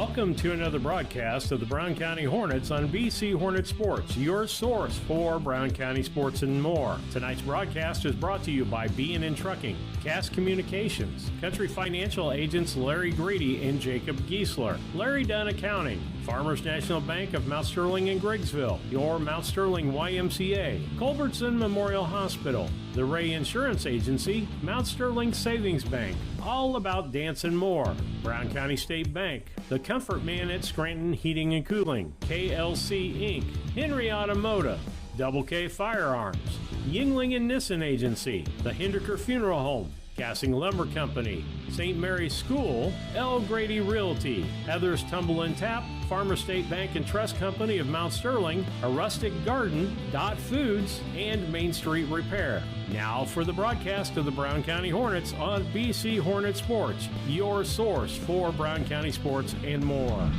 Welcome to another broadcast of the Brown County Hornets on BC Hornet Sports, your source for Brown County sports and more. Tonight's broadcast is brought to you by B&N Trucking, Cass Communications, Country Financial Agents Larry Grady and Jacob Giesler, Larry Dunn Accounting, Farmers National Bank of Mount Sterling and Griggsville, your Mount Sterling YMCA, Culbertson Memorial Hospital, the Ray Insurance Agency, Mount Sterling Savings Bank, All About Dance and More, Brown County State Bank, The Comfort Man at Scranton Heating and Cooling, KLC Inc., Henry Automotive, Double K Firearms, Yingling and Nissen Agency, the Hinderker Funeral Home, Gassing Lumber Company, St. Mary's School, L. Grady Realty, Heather's Tumble and Tap, Farmer State Bank and Trust Company of Mount Sterling, A Rustic Garden, Dot Foods, and Main Street Repair. Now for the broadcast of the Brown County Hornets on BC Hornet Sports, your source for Brown County sports and more.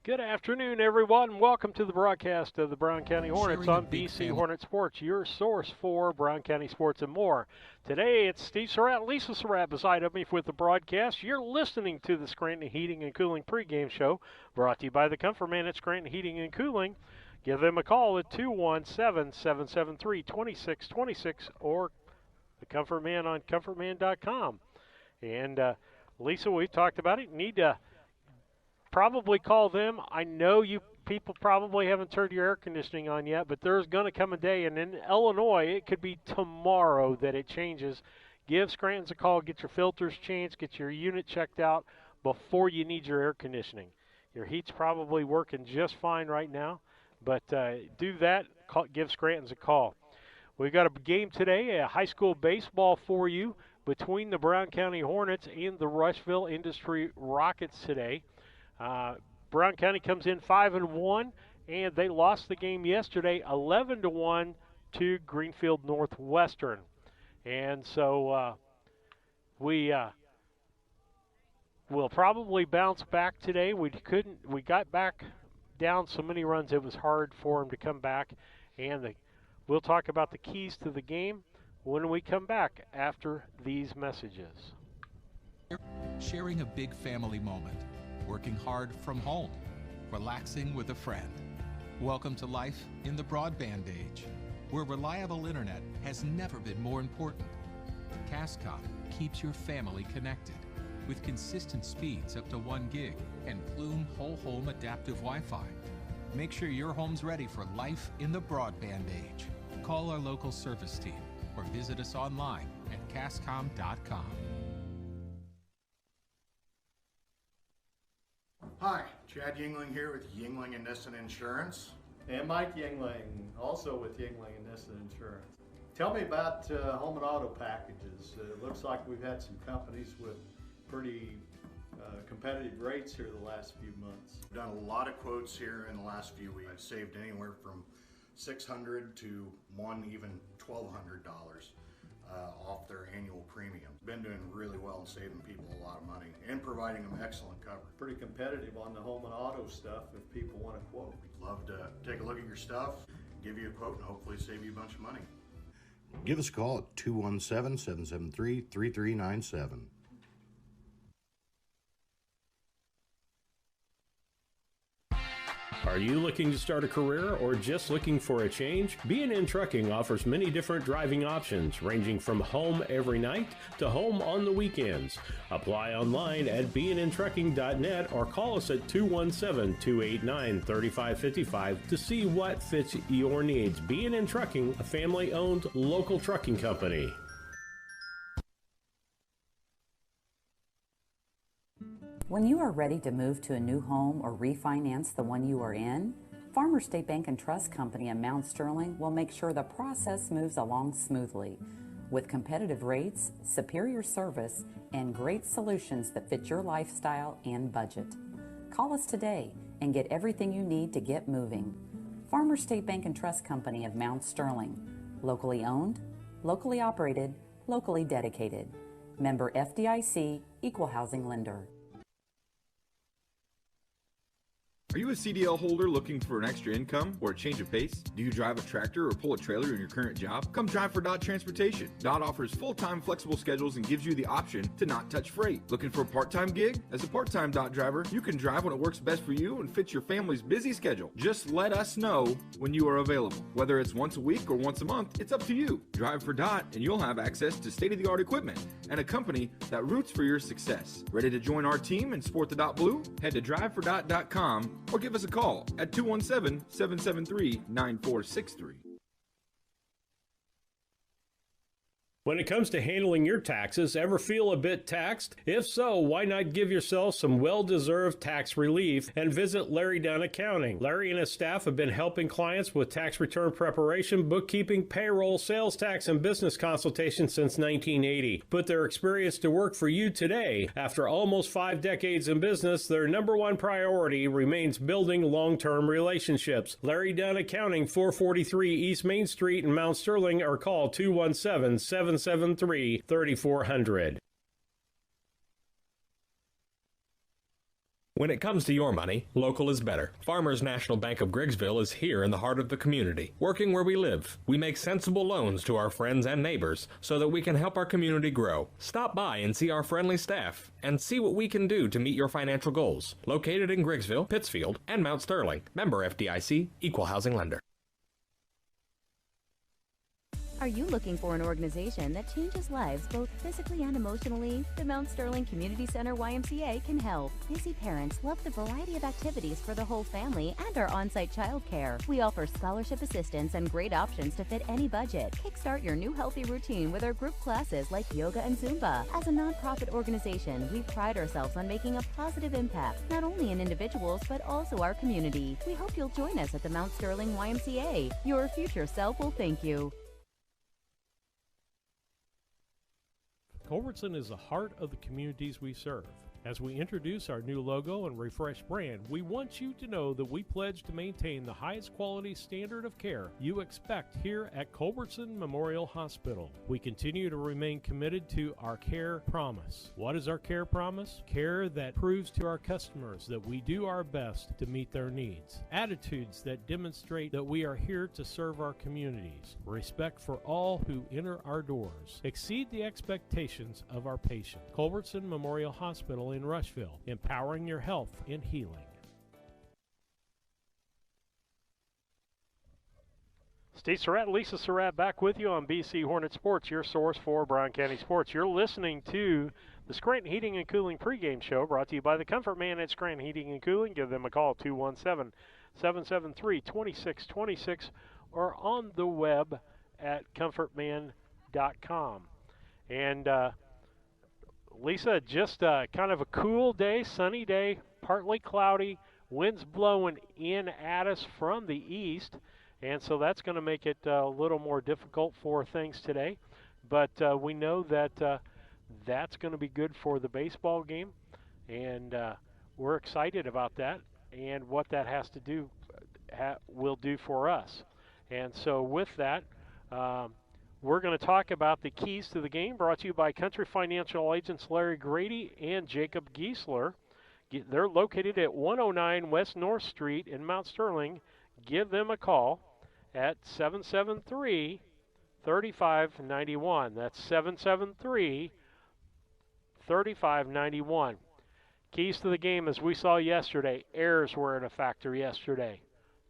Good afternoon, everyone. Welcome to the broadcast of the Brown County Hornets on BC Hornet Sports, your source for Brown County sports and more. Today, it's Steve Surratt, Lisa Surratt beside of me with the broadcast. You're listening to the Scranton Heating and Cooling pregame show, brought to you by the Comfort Man at Scranton Heating and Cooling. Give them a call at 217-773-2626 or the Comfort Man on comfortman.com. And Lisa, we've talked about it. You need to probably call them. I know you people probably haven't turned your air conditioning on yet, but there's going to come a day, and in Illinois, it could be tomorrow that it changes. Give Scranton's a call, get your filters changed, get your unit checked out before you need your air conditioning. Your heat's probably working just fine right now, but do that, give Scranton's a call. We've got a game today, a high school baseball for you between the Brown County Hornets and the Rushville Industry Rockets today. Brown County comes in 5-1, and they lost the game yesterday 11-1 to Greenfield Northwestern. And so we will probably bounce back today. We got back down so many runs it was hard for them to come back. And we'll talk about the keys to the game when we come back after these messages. Sharing a big family moment. Working hard from home, relaxing with a friend. Welcome to life in the broadband age, where reliable internet has never been more important. Cascom keeps your family connected with consistent speeds up to 1 gig and Plume whole home adaptive Wi-Fi. Make sure your home's ready for life in the broadband age. Call our local service team or visit us online at cascom.com. Hi, Chad Yingling here with Yingling and Nissen Insurance. And Mike Yingling, also with Yingling and Nissen Insurance. Tell me about home and auto packages. It looks like we've had some companies with pretty competitive rates here the last few months. We've done a lot of quotes here in the last few weeks. I've saved anywhere from $600 to even $1,200 off their annual premium. Been doing really well and saving people a lot of money and providing them excellent coverage. Pretty competitive on the home and auto stuff if people want to quote. We'd love to take a look at your stuff, give you a quote, and hopefully save you a bunch of money. Give us a call at 217-773-3397. Are you looking to start a career or just looking for a change? B&N Trucking offers many different driving options, ranging from home every night to home on the weekends. Apply online at bnntrucking.net or call us at 217-289-3555 to see what fits your needs. B&N Trucking, a family-owned local trucking company. When you are ready to move to a new home or refinance the one you are in, Farmer State Bank and Trust Company in Mount Sterling will make sure the process moves along smoothly. With competitive rates, superior service, and great solutions that fit your lifestyle and budget. Call us today and get everything you need to get moving. Farmer State Bank and Trust Company of Mount Sterling. Locally owned, locally operated, locally dedicated. Member FDIC, Equal Housing Lender. Are you a CDL holder looking for an extra income or a change of pace? Do you drive a tractor or pull a trailer in your current job? Come drive for Dot Transportation. Dot offers full-time flexible schedules and gives you the option to not touch freight. Looking for a part-time gig? As a part-time Dot driver, you can drive when it works best for you and fits your family's busy schedule. Just let us know when you are available. Whether it's once a week or once a month, it's up to you. Drive for Dot and you'll have access to state-of-the-art equipment and a company that roots for your success. Ready to join our team and sport the Dot Blue? Head to drivefordot.com or give us a call at 217-773-9463. When it comes to handling your taxes, ever feel a bit taxed? If so, why not give yourself some well-deserved tax relief and visit Larry Dunn Accounting. Larry and his staff have been helping clients with tax return preparation, bookkeeping, payroll, sales tax, and business consultation since 1980. Put their experience to work for you today. After almost 5 decades in business, their number one priority remains building long-term relationships. Larry Dunn Accounting, 443 East Main Street in Mount Sterling, or call 217-773-3400. When it comes to your money, local is better. Farmers National Bank of Griggsville is here in the heart of the community, working where we live. We make sensible loans to our friends and neighbors so that we can help our community grow. Stop by and see our friendly staff and see what we can do to meet your financial goals. Located in Griggsville, Pittsfield, and Mount Sterling. Member FDIC, Equal Housing Lender. Are you looking for an organization that changes lives both physically and emotionally? The Mount Sterling Community Center YMCA can help. Busy parents love the variety of activities for the whole family and our on-site childcare. We offer scholarship assistance and great options to fit any budget. Kickstart your new healthy routine with our group classes like yoga and Zumba. As a nonprofit organization, we pride ourselves on making a positive impact, not only in individuals, but also our community. We hope you'll join us at the Mount Sterling YMCA. Your future self will thank you. Culbertson is the heart of the communities we serve. As we introduce our new logo and refreshed brand, we want you to know that we pledge to maintain the highest quality standard of care you expect here at Culbertson Memorial Hospital. We continue to remain committed to our care promise. What is our care promise? Care that proves to our customers that we do our best to meet their needs. Attitudes that demonstrate that we are here to serve our communities. Respect for all who enter our doors. Exceed the expectations of our patients. Culbertson Memorial Hospital in Rushville, empowering your health and healing. Steve Surratt, Lisa Surratt back with you on BC Hornet Sports, your source for Brown County sports. You're listening to the Scranton Heating and Cooling pregame show brought to you by the Comfort Man at Scranton Heating and Cooling. Give them a call, 217-773-2626, or on the web at comfortman.com. And Lisa, just kind of a cool day, sunny day, partly cloudy, winds blowing in at us from the east, and so that's going to make it a little more difficult for things today. But we know that that's going to be good for the baseball game, and we're excited about that and what that has to do, will do for us. And so with that, we're going to talk about the keys to the game, brought to you by Country Financial Agents Larry Grady and Jacob Giesler. They're located at 109 West North Street in Mount Sterling. Give them a call at 773-3591. That's 773-3591. Keys to the game, as we saw yesterday, errors were a factor yesterday.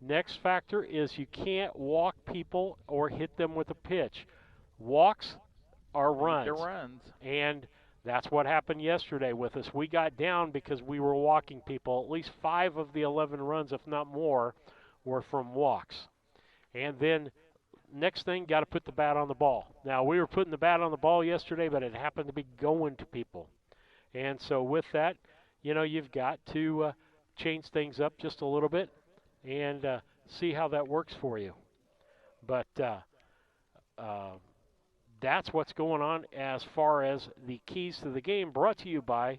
Next factor is you can't walk people or hit them with a pitch. Walks are runs. And that's what happened yesterday with us. We got down because we were walking people. At least 5 of the 11 runs, if not more, were from walks. And then next thing, got to put the bat on the ball. Now, we were putting the bat on the ball yesterday, but it happened to be going to people. And so with that, you've got to change things up just a little bit and see how that works for you. But that's what's going on as far as the keys to the game, brought to you by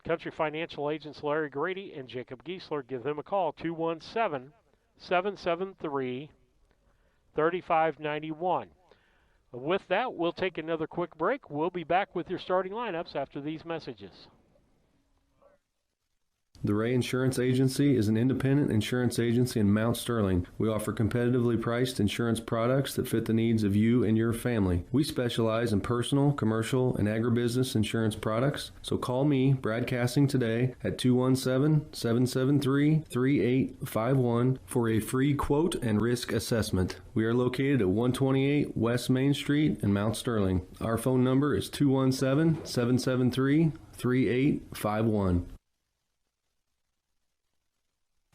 Country Financial Agents Larry Grady and Jacob Giesler. Give them a call, 217-773-3591. With that, we'll take another quick break. We'll be back with your starting lineups after these messages. The Ray Insurance Agency is an independent insurance agency in Mount Sterling. We offer competitively priced insurance products that fit the needs of you and your family. We specialize in personal, commercial, and agribusiness insurance products. So call me, Brad Casting, today at 217-773-3851 for a free quote and risk assessment. We are located at 128 West Main Street in Mount Sterling. Our phone number is 217-773-3851.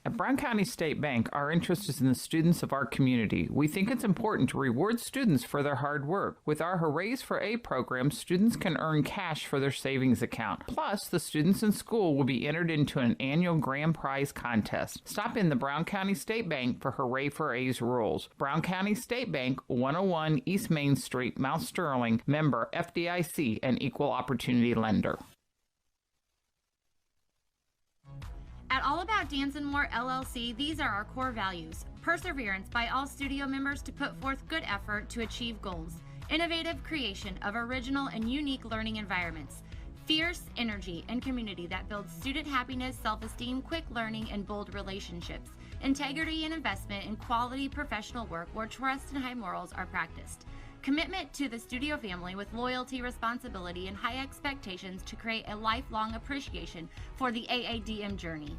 At Brown County State Bank, our interest is in the students of our community. We think it's important to reward students for their hard work. With our Hoorays for A program, students can earn cash for their savings account. Plus, the students in school will be entered into an annual grand prize contest. Stop in the Brown County State Bank for Hooray for A's rules. Brown County State Bank, 101 East Main Street, Mount Sterling, member FDIC, and equal opportunity lender. At All About Dance and More LLC, these are our core values. Perseverance by all studio members to put forth good effort to achieve goals. Innovative creation of original and unique learning environments. Fierce energy and community that builds student happiness, self-esteem, quick learning, and bold relationships. Integrity and investment in quality professional work where trust and high morals are practiced. Commitment to the studio family with loyalty, responsibility, and high expectations to create a lifelong appreciation for the AADM journey.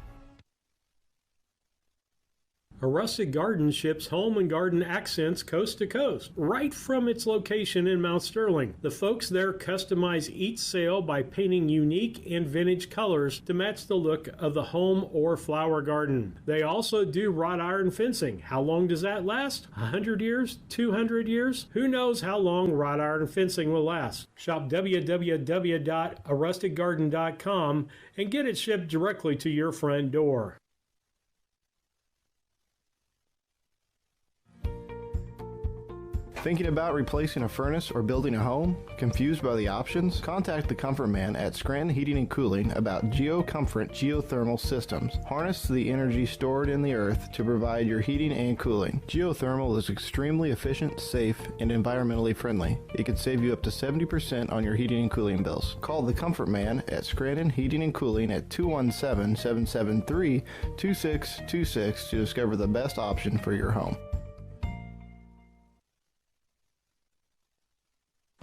A Rustic Garden ships home and garden accents coast to coast, right from its location in Mount Sterling. The folks there customize each sail by painting unique and vintage colors to match the look of the home or flower garden. They also do wrought iron fencing. How long does that last? 100 years? 200 years? Who knows how long wrought iron fencing will last? Shop www.arusticgarden.com and get it shipped directly to your front door. Thinking about replacing a furnace or building a home? Confused by the options? Contact the Comfort Man at Scranton Heating and Cooling about GeoComfort geothermal systems. Harness the energy stored in the earth to provide your heating and cooling. Geothermal is extremely efficient, safe, and environmentally friendly. It can save you up to 70% on your heating and cooling bills. Call the Comfort Man at Scranton Heating and Cooling at 217-773-2626 to discover the best option for your home.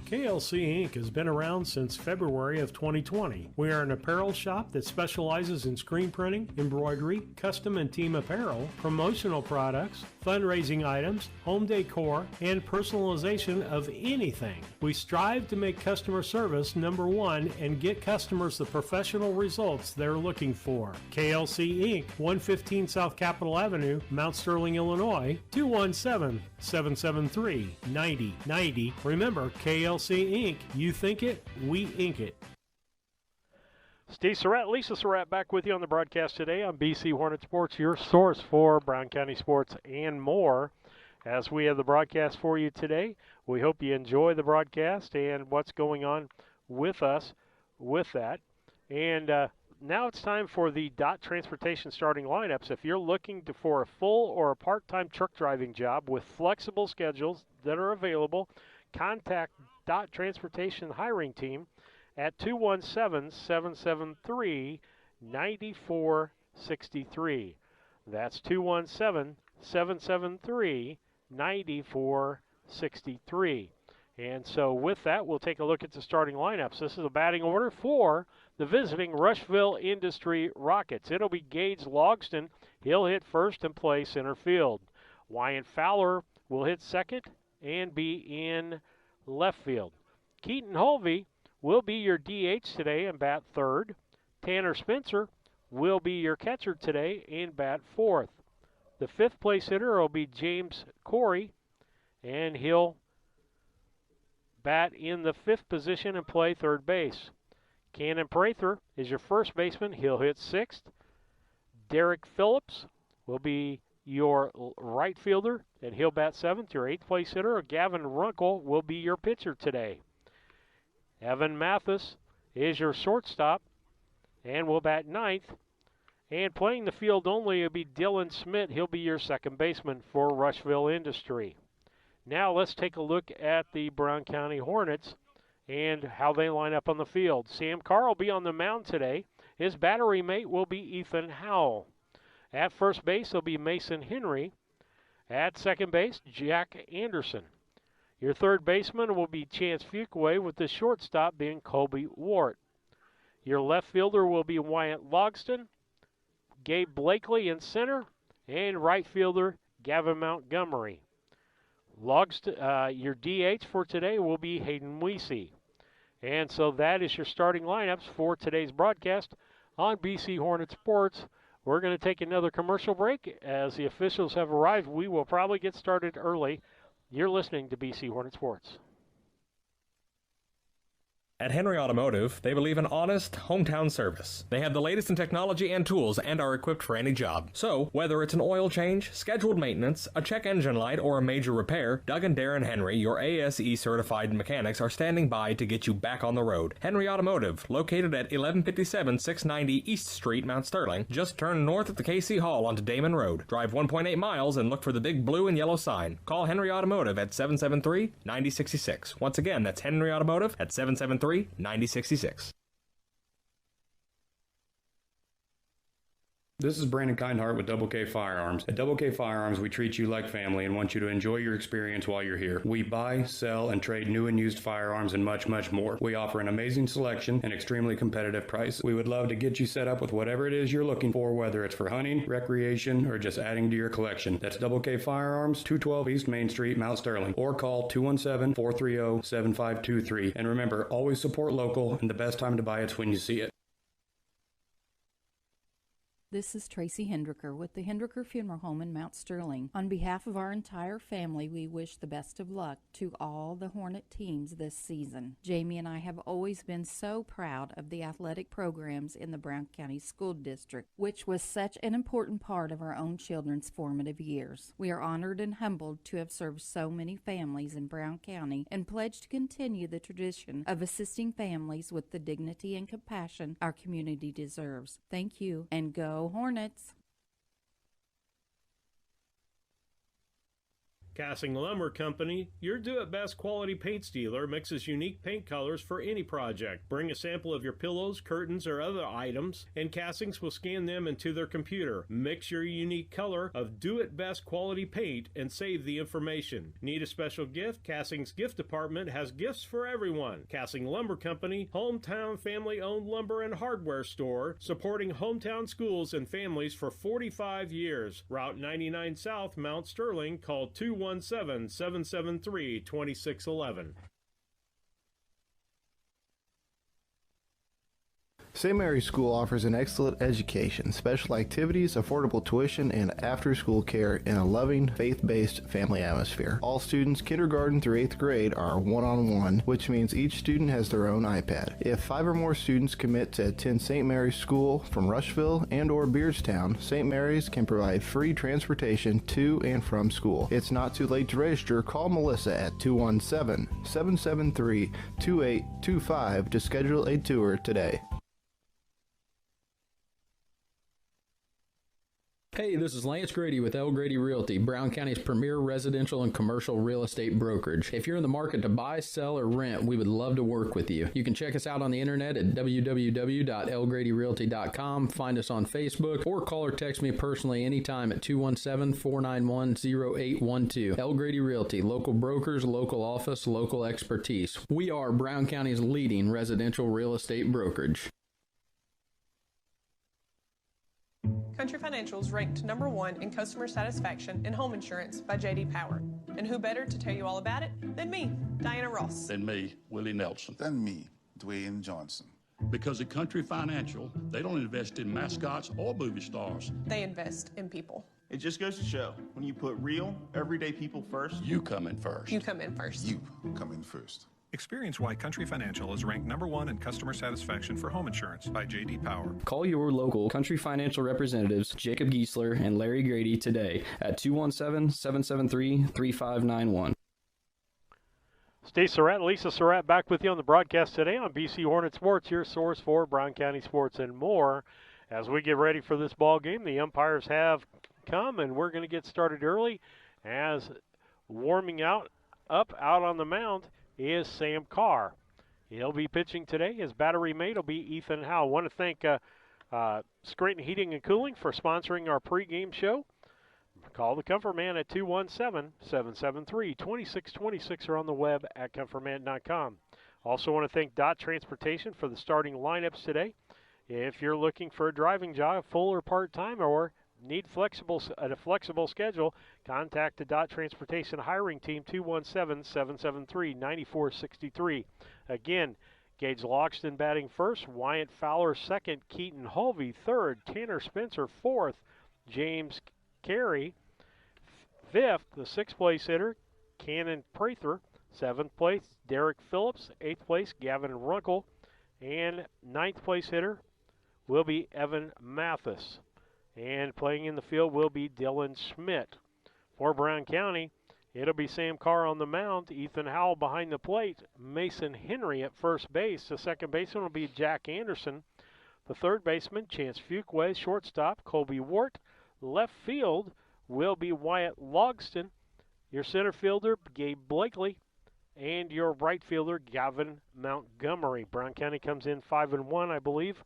KLC Inc. has been around since February of 2020. We are an apparel shop that specializes in screen printing, embroidery, custom and team apparel, promotional products, fundraising items, home decor, and personalization of anything. We strive to make customer service number one and get customers the professional results they're looking for. KLC Inc., 115 South Capitol Avenue, Mount Sterling, Illinois, 217-773-9090. Remember, KLC Inc., you think it, we ink it. Steve Surratt, Lisa Surratt back with you on the broadcast today on BC Hornet Sports, your source for Brown County sports and more. As we have the broadcast for you today, we hope you enjoy the broadcast and what's going on with us with that. And now it's time for the DOT Transportation starting lineups. If you're looking for a full or a part-time truck driving job with flexible schedules that are available, contact DOT Transportation hiring team at 217-773-9463. That's 217-773-9463. And so with that, we'll take a look at the starting lineups. This is a batting order for the visiting Rushville Industry Rockets. It'll be Gage Logston. He'll hit first and play center field. Wyatt Fowler will hit second and be in left field. Keaton Holvey will be your DH today and bat third. Tanner Spencer will be your catcher today and bat fourth. The fifth place hitter will be James Corey, and he'll bat in the fifth position and play third base. Cannon Prather is your first baseman. He'll hit sixth. Derek Phillips will be your right fielder, and he'll bat seventh. Your eighth place hitter, Gavin Runkle, will be your pitcher today. Evan Mathis is your shortstop and will bat ninth. And playing the field only will be Dylan Smith. He'll be your second baseman for Rushville Industry. Now let's take a look at the Brown County Hornets and how they line up on the field. Sam Carr will be on the mound today. His battery mate will be Ethan Howell. At first base will be Mason Henry. At second base, Jack Anderson. Your third baseman will be Chance Fuquay, with the shortstop being Colby Wart. Your left fielder will be Wyatt Logston, Gabe Blakely in center, and right fielder Gavin Montgomery. Your DH for today will be Hayden Weesey. And so that is your starting lineups for today's broadcast on BC Hornet Sports. We're going to take another commercial break. As the officials have arrived, we will probably get started early. You're listening to BC Hornet Sports. At Henry Automotive, they believe in honest, hometown service. They have the latest in technology and tools and are equipped for any job. So, whether it's an oil change, scheduled maintenance, a check engine light, or a major repair, Doug and Darren Henry, your ASE certified mechanics, are standing by to get you back on the road. Henry Automotive, located at 1157 690 East Street, Mount Sterling. Just turn north at the KC Hall onto Damon Road. Drive 1.8 miles and look for the big blue and yellow sign. Call Henry Automotive at 773-9066. Once again, that's Henry Automotive at 773-9066. This is Brandon Kindhart with Double K Firearms. At Double K Firearms, we treat you like family and want you to enjoy your experience while you're here. We buy, sell, and trade new and used firearms and much, much more. We offer an amazing selection and extremely competitive price. We would love to get you set up with whatever it is you're looking for, whether it's for hunting, recreation, or just adding to your collection. That's Double K Firearms, 212 East Main Street, Mount Sterling, or call 217-430-7523. And remember, always support local, and the best time to buy it's when you see it. This is Tracy Hendricker with the Hendricker Funeral Home in Mount Sterling. On behalf of our entire family, we wish the best of luck to all the Hornet teams this season. Jamie and I have always been so proud of the athletic programs in the Brown County School District, which was such an important part of our own children's formative years. We are honored and humbled to have served so many families in Brown County and pledge to continue the tradition of assisting families with the dignity and compassion our community deserves. Thank you, and go Hornets! Casting Lumber Company, your do-it-best quality paint dealer, mixes unique paint colors for any project. Bring a sample of your pillows, curtains, or other items, and Castings will scan them into their computer. Mix your unique color of do-it-best quality paint and save the information. Need a special gift? Castings Gift Department has gifts for everyone. Casting Lumber Company, hometown family-owned lumber and hardware store, supporting hometown schools and families for 45 years. Route 99 South, Mount Sterling. Call 217-773-2611. St. Mary's School offers an excellent education, special activities, affordable tuition, and after-school care in a loving, faith-based family atmosphere. All students, kindergarten through 8th grade, are one-on-one, which means each student has their own iPad. If 5 or more students commit to attend St. Mary's School from Rushville and or Beardstown, St. Mary's can provide free transportation to and from school. It's not too late to register. Call Melissa at 217-773-2825 to schedule a tour today. Hey, this is Lance Grady with L. Grady Realty, Brown County's premier residential and commercial real estate brokerage. If you're in the market to buy, sell, or rent, we would love to work with you. You can check us out on the internet at www.lgradyrealty.com, find us on Facebook, or call or text me personally anytime at 217-491-0812. L. Grady Realty, local brokers, local office, local expertise. We are Brown County's leading residential real estate brokerage. Country Financial is ranked #1 in customer satisfaction in home insurance by J.D. Power. And who better to tell you all about it than me, Diana Ross. Than me, Willie Nelson. Than me, Dwayne Johnson. Because at Country Financial, they don't invest in mascots or movie stars. They invest in people. It just goes to show, when you put real, everyday people first, you come in first. You come in first. You come in first. Experience why Country Financial is ranked #1 in customer satisfaction for home insurance by J.D. Power. Call your local Country Financial representatives, Jacob Giesler and Larry Grady, today at 217-773-3591. Steve Surratt and Lisa Surratt back with you on the broadcast today on BC Hornet Sports, your source for Brown County sports and more. As we get ready for this ball game, the umpires have come, and we're going to get started early. As warming up out on the mound is Sam Carr. He'll be pitching today. His battery mate will be Ethan Howe. I want to thank Scranton Heating and Cooling for sponsoring our pregame show. Call the Comfort Man at 217-773-2626 or on the web at comfortman.com. Also want to thank Dot Transportation for the starting lineups today. If you're looking for a driving job, full or part-time, or need a flexible schedule, contact the Dot Transportation hiring team, 217-773-9463. Again, Gage Loxton batting first, Wyatt Fowler second, Keaton Hulvey third, Tanner Spencer fourth, James Carey fifth, the sixth place hitter, Cannon Prather, seventh place, Derek Phillips, eighth place, Gavin Runkle, and ninth place hitter will be Evan Mathis. And playing in the field will be Dylan Schmidt. For Brown County, it'll be Sam Carr on the mound, Ethan Howell behind the plate, Mason Henry at first base. The second baseman will be Jack Anderson. The third baseman, Chance Fuquay. Shortstop, Colby Wart. Left field will be Wyatt Logston. Your center fielder, Gabe Blakely. And your right fielder, Gavin Montgomery. Brown County comes in 5-1, I believe.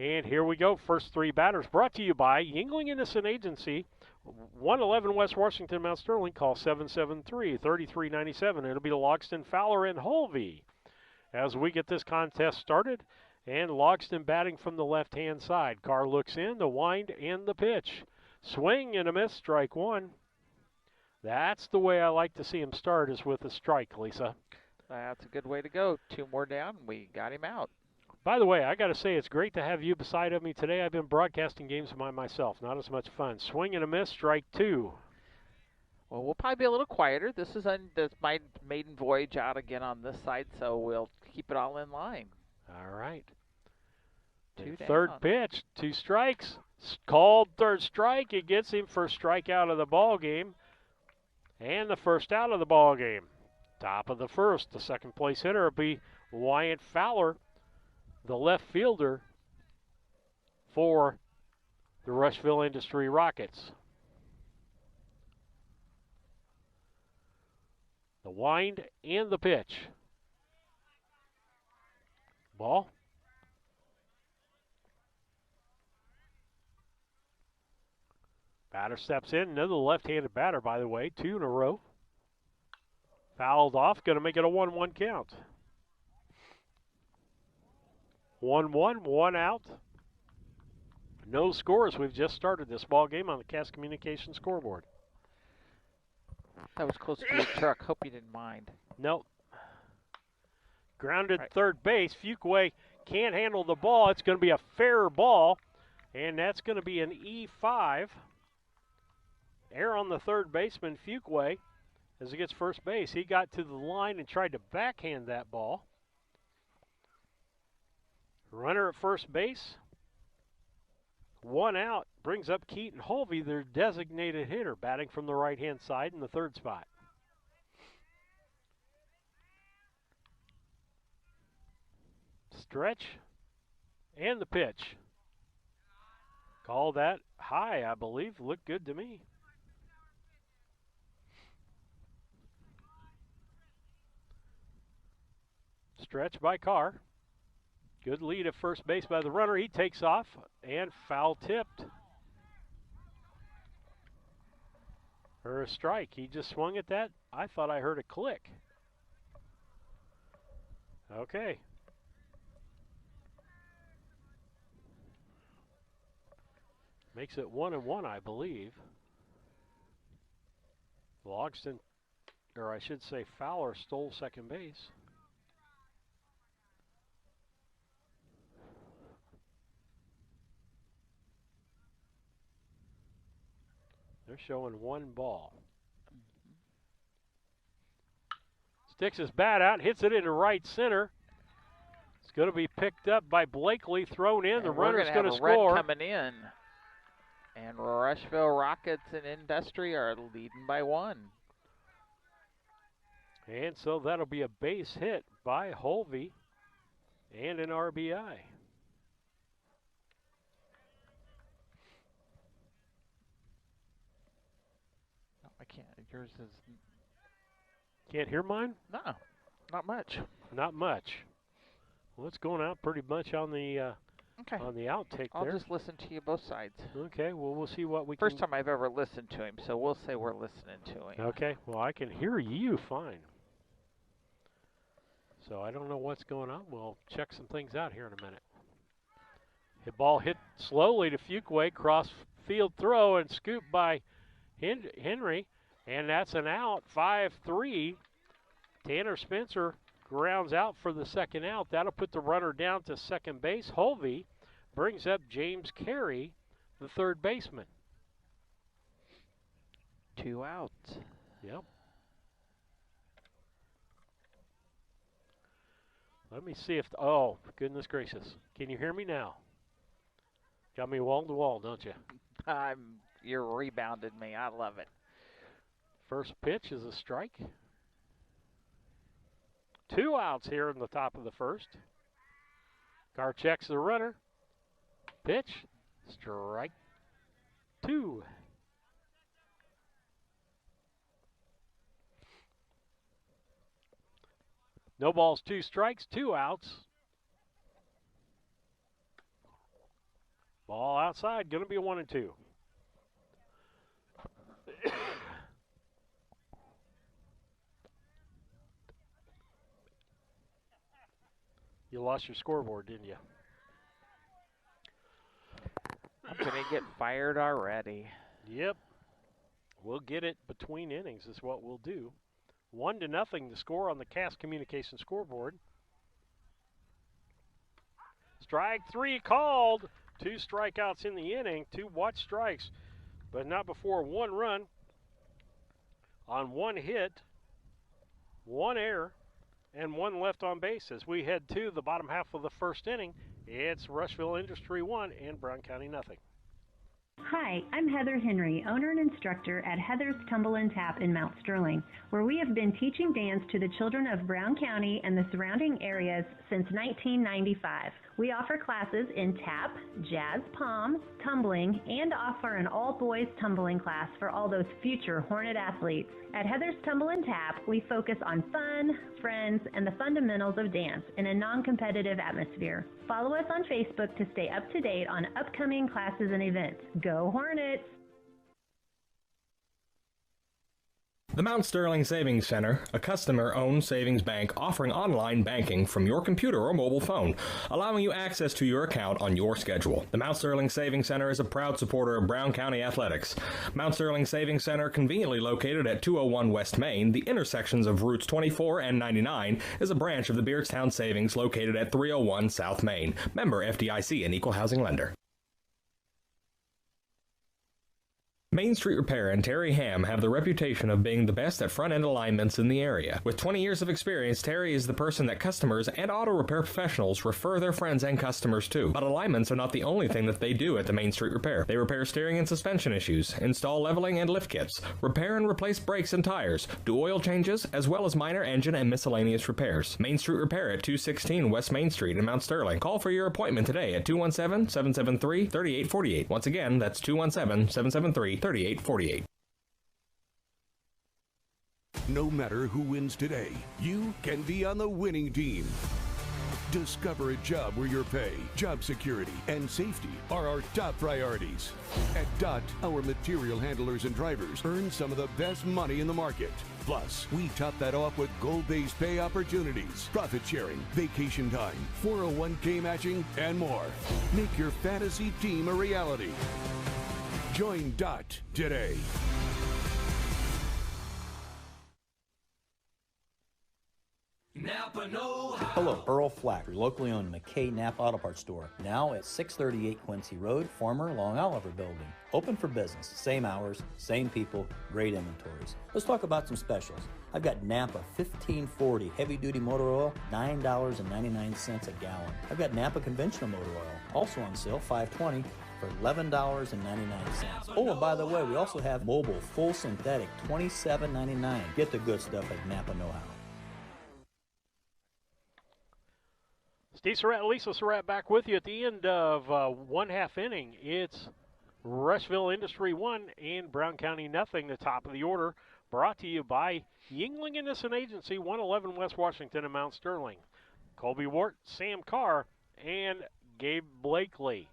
And here we go. First three batters brought to you by Yingling Innocent Agency, 111 West Washington, Mount Sterling. Call 773-3397. It'll be Logston, Fowler, and Hulvey as we get this contest started. And Logston batting from the left-hand side. Carr looks in, the wind, and the pitch. Swing and a miss, strike one. That's the way I like to see him start, is with a strike, Lisa. That's a good way to go. Two more down, we got him out. By the way, I got to say, it's great to have you beside of me today. I've been broadcasting games by myself. Not as much fun. Swing and a miss, strike two. Well, we'll probably be a little quieter. This is my maiden voyage out again on this side, so we'll keep it all in line. All right. Two down. Third pitch, two strikes. Called third strike. It gets him first strikeout of the ball game. And the first out of the ball game. Top of the first. The second place hitter will be Wyatt Fowler, the left fielder for the Rushville Industry Rockets. The wind and the pitch. Ball. Batter steps in. Another left-handed batter, by the way. Two in a row. Fouled off. Going to make it a 1-1 count. 1-1, one out. No scores. We've just started this ball game on the Cass Communications scoreboard. That was close to your truck. Hope you didn't mind. Nope. Grounded third base. Fuquay can't handle the ball. It's going to be a fair ball, and that's going to be an E5. Error on the third baseman, Fuquay, as he gets first base. He got to the line and tried to backhand that ball. Runner at first base. One out. Brings up Keaton Hulvey, their designated hitter, batting from the right-hand side in the third spot. Stretch and the pitch. Call that high, I believe. Looked good to me. Stretch by Carr. Good lead at first base by the runner. He takes off and foul tipped. For a strike. He just swung at that. I thought I heard a click. Okay. Makes it 1-1, I believe. Logston, or I should say Fowler, stole second base. They're showing one ball. Sticks his bat out, hits it into right center. It's going to be picked up by Blakely, thrown in. The runner's going to score. Run coming in. And Rushville Rockets and Industry are leading by one. And so that'll be a base hit by Hulvey and an RBI. I can't. Yours is. Can't hear mine? No, not much. Not much. Well, it's going out pretty much on the outtake I'll there. just listen to you both sides. Okay, well, we'll see what we First time I've ever listened to him, so we'll say we're listening to him. Okay, well, I can hear you fine. So I don't know what's going on. We'll check some things out here in a minute. The ball hit slowly to Fuquay, cross field throw, and scooped by Henry, and that's an out, 5-3. Tanner Spencer grounds out for the second out. That'll put the runner down to second base. Holvey brings up James Carey, the third baseman. 2 outs. Yep. Let me see if, oh, goodness gracious. Can you hear me now? Got me wall to wall, don't you? You're rebounded me. I love it. First pitch is a strike. 2 outs here in the top of the first. Carr checks the runner. Pitch, strike 2. No balls, 2 strikes, 2 outs. Ball outside, going to be a 1-2. You lost your scoreboard, didn't you? I'm going to get fired already. Yep. We'll get it between innings is what we'll do. 1-0 the score on the Cass Communication scoreboard. Strike 3 called. 2 strikeouts in the inning, 2 watch strikes, but not before 1 run on 1 hit, 1 error, and 1 left on base. As we head to the bottom half of the first inning, it's Rushville Industry 1 and Brown County nothing. Hi, I'm Heather Henry, owner and instructor at Heather's Tumble and Tap in Mount Sterling, where we have been teaching dance to the children of Brown County and the surrounding areas since 1995. We offer classes in tap, jazz palm, tumbling, and offer an all-boys tumbling class for all those future Hornet athletes. At Heather's Tumble and Tap, we focus on fun, friends, and the fundamentals of dance in a non-competitive atmosphere. Follow us on Facebook to stay up to date on upcoming classes and events. Go Hornets! The Mount Sterling Savings Center, a customer-owned savings bank offering online banking from your computer or mobile phone, allowing you access to your account on your schedule. The Mount Sterling Savings Center is a proud supporter of Brown County athletics. Mount Sterling Savings Center, conveniently located at 201 West Main, the intersections of routes 24 and 99, is a branch of the Beardstown Savings located at 301 South Main. Member FDIC and Equal Housing Lender. Main Street Repair and Terry Ham have the reputation of being the best at front-end alignments in the area. With 20 years of experience, Terry is the person that customers and auto repair professionals refer their friends and customers to. But alignments are not the only thing that they do at the Main Street Repair. They repair steering and suspension issues, install leveling and lift kits, repair and replace brakes and tires, do oil changes, as well as minor engine and miscellaneous repairs. Main Street Repair at 216 West Main Street in Mount Sterling. Call for your appointment today at 217-773-3848. Once again, that's 217-773-3848. No matter who wins today, you can be on the winning team. Discover a job where your pay, job security, and safety are our top priorities. At DOT, our material handlers and drivers earn some of the best money in the market. Plus, we top that off with goal-based pay opportunities, profit sharing, vacation time, 401k matching, and more. Make your fantasy team a reality. Join DOT today. Napa know-how. Hello, Earl Flack, your locally owned McKay Napa Auto Parts store. Now at 638 Quincy Road, former Long Oliver building. Open for business, same hours, same people, great inventories. Let's talk about some specials. I've got Napa 1540 heavy duty motor oil, $9.99 a gallon. I've got Napa conventional motor oil, also on sale, $5.20. For $11.99. Oh, and by the way, we also have mobile full synthetic, $27.99. Get the good stuff at Napa Know-How. Steve Surratt, Lisa Surratt back with you at the end of one half inning. It's Rushville Industry 1 and Brown County nothing, the top of the order. Brought to you by Yingling Innocent Agency, 111 West Washington and Mount Sterling. Colby Wart, Sam Carr, and Gabe Blakely.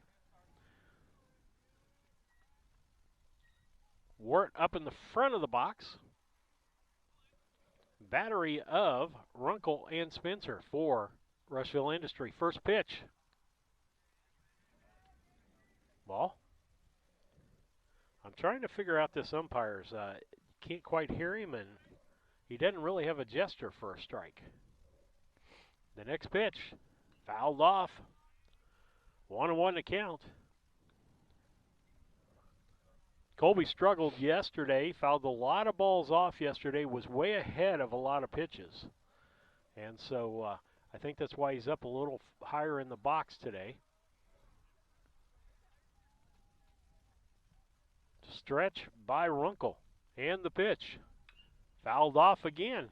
Wart up in the front of the box. Battery of Runkle and Spencer for Rushville Industry. First pitch. Ball. I'm trying to figure out this umpire's. Can't quite hear him, and he doesn't really have a gesture for a strike. The next pitch, fouled off. 1-1 to count. Colby struggled yesterday, fouled a lot of balls off yesterday, was way ahead of a lot of pitches. And so I think that's why he's up a little higher in the box today. Stretch by Runkle. And the pitch. Fouled off again.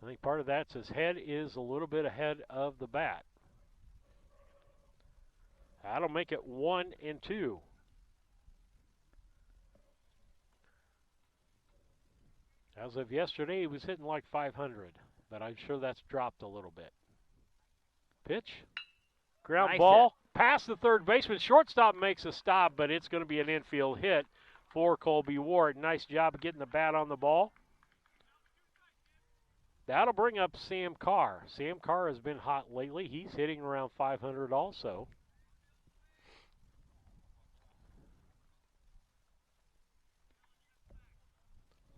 I think part of that's his head is a little bit ahead of the bat. That'll make it 1-2. As of yesterday, he was hitting like 500, but I'm sure that's dropped a little bit. Pitch. Ground Nice ball. Past the third baseman. Shortstop makes a stop, but it's going to be an infield hit for Colby Ward. Nice job of getting the bat on the ball. That'll bring up Sam Carr. Sam Carr has been hot lately. He's hitting around 500 also.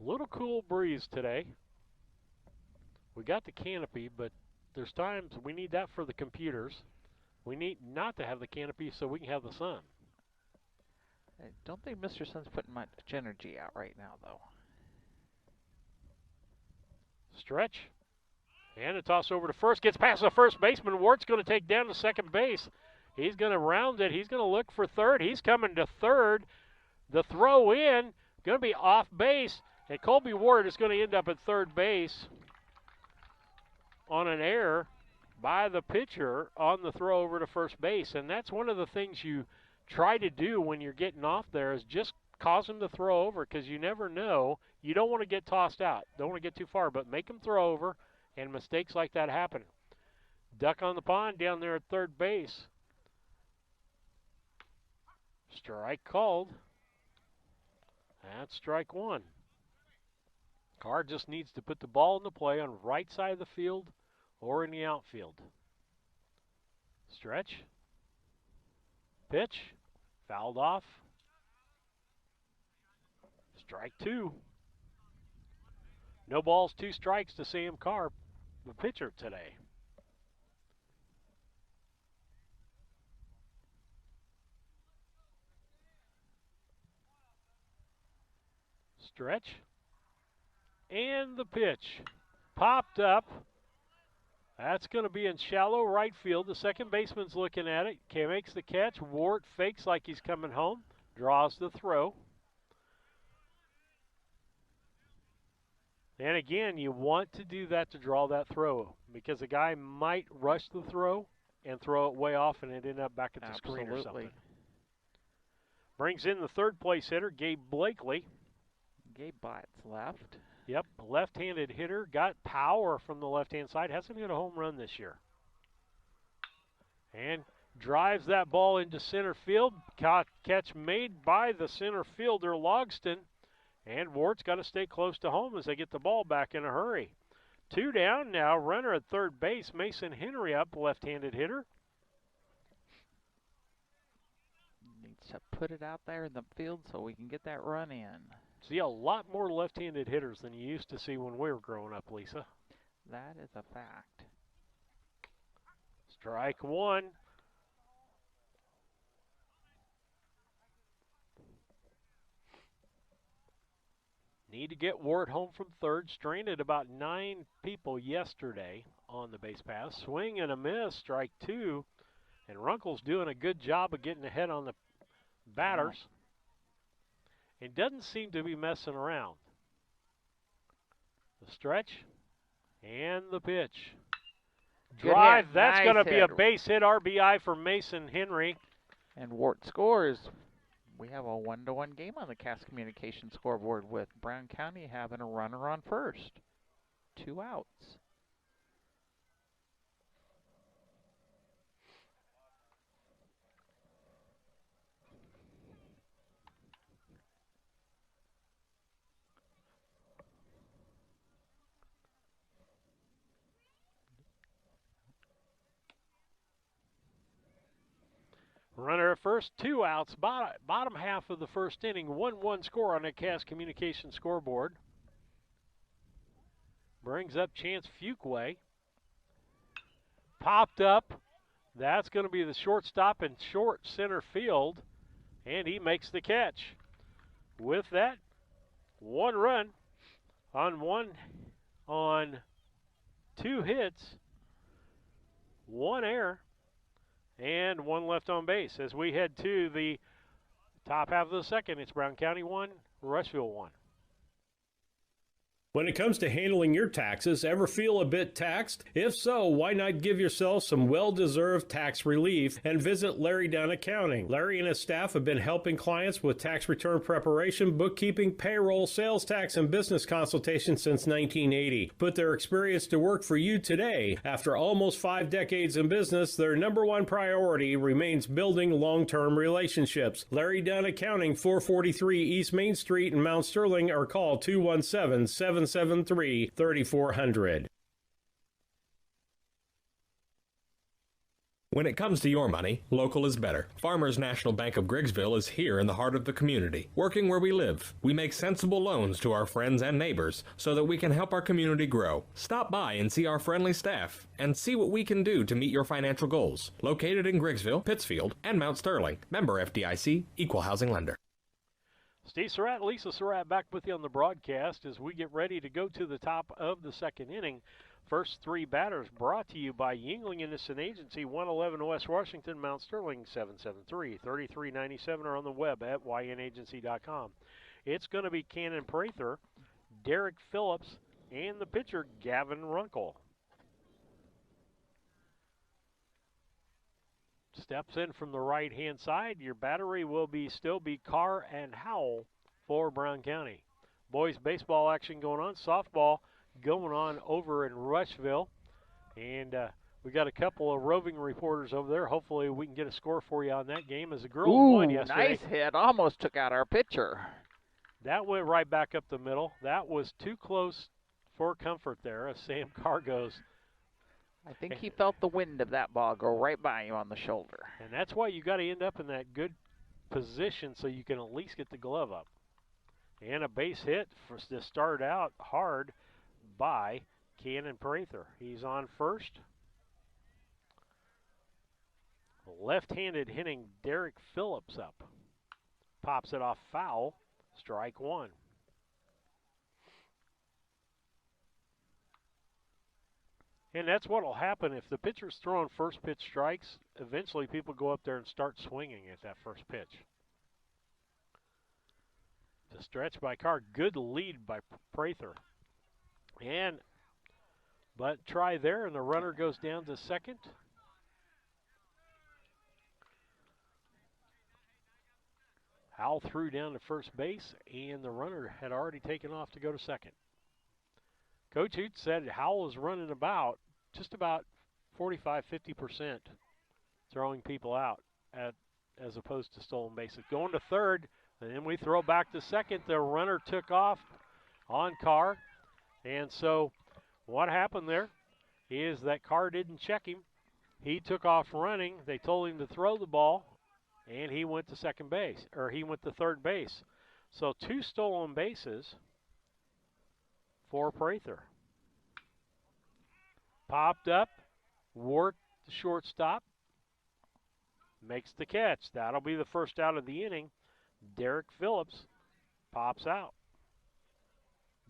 A little cool breeze today. We got the canopy, but there's times we need that for the computers. We need not to have the canopy so we can have the sun. I don't think Mr. Sun's putting much energy out right now, though. Stretch. And a toss over to first. Gets past the first baseman. Wart's going to take down to second base. He's going to round it. He's going to look for third. He's coming to third. The throw in, going to be off base. And Colby Ward is going to end up at third base on an error by the pitcher on the throw over to first base. And that's one of the things you try to do when you're getting off there is just cause him to throw over because you never know. You don't want to get tossed out. Don't want to get too far, but make him throw over, and mistakes like that happen. Duck on the pond down there at third base. Strike called. That's strike one. Carr just needs to put the ball in the play on the right side of the field or in the outfield. Stretch. Pitch. Fouled off. Strike two. No balls, 2 strikes to Sam Carr, the pitcher today. Stretch. And the pitch. Popped up. That's going to be in shallow right field. The second baseman's looking at it. Makes the catch. Ward fakes like he's coming home. Draws the throw. And again, you want to do that to draw that throw because a guy might rush the throw and throw it way off and it end up back at the screen or something. Brings in the third place hitter, Gabe Blakely. Gabe bites left. Yep, left-handed hitter. Got power from the left-hand side. Hasn't hit a home run this year. And drives that ball into center field. Catch made by the center fielder, Logston. And Wart's got to stay close to home as they get the ball back in a hurry. 2 down now. Runner at third base. Mason Henry up, left-handed hitter. Needs to put it out there in the field so we can get that run in. See a lot more left-handed hitters than you used to see when we were growing up, Lisa. That is a fact. Strike one. Need to get Ward home from third. Strained at about 9 people yesterday on the base pass. Swing and a miss, strike 2. And Runkle's doing a good job of getting ahead on the batters. Wow. And doesn't seem to be messing around. The stretch and the pitch. Drive, that's nice going to be a base hit RBI for Mason Henry. And Ward scores. We have a 1-1 game on the Cass Communication scoreboard with Brown County having a runner on first. 2 outs. Runner at first, 2 outs. Bottom half of the first inning, 1-1 score on the Cass Communications scoreboard. Brings up Chance Fuquay. Popped up. That's going to be the shortstop in short center field, and he makes the catch. With that, 1 run on 2 hits, 1 error, and 1 left on base. As we head to the top half of the second, it's Brown County 1, Rushville 1. When it comes to handling your taxes, ever feel a bit taxed? If so, why not give yourself some well-deserved tax relief and visit Larry Dunn Accounting. Larry and his staff have been helping clients with tax return preparation, bookkeeping, payroll, sales tax, and business consultation since 1980. Put their experience to work for you today. After almost 5 decades in business, their #1 priority remains building long-term relationships. Larry Dunn Accounting, 443 East Main Street in Mount Sterling, or call 217-773-3400. When it comes to your money, local is better. Farmers National Bank of Griggsville is here in the heart of the community, working where we live. We make sensible loans to our friends and neighbors so that we can help our community grow. Stop by and see our friendly staff and see what we can do to meet your financial goals. Located in Griggsville, Pittsfield, and Mount Sterling. Member FDIC, Equal Housing Lender. Steve Surratt, Lisa Surratt back with you on the broadcast as we get ready to go to the top of the second inning. First 3 batters brought to you by Yingling Innocent Agency, 111 West Washington, Mount Sterling, 773-3397, or on the web at ynagency.com. It's going to be Cannon Prather, Derek Phillips, and the pitcher, Gavin Runkle. Steps in from the right-hand side. Your battery will still be Carr and Howell for Brown County. Boys baseball action going on. Softball going on over in Rushville. And we got a couple of roving reporters over there. Hopefully we can get a score for you on that game as the girls won yesterday. Nice hit. Almost took out our pitcher. That went right back up the middle. That was too close for comfort there as Sam Carr goes. I think he felt the wind of that ball go right by him on the shoulder. And that's why you got to end up in that good position so you can at least get the glove up. And a base hit to start out hard by Cannon Prather. He's on first. Left-handed hitting Derek Phillips up. Pops it off foul. Strike 1. And that's what will happen if the pitcher's throwing first pitch strikes. Eventually people go up there and start swinging at that first pitch. The stretch by Carr. Good lead by Prather. But try there, and the runner goes down to second. Howell threw down to first base, and the runner had already taken off to go to second. Coach Hoot said Howell is running just about 45-50% throwing people out as opposed to stolen bases. Going to third, and then we throw back to second. The runner took off on Carr. And so what happened there is that Carr didn't check him. He took off running. They told him to throw the ball, and he went to he went to third base. So 2 stolen bases for Prather. Popped up, worked the shortstop, makes the catch. That'll be the first out of the inning. Derek Phillips pops out.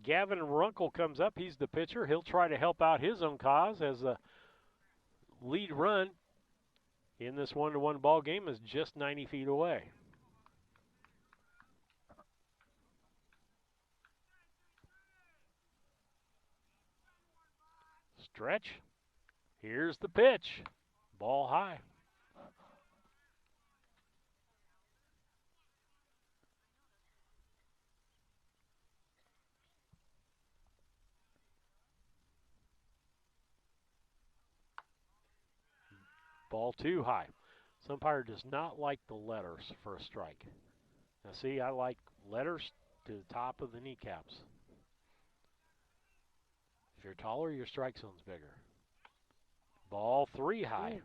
Gavin Runkle comes up. He's the pitcher. He'll try to help out his own cause as the lead run in this 1-1 ball game is just 90 feet away. Stretch. Here's the pitch. Ball high. Ball too high. This umpire does not like the letters for a strike. Now see, I like letters to the top of the kneecaps. If you're taller, your strike zone's bigger. Ball 3 high.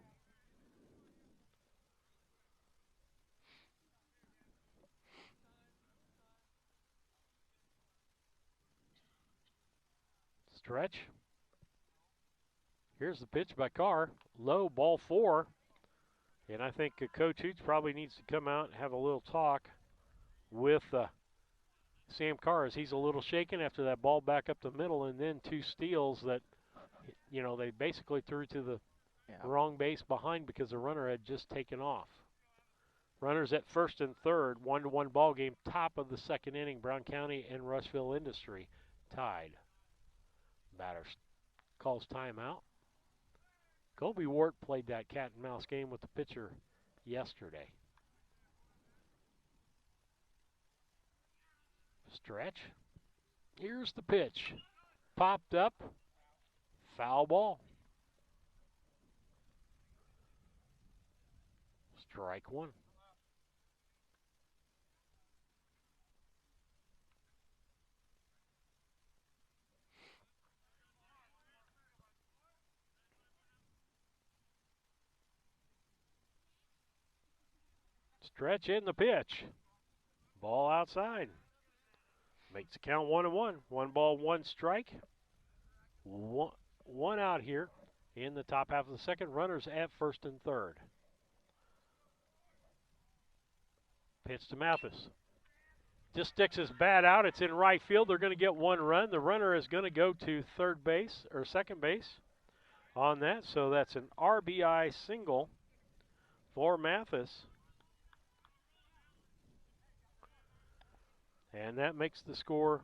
Stretch. Here's the pitch by Carr. Low, ball 4. And I think Coach Hoots probably needs to come out and have a little talk with Sam Carr, as he's a little shaken after that ball back up the middle and then 2 steals that, they basically threw to the wrong base behind because the runner had just taken off. Runners at first and third, 1-1 ball game, top of the second inning. Brown County and Rushville Industry tied. Batter calls timeout. Colby Wart played that cat and mouse game with the pitcher yesterday. Stretch. Here's the pitch. Popped up. Foul ball. Strike 1. Stretch in the pitch. Ball outside. Makes the count 1-1. 1 ball, 1 strike. One out here in the top half of the second. Runners at first and third. Pitch to Mathis. Just sticks his bat out. It's in right field. They're going to get 1 run. The runner is going to go to third base or second base on that. So that's an RBI single for Mathis. And that makes the score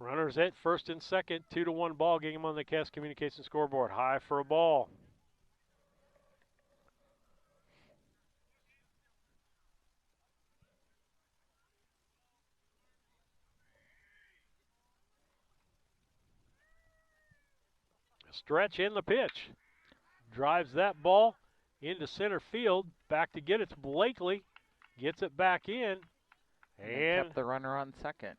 runners at first and second, 2-1 ball game on the Cass Communications scoreboard. High for a ball. Stretch in the pitch. Drives that ball into center field. Back to get it to Blakely. Gets it back in. And kept the runner on second.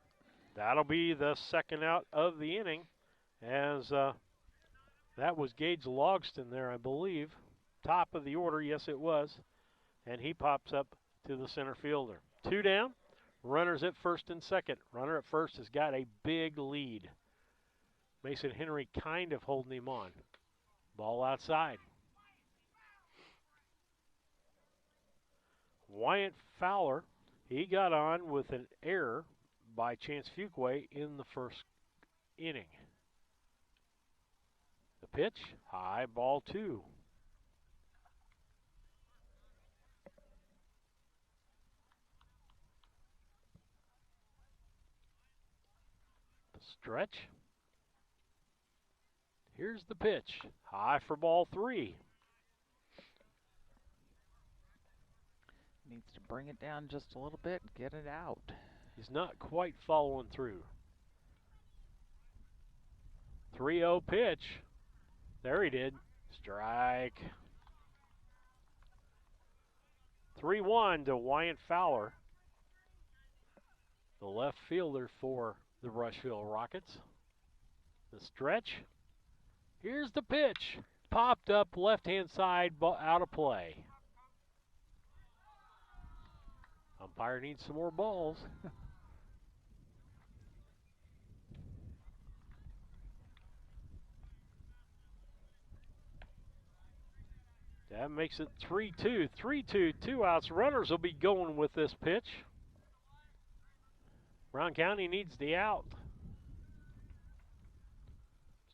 That'll be the second out of the inning, as that was Gage Logston there, I believe. Top of the order, yes it was. And he pops up to the center fielder. 2 down, runners at first and second. Runner at first has got a big lead. Mason Henry kind of holding him on. Ball outside. Wyatt Fowler, he got on with an error by Chance Fuquay in the first inning. The pitch, high, ball 2. The stretch. Here's the pitch, high for ball 3. Needs to bring it down just a little bit and get it out. He's not quite following through. 3-0 pitch. There he did. Strike. 3-1 to Wyatt Fowler, the left fielder for the Rushville Rockets. The stretch. Here's the pitch. Popped up left-hand side, out of play. Umpire needs some more balls. That makes it 3-2. 3-2, 2 outs. Runners will be going with this pitch. Brown County needs the out.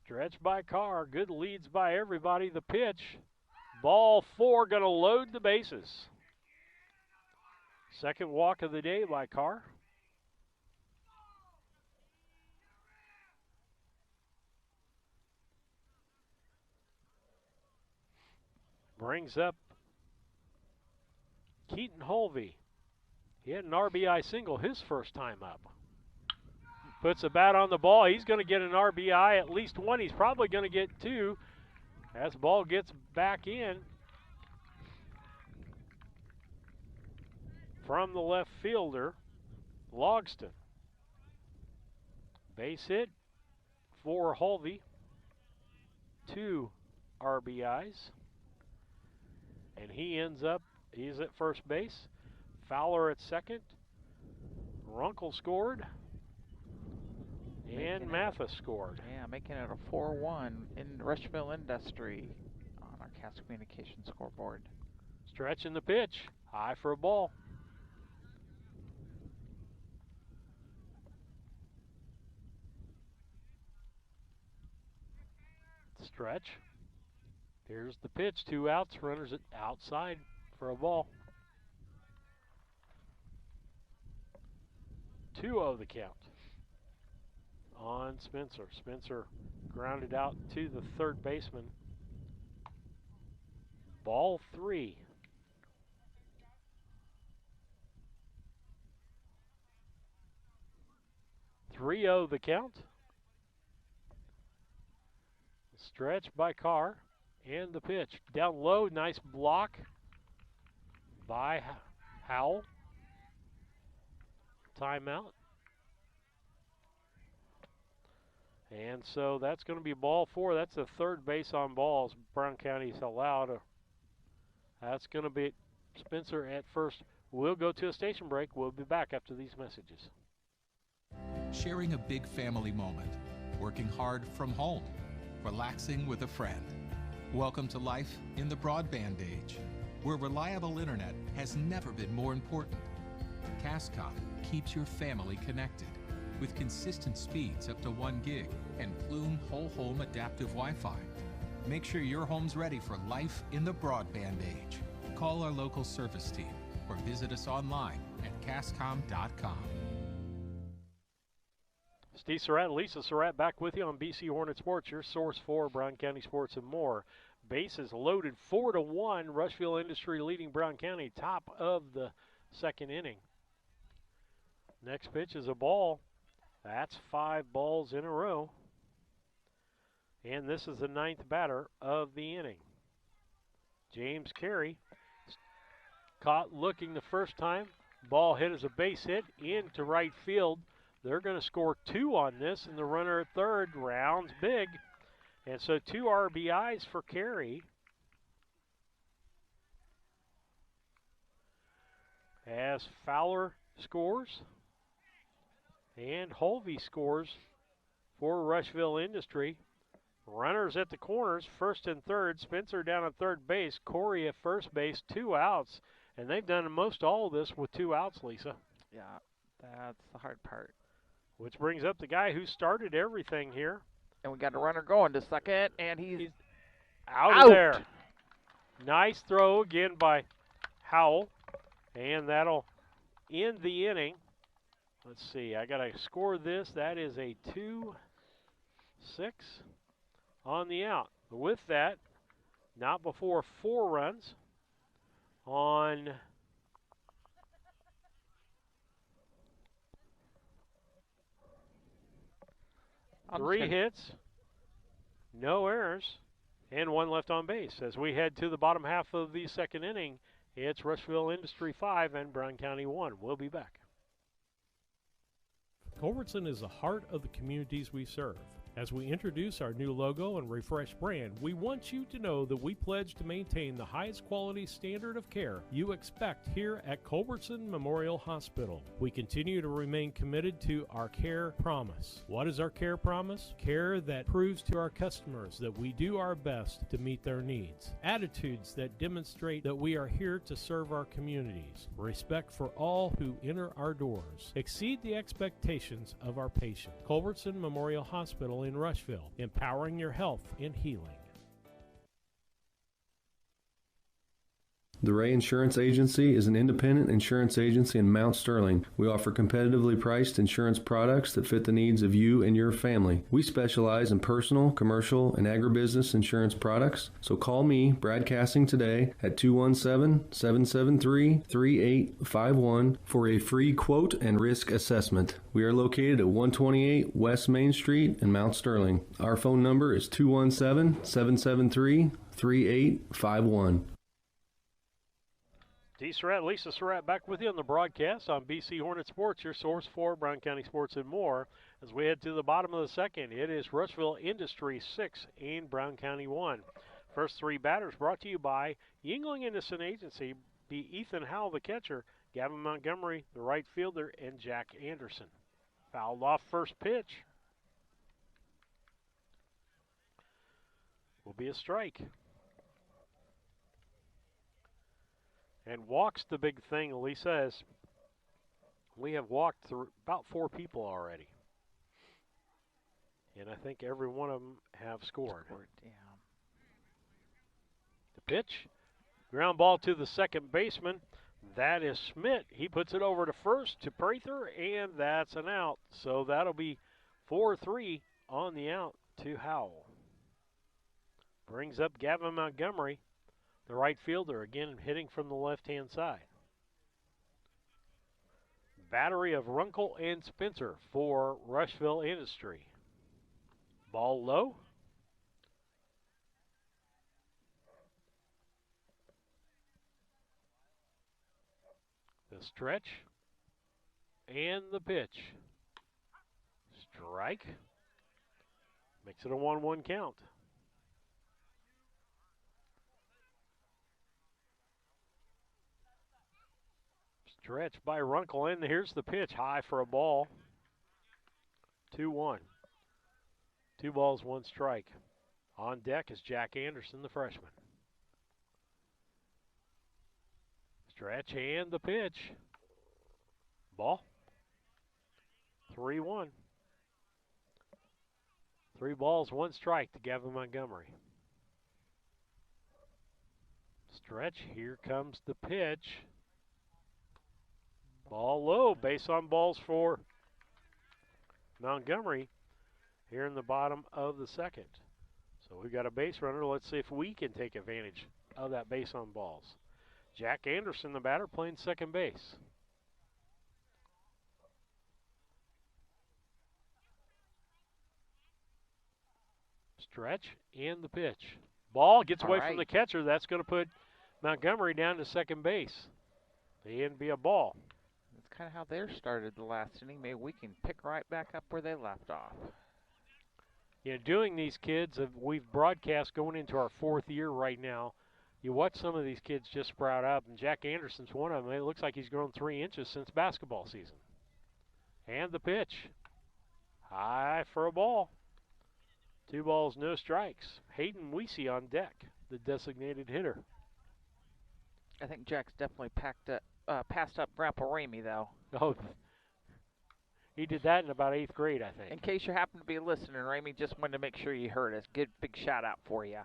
Stretch by Carr. Good leads by everybody. The pitch. Ball 4, going to load the bases. Second walk of the day by Carr. Brings up Keaton Holvey. He had an RBI single his first time up. Puts a bat on the ball. He's going to get an RBI, at least 1. He's probably going to get 2 as the ball gets back in from the left fielder, Logston. Base hit for Holvey. 2 RBIs. And he's at first base. Fowler at second. Runkle scored. And Mathis scored. Yeah, making it a 4-1 in Rushville Industry on our Cast Communication scoreboard. Stretching the pitch. High for a ball. Stretch. Here's the pitch. 2 outs. Runners it outside for a ball. 2-0 the count on Spencer. Spencer grounded out to the third baseman. Ball 3. (3-0) the count. Stretch by Carr, and the pitch. Down low, nice block by Howell. Timeout. And so that's going to be ball 4. That's the third base on balls Brown County's allowed. That's going to be Spencer at first. We'll go to a station break. We'll be back after these messages. Sharing a big family moment. Working hard from home. Relaxing with a friend. Welcome to life in the broadband age, where reliable internet has never been more important. Cascom keeps your family connected with consistent speeds up to 1 gig and Plume whole home adaptive Wi-Fi. Make sure your home's ready for life in the broadband age. Call our local service team or visit us online at cascom.com. Steve Surratt and Lisa Surratt back with you on BC Hornet Sports, your source for Brown County sports and more. Bases loaded 4-1. Rushville Industry leading Brown County, top of the second inning. Next pitch is a ball. That's 5 balls in a row. And this is the 9th batter of the inning. James Carey caught looking the first time. Ball hit as a base hit into right field. They're going to score 2 on this, and the runner at third rounds big. And so 2 RBIs for Carey. As Fowler scores, and Holvey scores for Rushville Industry. Runners at the corners, first and third. Spencer down at third base. Corey at first base, 2 outs. And they've done most all of this with 2 outs, Lisa. Yeah, that's the hard part. Which brings up the guy who started everything here. And we got a runner going to second, and he's out of there. Nice throw again by Howell. And that'll end the inning. Let's see, I got to score this. That is a 2-6 on the out. With that, not before 4 runs on 3 hits, no errors, and 1 left on base. As we head to the bottom half of the second inning, it's Rushville Industry 5 and Brown County 1. We'll be back. Culbertson is the heart of the communities we serve. As we introduce our new logo and refreshed brand, we want you to know that we pledge to maintain the highest quality standard of care you expect here at Culbertson Memorial Hospital. We continue to remain committed to our care promise. What is our care promise? Care that proves to our customers that we do our best to meet their needs. Attitudes that demonstrate that we are here to serve our communities. Respect for all who enter our doors. Exceed the expectations of our patient. Culbertson Memorial Hospital in Rushville, empowering your health and healing. The Ray Insurance Agency is an independent insurance agency in Mount Sterling. We offer competitively priced insurance products that fit the needs of you and your family. We specialize in personal, commercial, and agribusiness insurance products. So call me, Brad Cassing, today at 217-773-3851 for a free quote and risk assessment. We are located at 128 West Main Street in Mount Sterling. Our phone number is 217-773-3851. Dee Surratt, Lisa Surratt back with you on the broadcast on BC Hornet Sports, your source for Brown County sports and more. As we head to the bottom of the second, it is Rushville Industry 6 and Brown County 1. First three batters brought to you by Yingling Innocent Agency, be Ethan Howell, the catcher, Gavin Montgomery, the right fielder, and Jack Anderson. Fouled off first pitch. Will be a strike. And walks the big thing, Lee says. We have walked through about 4 people already. And I think every one of them have scored. Yeah. The pitch. Ground ball to the second baseman. That is Schmidt. He puts it over to first to Prather, and that's an out. So that'll be 4-3 on the out to Howell. Brings up Gavin Montgomery, the right fielder, again hitting from the left-hand side. Battery of Runkle and Spencer for Rushville Industry. Ball low. The stretch and the pitch. Strike. Makes it a 1-1 count. Stretch by Runkle, and here's the pitch. High for a ball. 2-1. 2 balls, 1 strike. On deck is Jack Anderson, the freshman. Stretch and the pitch. Ball. 3-1. 3 balls, 1 strike to Gavin Montgomery. Stretch, here comes the pitch. Ball low, base on balls for Montgomery here in the bottom of the second. So we've got a base runner. Let's see if we can take advantage of that base on balls. Jack Anderson, the batter, playing second base. Stretch and the pitch. Ball gets away from the catcher. That's going to put Montgomery down to second base. And be a ball. That's kind of how they started the last inning. Maybe we can pick right back up where they left off. You know, doing these kids, we've broadcast going into our 4th year right now. You watch some of these kids just sprout up, and Jack Anderson's one of them. It looks like he's grown 3 inches since basketball season. And the pitch. High for a ball. 2 balls, no strikes. Hayden Weesey on deck, the designated hitter. I think Jack's definitely passed up Grandpa Ramey, though. Oh, he did that in about 8th grade, I think. In case you happen to be listening, Ramey, just wanted to make sure you heard us. Good big shout out for you.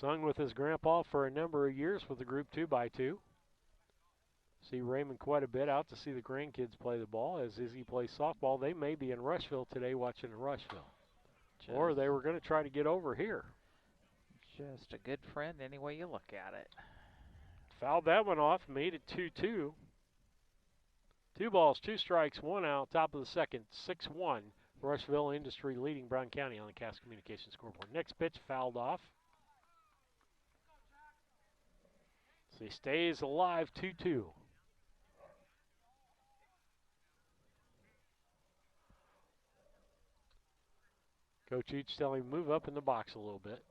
Sung with his grandpa for a number of years with the group 2x2. See Raymond quite a bit out to see the grandkids play the ball. As Izzy plays softball, they may be in Rushville today watching Rushville. Or they were going to try to get over here. Just a good friend any way you look at it. Fouled that one off, made it 2-2. 2 balls, 2 strikes, 1 out, top of the second, 6-1. Rushville Industry leading Brown County on the Cass Communications scoreboard. Next pitch fouled off. So he stays alive, 2-2. Coach Each telling him move up in the box a little bit.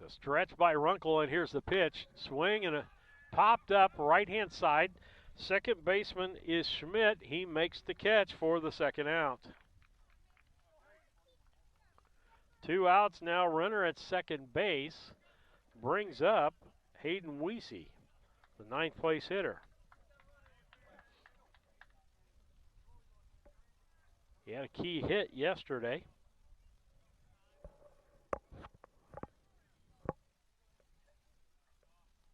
The stretch by Runkle, and here's the pitch. Swing and a popped up right-hand side. Second baseman is Schmidt. He makes the catch for the second out. 2 outs now, runner at second base. Brings up Hayden Weesey, the 9th place hitter. He had a key hit yesterday.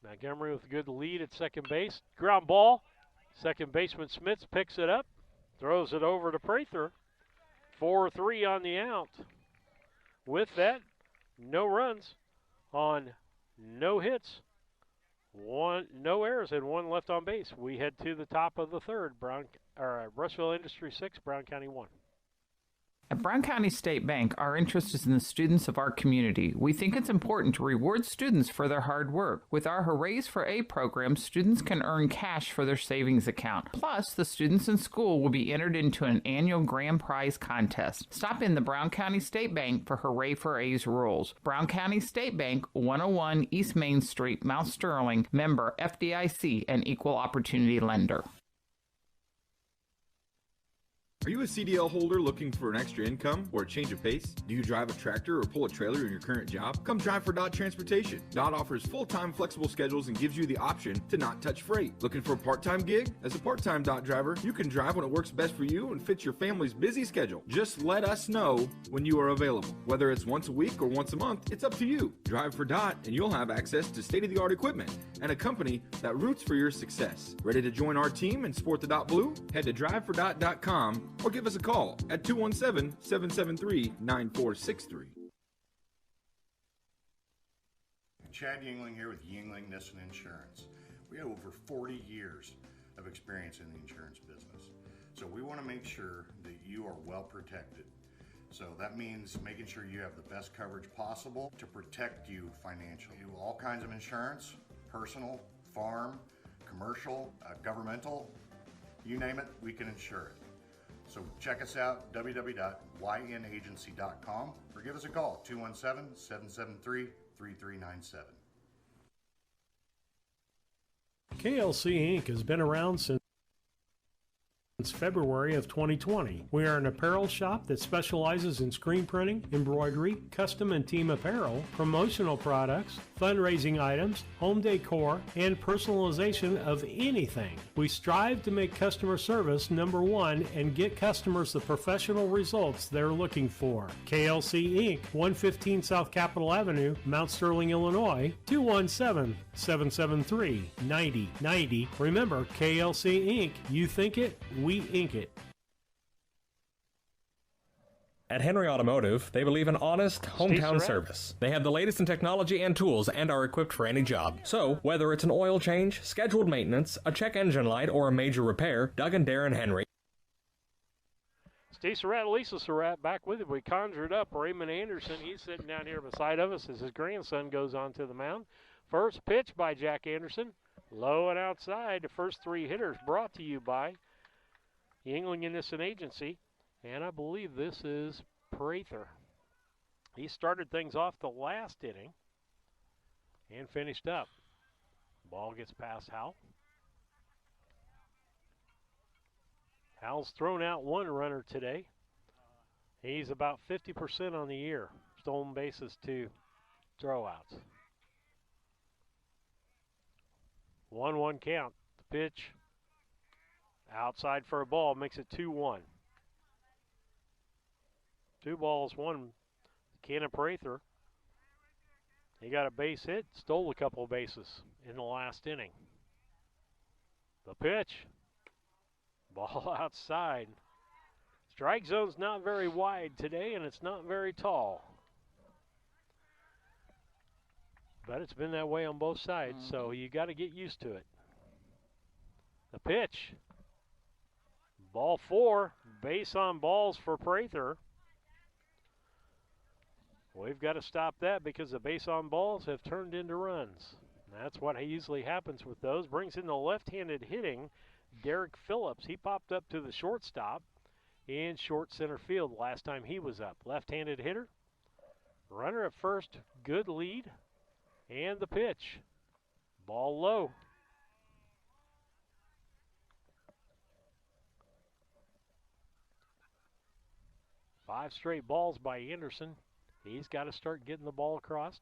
Montgomery with a good lead at second base. Ground ball. Second baseman Smits picks it up. Throws it over to Prather. 4-3 on the out. With that, no runs on no hits. No errors and 1 left on base. We head to the top of the third. Rushville Industry 6, Brown County 1. At Brown County State Bank, our interest is in the students of our community. We think it's important to reward students for their hard work. With our Hoorays for A program, students can earn cash for their savings account. Plus, the students in school will be entered into an annual grand prize contest. Stop in the Brown County State Bank for Hooray for A's rules. Brown County State Bank, 101 East Main Street, Mount Sterling, member FDIC, and equal opportunity lender. Are you a CDL holder looking for an extra income or a change of pace? Do you drive a tractor or pull a trailer in your current job? Come drive for Dot Transportation. Dot offers full-time flexible schedules and gives you the option to not touch freight. Looking for a part-time gig? As a part-time Dot driver, you can drive when it works best for you and fits your family's busy schedule. Just let us know when you are available. Whether it's once a week or once a month, it's up to you. Drive for Dot and you'll have access to state-of-the-art equipment and a company that roots for your success. Ready to join our team and sport the Dot Blue? Head to drivefordot.com or give us a call at 217-773-9463. Chad Yingling here with Yingling Nissan Insurance. We have over 40 years of experience in the insurance business. So we want to make sure that you are well protected. So that means making sure you have the best coverage possible to protect you financially. We do all kinds of insurance, personal, farm, commercial, governmental, you name it, we can insure it. So check us out, www.ynagency.com, or give us a call, 217-773-3397. KLC Inc. has been around since February of 2020. We are an apparel shop that specializes in screen printing, embroidery, custom and team apparel, promotional products, fundraising items, home decor, and personalization of anything. We strive to make customer service number one and get customers the professional results they're looking for. KLC Inc., 115 South Capitol Avenue, Mount Sterling, Illinois, 217-773-9090. Remember, KLC Inc., you think it, we ink it. At Henry Automotive, they believe in honest, hometown Surratt. service. They have the latest in technology and tools and are equipped for any job. So, whether it's an oil change, scheduled maintenance, a check engine light, or a major repair, Doug and Darren Henry. Steve Surratt, Lisa Surratt back with it. We conjured up Raymond Anderson. He's sitting down here beside of us as his grandson goes onto the mound. First pitch by Jack Anderson. Low and outside. The first three hitters brought to you by Yingling Nissan Agency. And I believe this is Prather. He started things off the last inning and finished up. Ball gets past Howell. Howell's thrown out one runner today. He's about 50% on the year. Stolen bases to throwouts. 1-1 count. The pitch outside for a ball makes it 2-1. 2 balls, 1. Cannon Prather. He got a base hit, stole a couple of bases in the last inning. The pitch. Ball outside. Strike zone's not very wide today, and it's not very tall. But it's been that way on both sides, so you got to get used to it. The pitch. Ball 4. Base on balls for Prather. We've got to stop that because the base on balls have turned into runs. That's what usually happens with those. Brings in the left-handed hitting, Derek Phillips. He popped up to the shortstop in short center field last time he was up. Left-handed hitter. Runner at first, good lead. And the pitch. Ball low. Five straight balls by Anderson. He's got to start getting the ball across,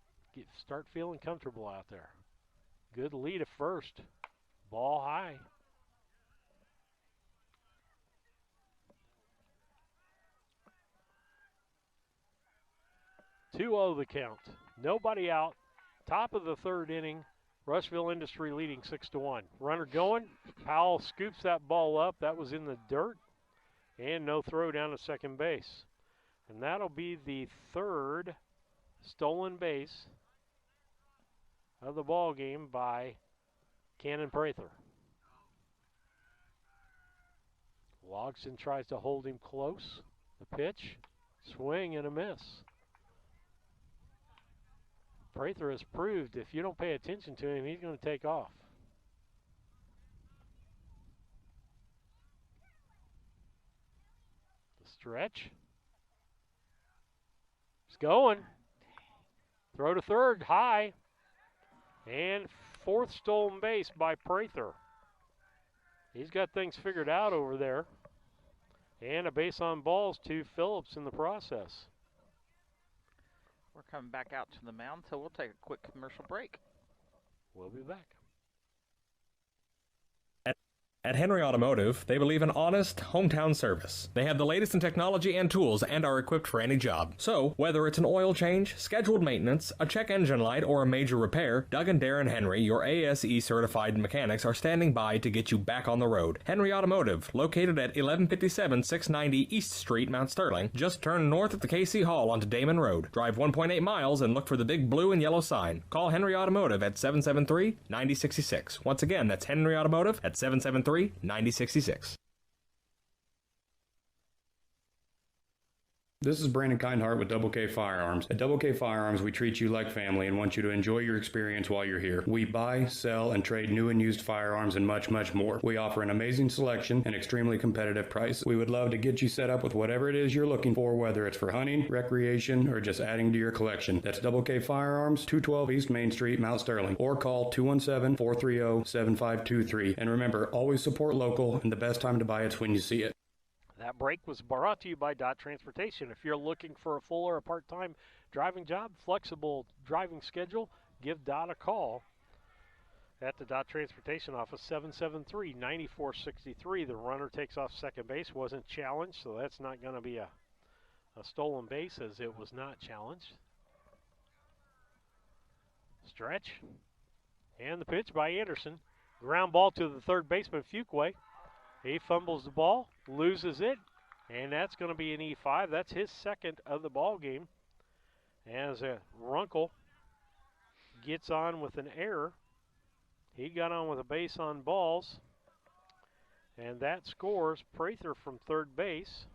start feeling comfortable out there. Good lead at first. Ball high. (2-0) the count. Nobody out. Top of the third inning. Rushville Industry leading 6-1. Runner going. Powell scoops that ball up. That was in the dirt. And no throw down to second base. And that'll be the third stolen base of the ball game by Cannon Prather. Logston tries to hold him close. The pitch Swing and a miss. Prather has proved if you don't pay attention to him, he's going to take off. The stretch. He's going. Throw to third, high. And fourth stolen base by Prather. He's got things figured out over there. And a base on balls to Phillips in the process. We're coming back out to the mound, so we'll take a quick commercial break. We'll be back. At Henry Automotive, they believe in honest, hometown service. They have the latest in technology and tools and are equipped for any job. So, whether it's an oil change, scheduled maintenance, a check engine light, or a major repair, Doug and Darren Henry, your ASE-certified mechanics, are standing by to get you back on the road. Henry Automotive, located at 1157 690 East Street, Mount Sterling. Just turn north at the KC Hall onto Damon Road. Drive 1.8 miles and look for the big blue and yellow sign. Call Henry Automotive at 773-9066. Once again, that's Henry Automotive at 773-9066. This is Brandon Kindhart with Double K Firearms. At Double K Firearms, we treat you like family and want you to enjoy your experience while you're here. We buy, sell, and trade new and used firearms and much, much more. We offer an amazing selection and extremely competitive price. We would love to get you set up with whatever it is you're looking for, whether it's for hunting, recreation, or just adding to your collection. That's Double K Firearms, 212 East Main Street, Mount Sterling, or call 217-430-7523. And remember, always support local, and the best time to buy it's when you see it. That break was brought to you by Dot Transportation. If you're looking for a full or a part-time driving job, flexible driving schedule, give Dot a call at the Dot Transportation office, 773-9463. The runner takes off second base, wasn't challenged, so that's not going to be a stolen base as it was not challenged. Stretch. And the pitch by Anderson. Ground ball to the third baseman, Fuquay. He fumbles the ball, loses it, and that's going to be an E5. That's his second of the ball game. As Runkle gets on with an error. He got on with a base on balls, and that scores Prather from third base.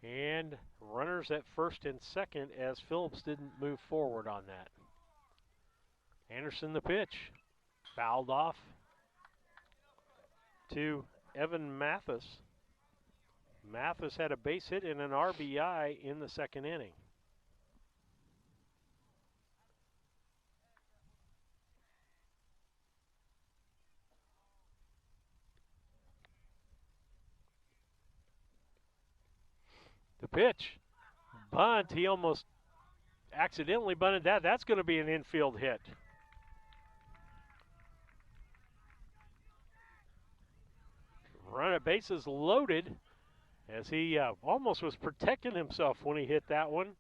And runners at first and second as Phillips didn't move forward on that. Anderson the pitch, fouled off to Evan Mathis. Mathis had a base hit and an RBI in the second inning. The pitch, bunt, he almost accidentally bunted that. That's going to be an infield hit. Run at bases loaded as he almost was protecting himself when he hit that one.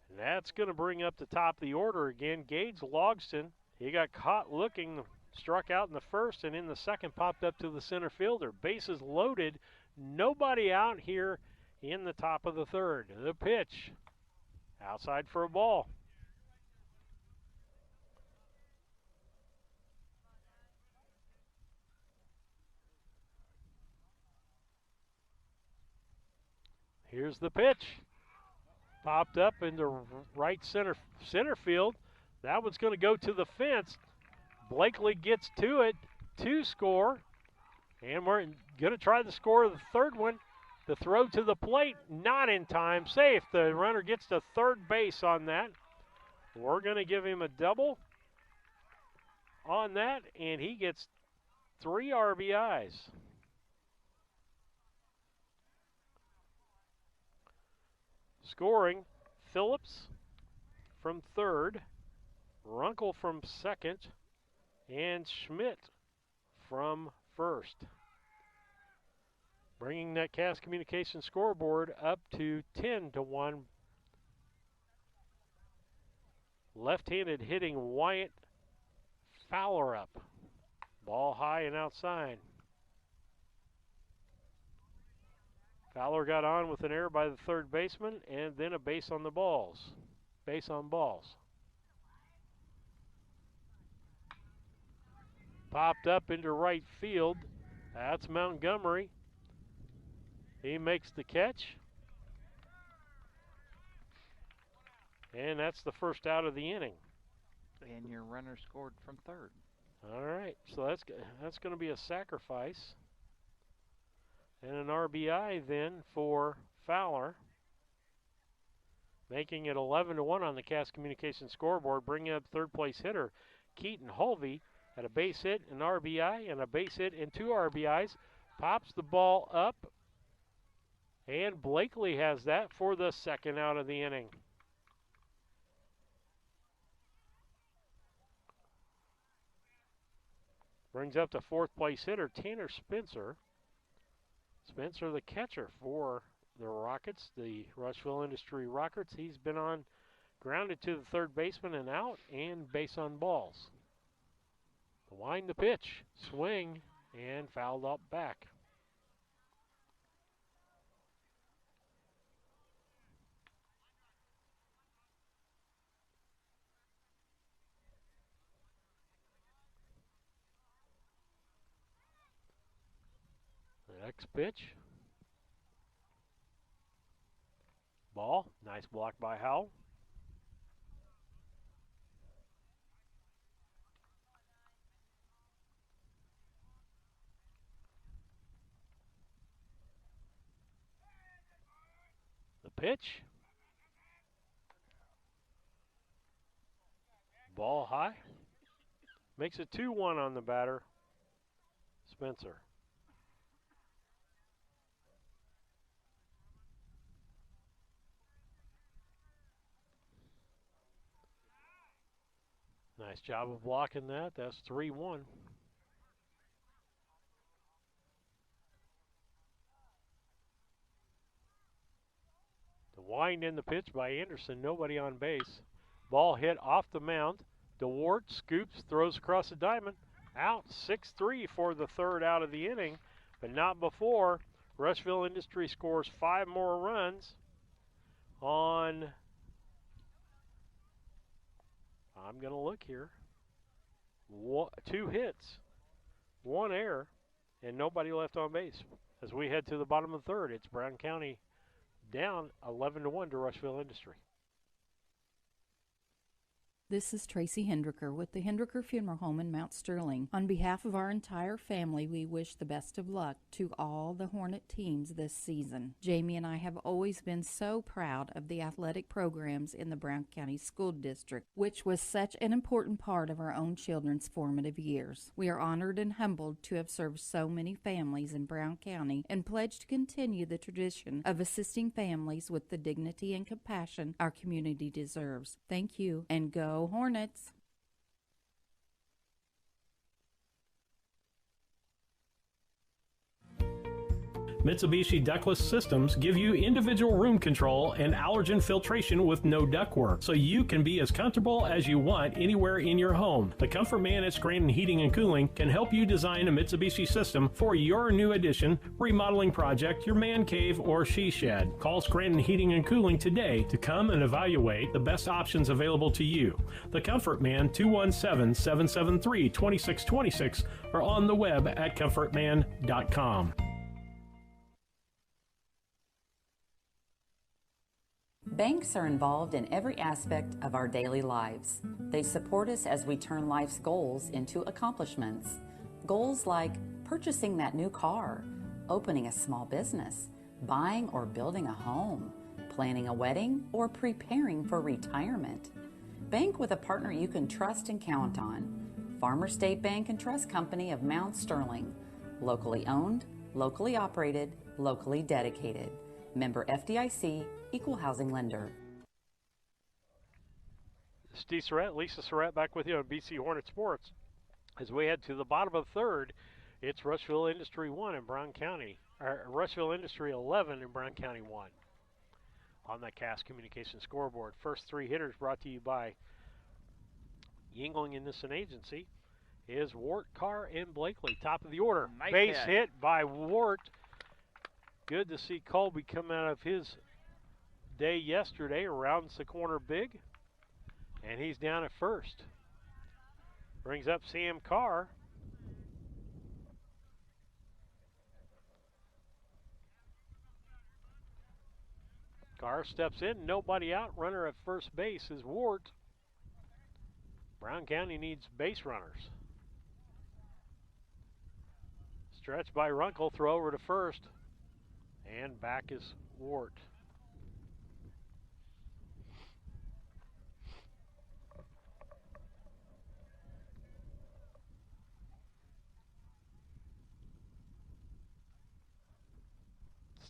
And that's going to bring up the top of the order again. Gage Logston, he got caught looking, struck out in the first, and in the second popped up to the center fielder. Bases loaded, nobody out here in the top of the third. The pitch, outside for a ball. Here's the pitch. Popped up into right center field. That one's going to go to the fence. Blakely gets to it to score. And we're going to try the score of the third one. The throw to the plate, not in time. Safe. The runner gets to third base on that. We're going to give him a double on that, and he gets 3 RBIs. Scoring, Phillips from third, Runkle from second, and Schmidt from first. Bringing that Cass Communication scoreboard up to 10-1. Left-handed hitting Wyatt Fowler up. Ball high and outside. Fowler got on with an error by the third baseman and then a base on the balls. Base on balls. Popped up into right field. That's Montgomery. He makes the catch. And that's the first out of the inning. And your runner scored from third. All right, so that's going to be a sacrifice. And an RBI then for Fowler, making it 11-1 on the Cass Communications scoreboard, bringing up third place hitter Keaton Hulvey at a base hit, an RBI, and a base hit and 2 RBIs. Pops the ball up, and Blakely has that for the second out of the inning. Brings up the fourth place hitter, Tanner Spencer. Spencer, the catcher for the Rockets, the Rushville Industry Rockets. He's been on, grounded to the third baseman and out, and base on balls. The wind, the pitch, swing, and fouled up back. The next pitch. Ball, nice block by Howell. The pitch. Ball high. Makes it 2-1 on the batter, Spencer. Nice job of blocking that. That's 3-1. The wind in the pitch by Anderson. Nobody on base. Ball hit off the mound. DeWart scoops, throws across the diamond. Out 6-3 for the third out of the inning, but not before Rushville Industry scores 5 more runs on, I'm going to look here, 2 hits, 1 error, and nobody left on base. As we head to the bottom of the third, it's Brown County down 11-1 to Rushville Industry. This is Tracy Hendricker with the Hendricker Funeral Home in Mount Sterling. On behalf of our entire family, we wish the best of luck to all the Hornet teams this season. Jamie and I have always been so proud of the athletic programs in the Brown County School District, which was such an important part of our own children's formative years. We are honored and humbled to have served so many families in Brown County and pledge to continue the tradition of assisting families with the dignity and compassion our community deserves. Thank you, and go Hornets! Mitsubishi ductless systems give you individual room control and allergen filtration with no ductwork, so you can be as comfortable as you want anywhere in your home. The Comfort Man at Scranton Heating and Cooling can help you design a Mitsubishi system for your new addition, remodeling project, your man cave, or she shed. Call Scranton Heating and Cooling today to come and evaluate the best options available to you. The Comfort Man, 217-773-2626, or on the web at comfortman.com. Banks are involved in every aspect of our daily lives. They support us as we turn life's goals into accomplishments. Goals like purchasing that new car, opening a small business, buying or building a home, planning a wedding, or preparing for retirement. Bank with a partner you can trust and count on. Farmer State Bank and Trust Company of Mount Sterling. Locally owned, locally operated, locally dedicated. Member FDIC, Equal Housing Lender. Steve Surratt, Lisa Surratt back with you on BC Hornet Sports. As we head to the bottom of the third, it's Rushville Industry 1 in Brown County, or Rushville Industry 11 in Brown County 1. On that Cass Communications scoreboard, first 3 hitters brought to you by Yingling Innocent Agency is Wart, Carr, and Blakely. Top of the order. Nice Base hit by Wart. Good to see Colby come out of his day yesterday, rounds the corner big, and he's down at first. Brings up Sam Carr. . Carr steps in, nobody out. Runner at first base is Wart. Brown County needs base runners. Stretch by Runkle, throw over to first. And back is Wart.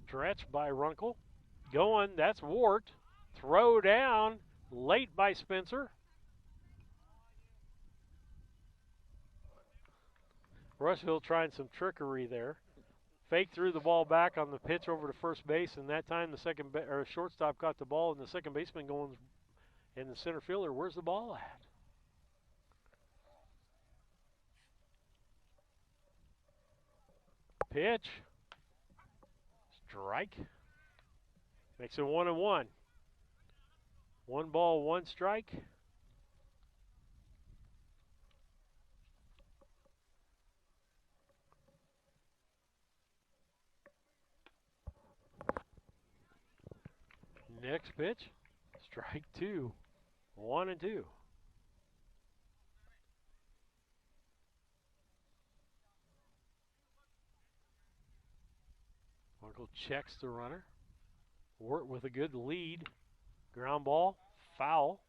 Stretch by Runkle. Going, that's Wart. Throw down, late by Spencer. Rushville trying some trickery there. Fake threw the ball back on the pitch over to first base, and that time the shortstop caught the ball, and the second baseman going in the center fielder. Where's the ball at? Pitch. Strike. Makes it 1-1. 1 ball, 1 strike. Next pitch, strike 2. 1-2. Uncle checks the runner. Wart with a good lead. Ground ball, foul.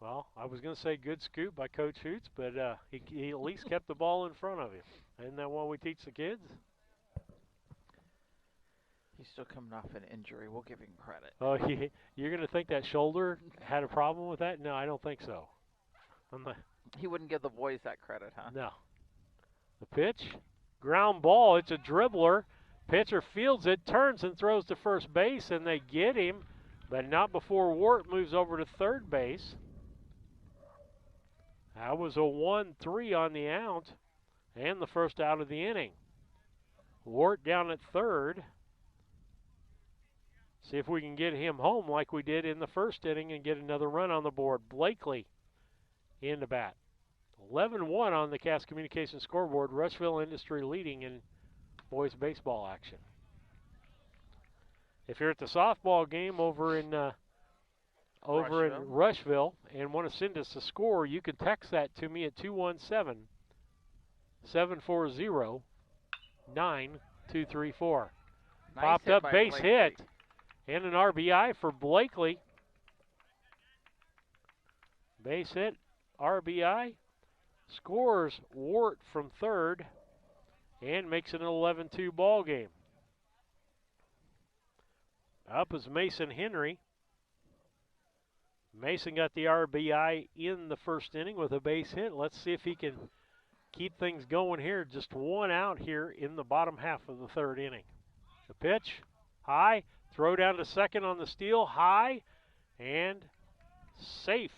Well, I was going to say good scoop by Coach Hoots, but he at least kept the ball in front of him. Isn't that what we teach the kids? He's still coming off an injury. We'll give him credit. Oh, you're going to think that shoulder had a problem with that? No, I don't think so. He wouldn't give the boys that credit, huh? No. The pitch, ground ball. It's a dribbler. Pitcher fields it, turns and throws to first base, and they get him, but not before Wart moves over to third base. That was a 1-3 on the out, and the first out of the inning. Wart down at third. See if we can get him home like we did in the first inning and get another run on the board. Blakely in the bat. 11-1 on the Cass Communications scoreboard. Rushville Industry leading in boys baseball action. If you're at the softball game over in Rushville and want to send us a score, you can text that to me at 217-740-9234. Popped up base hit and an RBI for Blakely. Base hit, RBI, scores Wart from third, and makes it an 11-2 ball game. Up is Mason Henry. Mason got the RBI in the first inning with a base hit. Let's see if he can keep things going here. Just one out here in the bottom half of the third inning. The pitch, high, throw down to second on the steal, high, and safe.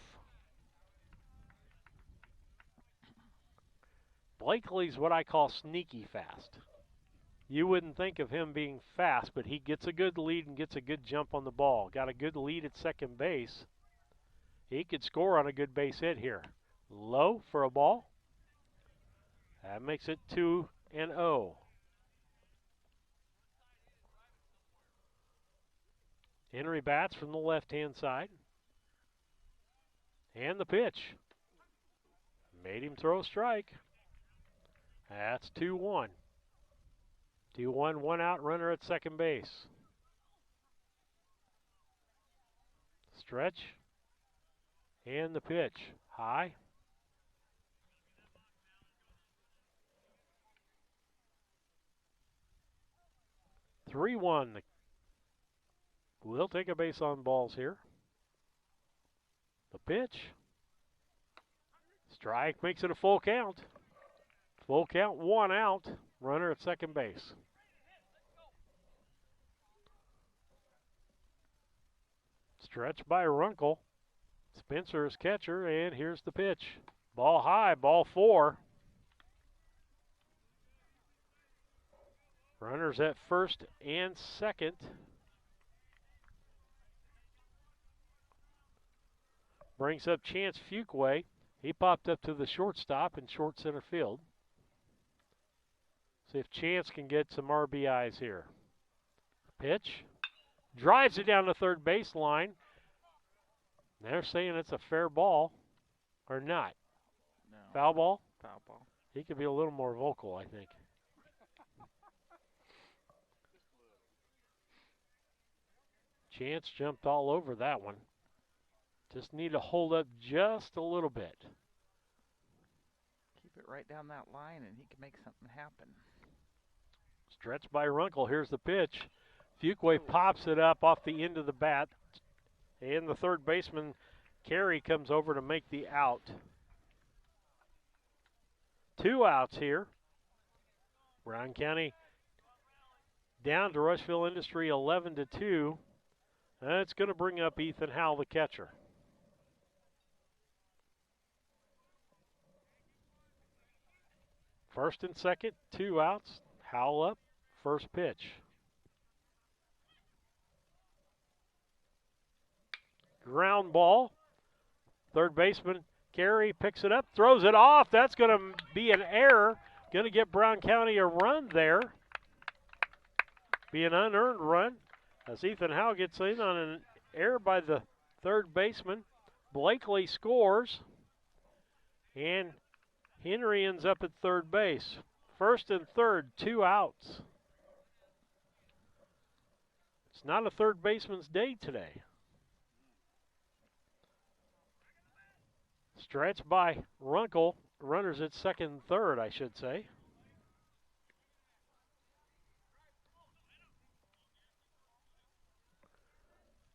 Blakely's what I call sneaky fast. You wouldn't think of him being fast, but he gets a good lead and gets a good jump on the ball. Got a good lead at second base. He could score on a good base hit here. Low for a ball. That makes it 2-0. Henry bats from the left-hand side. And the pitch. Made him throw a strike. That's 2-1. 2-1, 1 out, runner at second base. Stretch. And the pitch. High. Three 3-1. We'll take a base on balls here. The pitch. Strike makes it a full count. Full count, 1 out. Runner at second base. Stretch by Runkle. Spencer is catcher, and here's the pitch. Ball high, ball 4. Runners at first and second. Brings up Chance Fuquay. He popped up to the shortstop in short center field. See if Chance can get some RBIs here. Pitch. drives it down the third baseline. They're saying it's a fair ball or not. No. Foul ball? Foul ball. He could be a little more vocal, I think. Chance jumped all over that one. Just need to hold up just a little bit. Keep it right down that line, and he can make something happen. Stretch by Runkle. Here's the pitch. Fuquay pops it up off the end of the bat. And the third baseman, Carey, comes over to make the out. 2 outs here. Brown County down to Rushville Industry 11-2. That's going to bring up Ethan Howell, the catcher. First and second, 2 outs. Howell up, first pitch. Ground ball. Third baseman, Carey, picks it up, throws it off. That's going to be an error. Going to get Brown County a run there. Be an unearned run as Ethan Howell gets in on an error by the third baseman. Blakely scores. And Henry ends up at third base. First and third, 2 outs. It's not a third baseman's day today. Stretch by Runkle. Runners at second and third, I should say.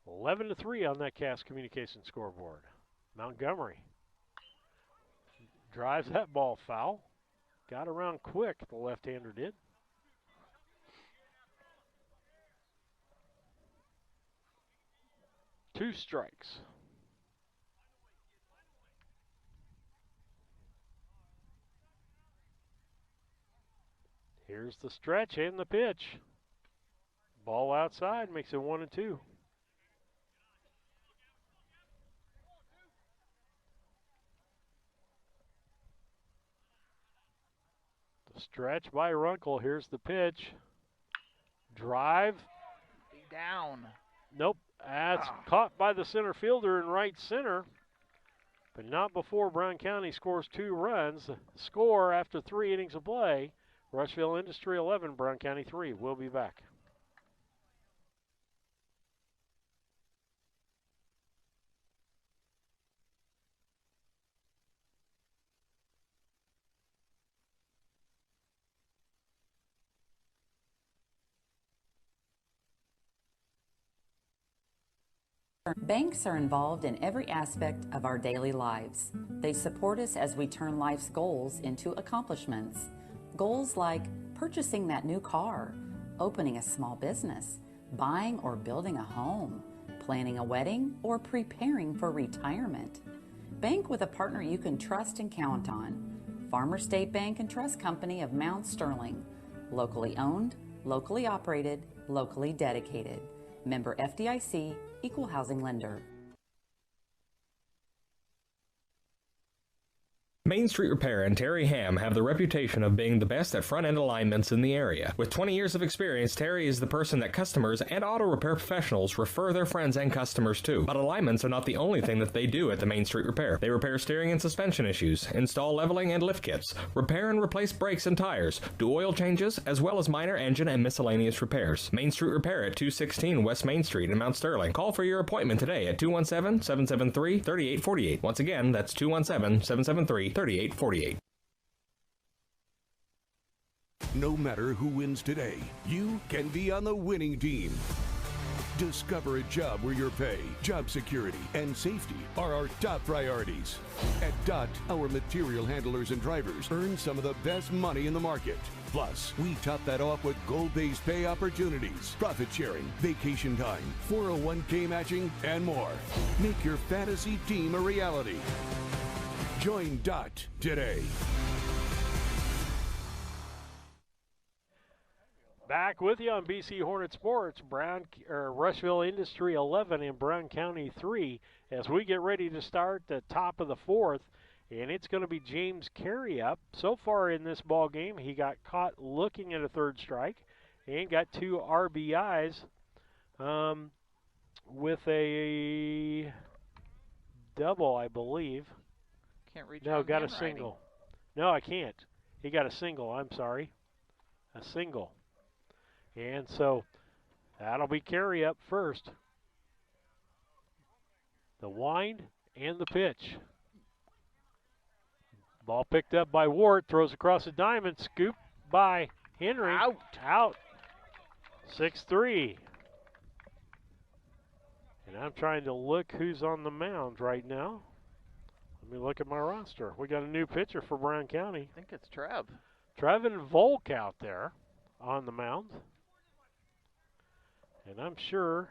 (11-3) on that Cast Communication scoreboard. Montgomery drives that ball foul. Got around quick, the left-hander did. Two strikes. Here's the stretch and the pitch. Ball outside makes it 1-2. The stretch by Runkle. Here's the pitch. Drive. Down. Nope. That's caught by the center fielder in right center. But not before Brown County scores 2 runs. The score after 3 innings of play. Rushville Industry 11, Brown County 3. We'll be back. Banks are involved in every aspect of our daily lives. They support us as we turn life's goals into accomplishments. Goals like purchasing that new car, opening a small business, buying or building a home, planning a wedding, or preparing for retirement. Bank with a partner you can trust and count on. Farmer State Bank and Trust Company of Mount Sterling. Locally owned, locally operated, locally dedicated. Member FDIC, Equal Housing Lender. Main Street Repair and Terry Ham have the reputation of being the best at front-end alignments in the area. With 20 years of experience, Terry is the person that customers and auto repair professionals refer their friends and customers to. But alignments are not the only thing that they do at the Main Street Repair. They repair steering and suspension issues, install leveling and lift kits, repair and replace brakes and tires, do oil changes, as well as minor engine and miscellaneous repairs. Main Street Repair at 216 West Main Street in Mount Sterling. Call for your appointment today at 217-773-3848. Once again, that's 217-773-3848. No matter who wins today, you can be on the winning team. Discover a job where your pay, job security, and safety are our top priorities. At DOT, our material handlers and drivers earn some of the best money in the market. Plus, we top that off with goal-based pay opportunities, profit sharing, vacation time, 401k matching, and more. Make your fantasy team a reality. Join DOT today. Back with you on BC Hornet Sports, Rushville Industry 11 and Brown County 3 as we get ready to start the top of the 4th, and it's going to be James Carey up. So far in this ball game, he got caught looking at a third strike and got 2 RBIs with a double, I believe. Can't reach. No, on got a handwriting. single. No, I can't. He got a single. I'm sorry. A single. And so that'll be carry up first. The wind and the pitch. Ball picked up by Ward, throws across the diamond, scoop by Henry. Out. 6-3. And I'm trying to look who's on the mound right now. Let me look at my roster. We got a new pitcher for Brown County. I think it's Trev. Trevin Volk out there on the mound. And I'm sure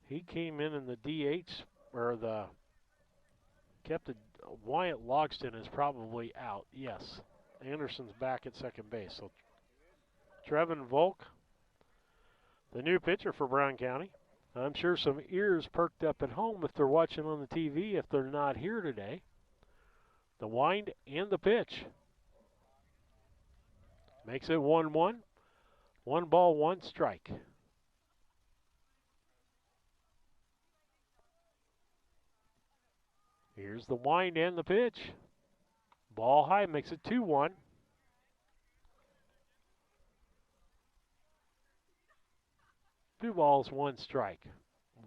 he came in the DH, or kept the Wyatt Logston is probably out. Yes. Anderson's back at second base. So Trevin Volk, the new pitcher for Brown County. I'm sure some ears perked up at home if they're watching on the TV, if they're not here today. The wind and the pitch. Makes it 1-1. 1 ball, 1 strike. Here's the wind and the pitch. Ball high, makes it 2-1. Two balls, 1 strike.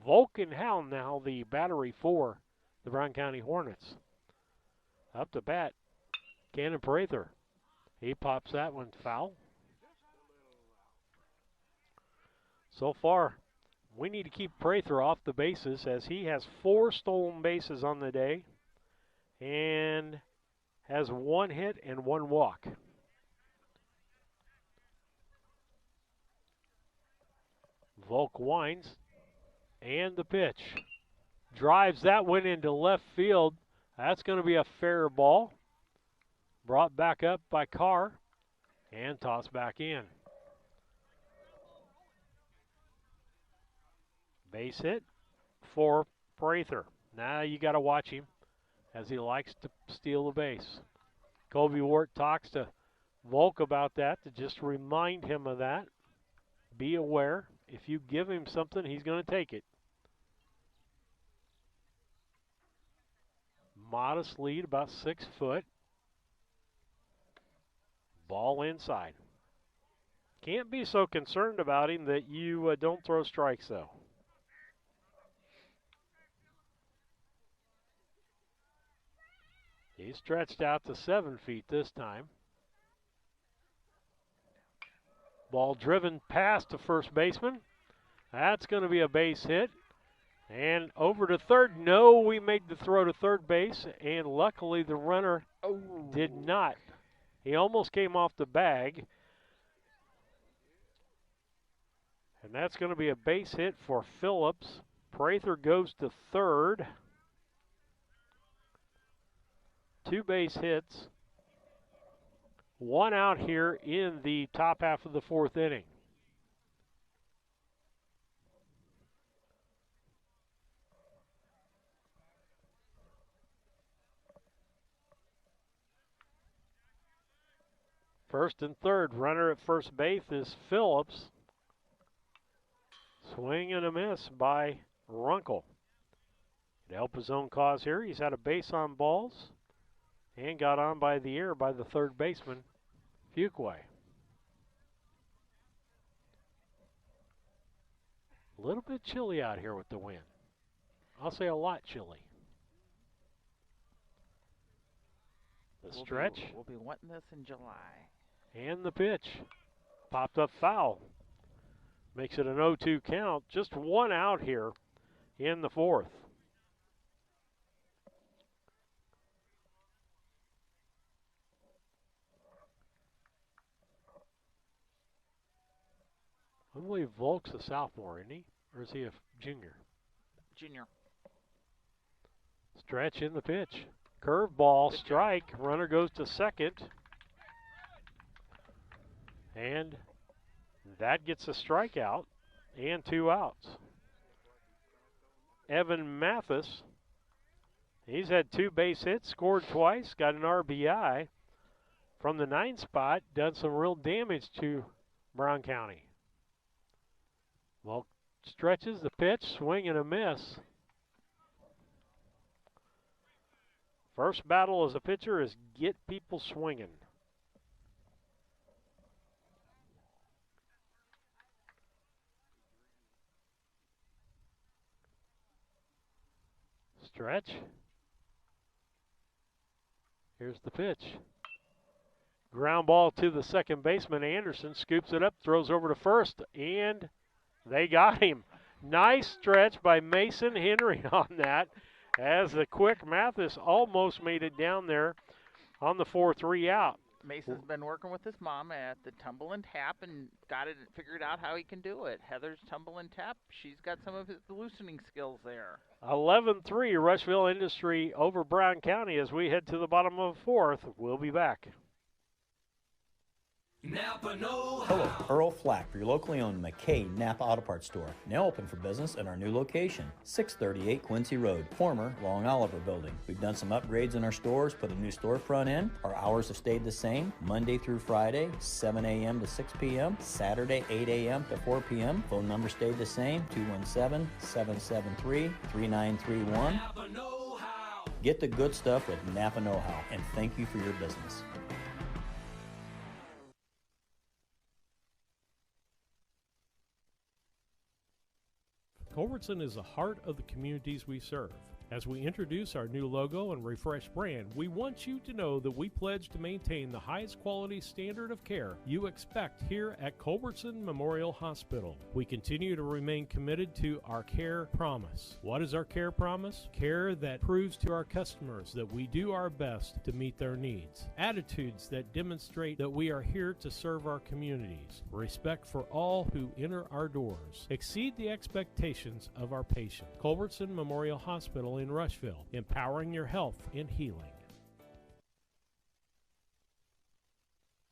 Vulcan Hound now the battery for the Brown County Hornets. Up to bat, Cannon Prather. He pops that one foul. So far, we need to keep Prather off the bases as he has 4 stolen bases on the day and has 1 hit and 1 walk. Volk winds and the pitch. Drives that one into left field. That's going to be a fair ball. Brought back up by Carr and tossed back in. Base hit for Prather. Now you got to watch him as he likes to steal the base. Kobe Wart talks to Volk about that to just remind him of that. Be aware, if you give him something, he's going to take it. Modest lead, about 6 foot. Ball inside. Can't be so concerned about him that you don't throw strikes, though. He stretched out to 7 feet this time. Ball driven past the first baseman. That's going to be a base hit. And over to third. No, we made the throw to third base, and luckily the runner did not. He almost came off the bag. And that's going to be a base hit for Phillips. Prather goes to third. 2 base hits. 1 out here in the top half of the 4th inning. First and third, runner at first base is Phillips. Swing and a miss by Runkle. To help his own cause here, he's had a base on balls and got on by the air by the third baseman, Fuquay. A little bit chilly out here with the wind. I'll say a lot chilly. The stretch. We'll be wanting this in July. And the pitch. Popped up foul. Makes it an 0-2 count. Just 1 out here in the 4th. I believe Volk's a sophomore, isn't he? Or is he a junior? Junior. Stretch in the pitch. Curveball, strike. Runner goes to second. And that gets a strikeout and 2 outs. Evan Mathis, he's had 2 base hits, scored twice, got an RBI from the 9 spot, done some real damage to Brown County. Well, Stretches the pitch, swing and a miss. First battle as a pitcher is get people swinging. Stretch. Here's the pitch. Ground ball to the second baseman. Anderson scoops it up, throws over to first, and they got him. Nice stretch by Mason Henry on that, as the quick Mathis almost made it down there on the 4-3 out. Mason's been working with his mom at the Tumble and Tap and got it figured out how he can do it. Heather's Tumble and Tap, she's got some of his loosening skills there. 11-3 Rushville Industry over Brown County as we head to the bottom of the fourth. We'll be back. Napa Know-How. Hello, Earl Flack, your locally owned McKay Napa Auto Parts store. Now open for business at our new location, 638 Quincy Road, former Long Oliver building. We've done some upgrades in our stores, put a new storefront in. Our hours have stayed the same, Monday through Friday, 7 a.m. to 6 p.m., Saturday, 8 a.m. to 4 p.m. Phone number stayed the same, 217-773-3931. Get the good stuff with Napa Know-How, and thank you for your business. Culbertson is the heart of the communities we serve. As we introduce our new logo and refreshed brand, we want you to know that we pledge to maintain the highest quality standard of care you expect here at Culbertson Memorial Hospital. We continue to remain committed to our care promise. What is our care promise? Care that proves to our customers that we do our best to meet their needs. Attitudes that demonstrate that we are here to serve our communities. Respect for all who enter our doors. Exceed the expectations of our patient. Culbertson Memorial Hospital in Rushville, empowering your health and healing.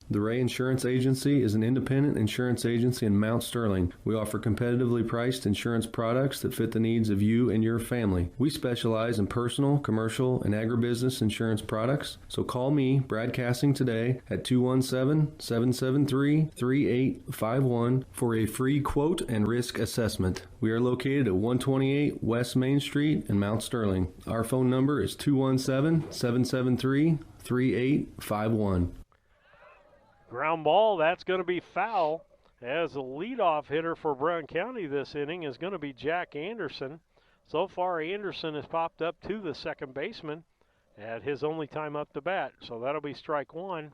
The Ray Insurance Agency is an independent insurance agency in Mount Sterling. We offer competitively priced insurance products that fit the needs of you and your family. We specialize in personal, commercial, and agribusiness insurance products. So call me, Brad Cassing, today at 217-773-3851 for a free quote and risk assessment. We are located at 128 West Main Street in Mount Sterling. Our phone number is 217-773-3851. Ground ball, that's going to be foul, as the leadoff hitter for Brown County this inning is going to be Jack Anderson. So far, Anderson has popped up to the second baseman at his only time up to bat, so that'll be strike one.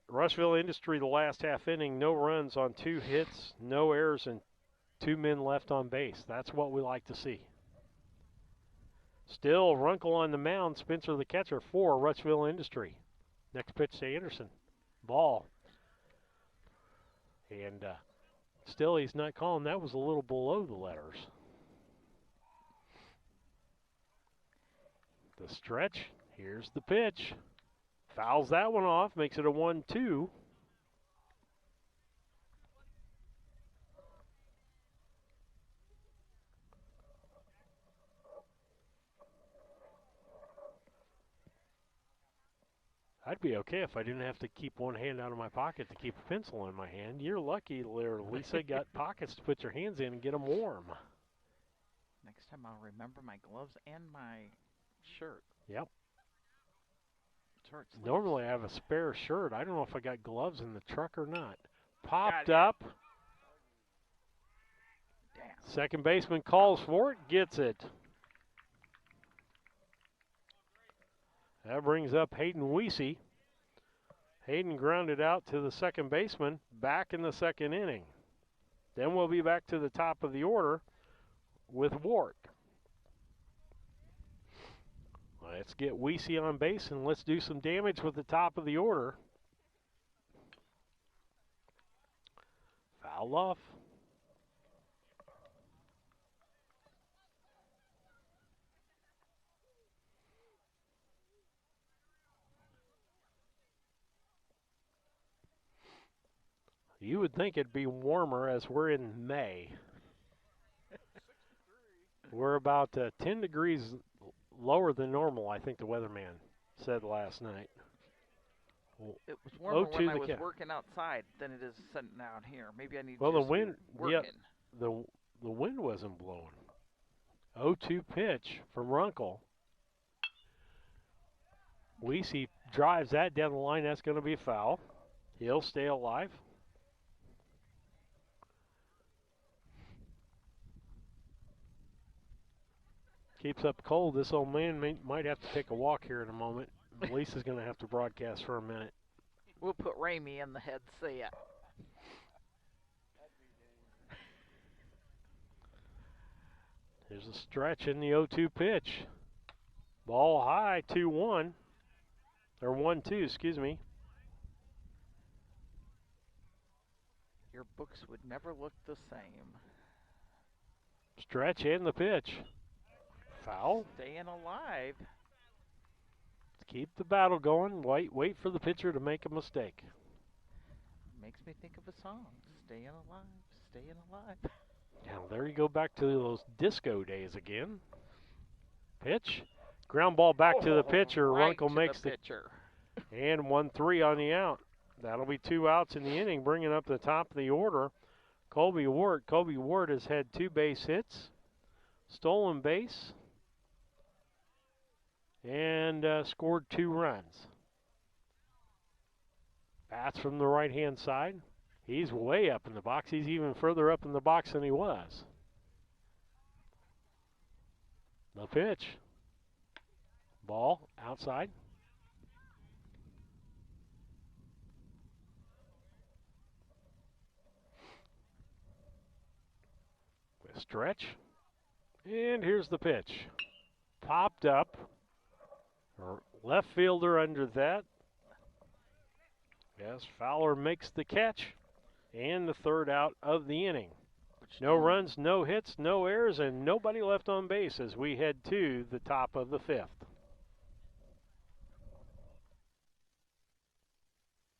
Rushville Industry, the last half inning, no runs on 2 hits, no errors, and 2 men left on base. That's what we like to see. Still, Runkle on the mound, Spencer the catcher for Rushville Industry. Next pitch to Anderson. Ball. And still he's not calling. That was a little below the letters. The stretch. Here's the pitch. Fouls that one off. Makes it a 1-2. I'd be okay if I didn't have to keep one hand out of my pocket to keep a pencil in my hand. You're lucky, Lisa, got pockets to put your hands in and get them warm. Next time I'll remember my gloves and my shirt. Yep. Short sleeves. Normally I have a spare shirt. I don't know if I got gloves in the truck or not. Popped up. Damn. Second baseman calls for it, gets it. That brings up Hayden Weesey. Hayden grounded out to the second baseman, back in the second inning. Then we'll be back to the top of the order with Ward. Let's get Weesey on base and let's do some damage with the top of the order. Foul off. You would think it'd be warmer as we're in May. We're about 10 degrees lower than normal, I think the weatherman said last night. It was warmer when I was working outside than it is sitting out here. Maybe I need well, to the wind, working. the wind wasn't blowing. 0-2 pitch from Runkle. Weesey drives that down the line. That's going to be a foul. He'll stay alive. Keeps up cold. This old man might have to take a walk here in a moment. Lisa's going to have to broadcast for a minute. We'll put Ramey in the headset. There's a stretch in the 0-2 pitch. Ball high, 2-1. Or 1-2, excuse me. Your books would never look the same. Stretch and the pitch. Foul. Staying alive. Keep the battle going. Wait for the pitcher to make a mistake. Makes me think of a song. Staying alive, staying alive. Now there you go back to those disco days again. Pitch. Ground ball back to the pitcher. Right Runkle makes the pitcher. And 1-3 on the out. That'll be 2 outs in the inning, bringing up the top of the order. Colby Ward. Colby Ward has had 2 base hits, stolen base, and scored 2 runs. Bats from the right-hand side. He's way up in the box. He's even further up in the box than he was. The pitch. Ball outside. With stretch. And here's the pitch. Popped up. Left fielder under that. Yes, Fowler makes the catch. And the 3rd out of the inning. No runs, no hits, no errors, and nobody left on base as we head to the top of the 5th.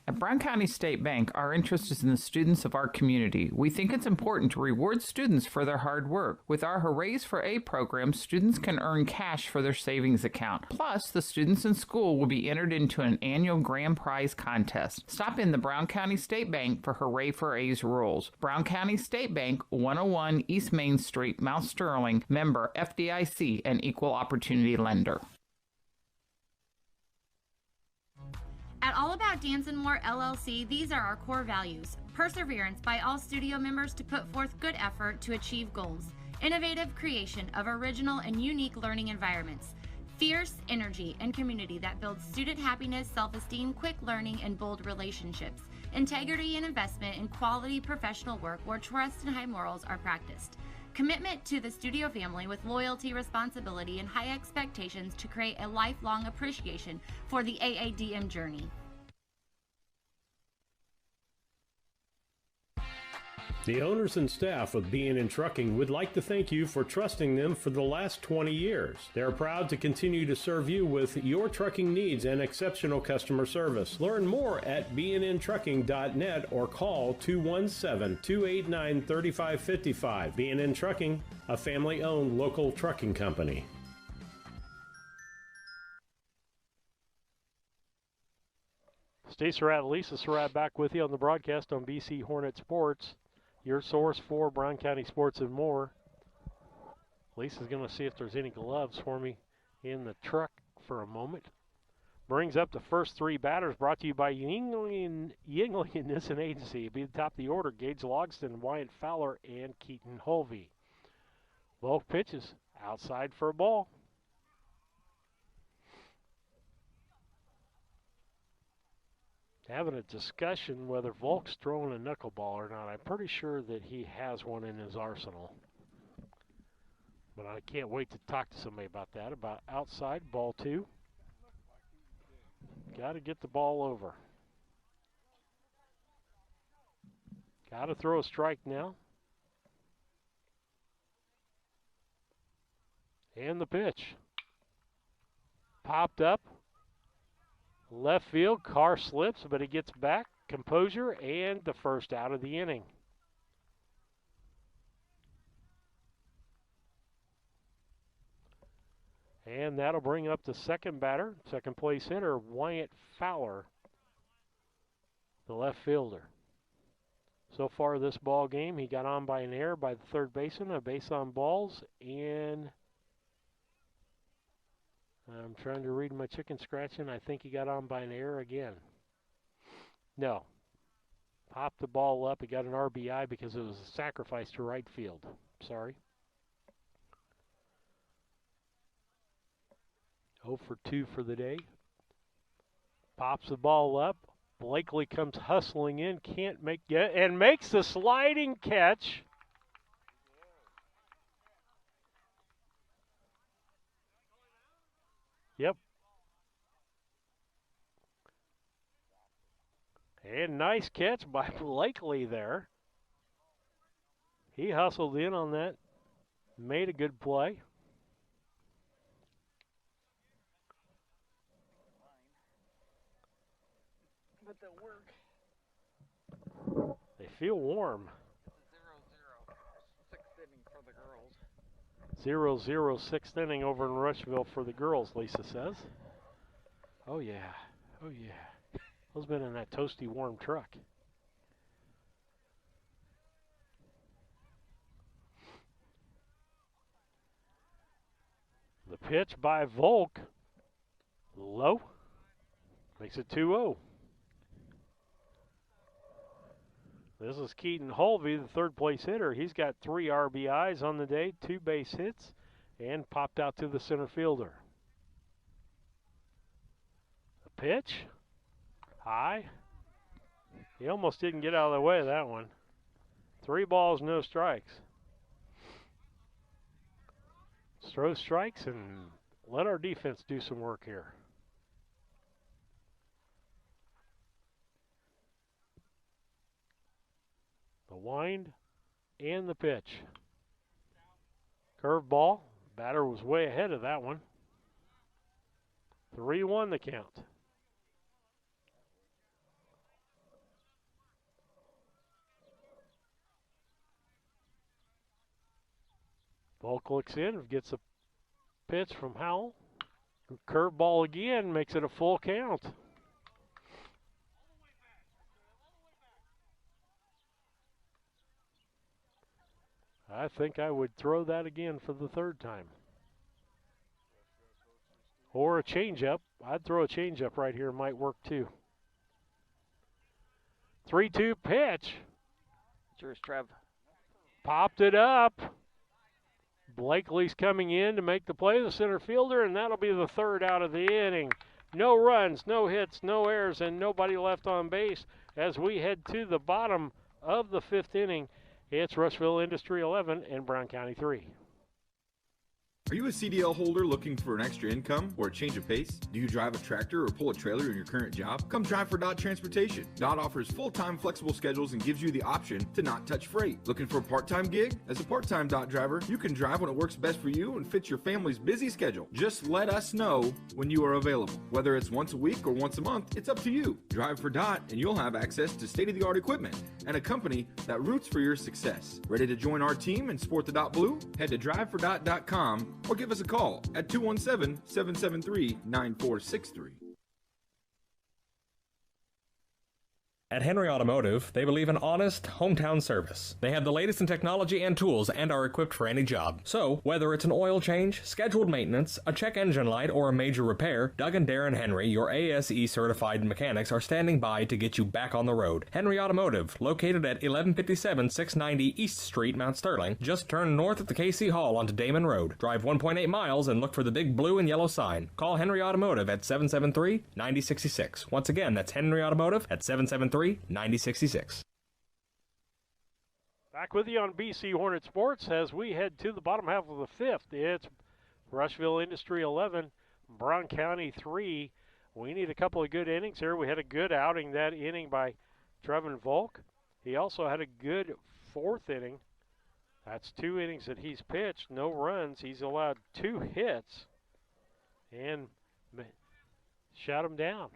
At Brown County State Bank, our interest is in the students of our community. We think it's important to reward students for their hard work. With our Hoorays for A program, students can earn cash for their savings account. Plus, the students in school will be entered into an annual grand prize contest. Stop in the Brown County State Bank for Hooray for A's rules. Brown County State Bank, 101 East Main Street, Mount Sterling, member FDIC, and equal opportunity lender. At All About Dance and More LLC, these are our core values. Perseverance by all studio members to put forth good effort to achieve goals. Innovative creation of original and unique learning environments. Fierce energy and community that builds student happiness, self-esteem, quick learning, and bold relationships. Integrity and investment in quality professional work where trust and high morals are practiced. Commitment to the studio family with loyalty, responsibility, and high expectations to create a lifelong appreciation for the AADM journey. The owners and staff of B&N Trucking would like to thank you for trusting them for the last 20 years. They're proud to continue to serve you with your trucking needs and exceptional customer service. Learn more at bnntrucking.net or call 217-289-3555. B&N Trucking, a family-owned local trucking company. Steve Surratt, Lisa Surratt back with you on the broadcast on BC Hornet Sports. Your source for Brown County sports and more. Lisa's going to see if there's any gloves for me in the truck for a moment. Brings up the first 3 batters, brought to you by Yingling Nissen Agency. It'll be the top of the order: Gage Logston, Wyatt Fowler, and Keaton Holvey. Volk pitches outside for a ball. Having a discussion whether Volk's throwing a knuckleball or not. I'm pretty sure that he has one in his arsenal. But I can't wait to talk to somebody about that. About outside, ball 2. Got to get the ball over. Got to throw a strike now. And the pitch. Popped up. Left field, Carr slips, but he gets back. Composure, and the first out of the inning. And that'll bring up the second batter, second place hitter, Wyatt Fowler, the left fielder. So far this ball game, he got on by an error by the third baseman, a base on balls, and I'm trying to read my chicken scratching. I think he got on by an error again. No. Popped the ball up. He got an RBI because it was a sacrifice to right field. Sorry. 0 for 2 for the day. Pops the ball up. Blakely comes hustling in, can't make it, and makes the sliding catch. Yep. And nice catch by Blakely there. He hustled in on that, made a good play. But they'll work. They feel warm. 0-0, sixth inning for the girls. 0-0, sixth inning over in Rushville for the girls, Lisa says. Oh, yeah. Oh, yeah. Those been in that toasty warm truck. The pitch by Volk. Low. Makes it 2-0. This is Keaton Holvey, the third place hitter. He's got 3 RBIs on the day, 2 base hits, and popped out to the center fielder. The pitch. High. He almost didn't get out of the way of that one. 3 balls, no strikes. Throw strikes and let our defense do some work here. The wind and the pitch. Curve ball. Batter was way ahead of that one. 3-1 the count. Volk looks in, gets a pitch from Howell. Curve ball again, makes it a full count. I think I would throw that again for the third time. Or a changeup. I'd throw a changeup right here, might work too. 3-2 pitch. Cheers, Trev. Popped it up. Blakely's coming in to make the play, the center fielder, and that'll be the third out of the inning. No runs, no hits, no errors, and nobody left on base as we head to the bottom of the 5th inning. It's Rushville Industry 11 and Brown County 3. Are you a CDL holder looking for an extra income or a change of pace? Do you drive a tractor or pull a trailer in your current job? Come drive for Dot Transportation. Dot offers full-time flexible schedules and gives you the option to not touch freight. Looking for a part-time gig? As a part-time Dot driver, you can drive when it works best for you and fits your family's busy schedule. Just let us know when you are available. Whether it's once a week or once a month, it's up to you. Drive for Dot and you'll have access to state-of-the-art equipment and a company that roots for your success. Ready to join our team and sport the Dot Blue? Head to drivefordot.com or give us a call at 217-773-9463. At Henry Automotive, they believe in honest, hometown service. They have the latest in technology and tools and are equipped for any job. So, whether it's an oil change, scheduled maintenance, a check engine light, or a major repair, Doug and Darren Henry, your ASE certified mechanics, are standing by to get you back on the road. Henry Automotive, located at 1157 690 East Street, Mount Sterling. Just turn north at the KC Hall onto Damon Road. Drive 1.8 miles and look for the big blue and yellow sign. Call Henry Automotive at 773-9066. Once again, that's Henry Automotive at 773-9066. Back with you on BC Hornet Sports as we head to the bottom half of the 5th. It's Rushville Industry 11, Brown County 3. We need a couple of good innings here. We had a good outing that inning by Trevin Volk. He also had a good 4th inning. That's 2 innings that he's pitched, no runs. He's allowed 2 hits and shut him down.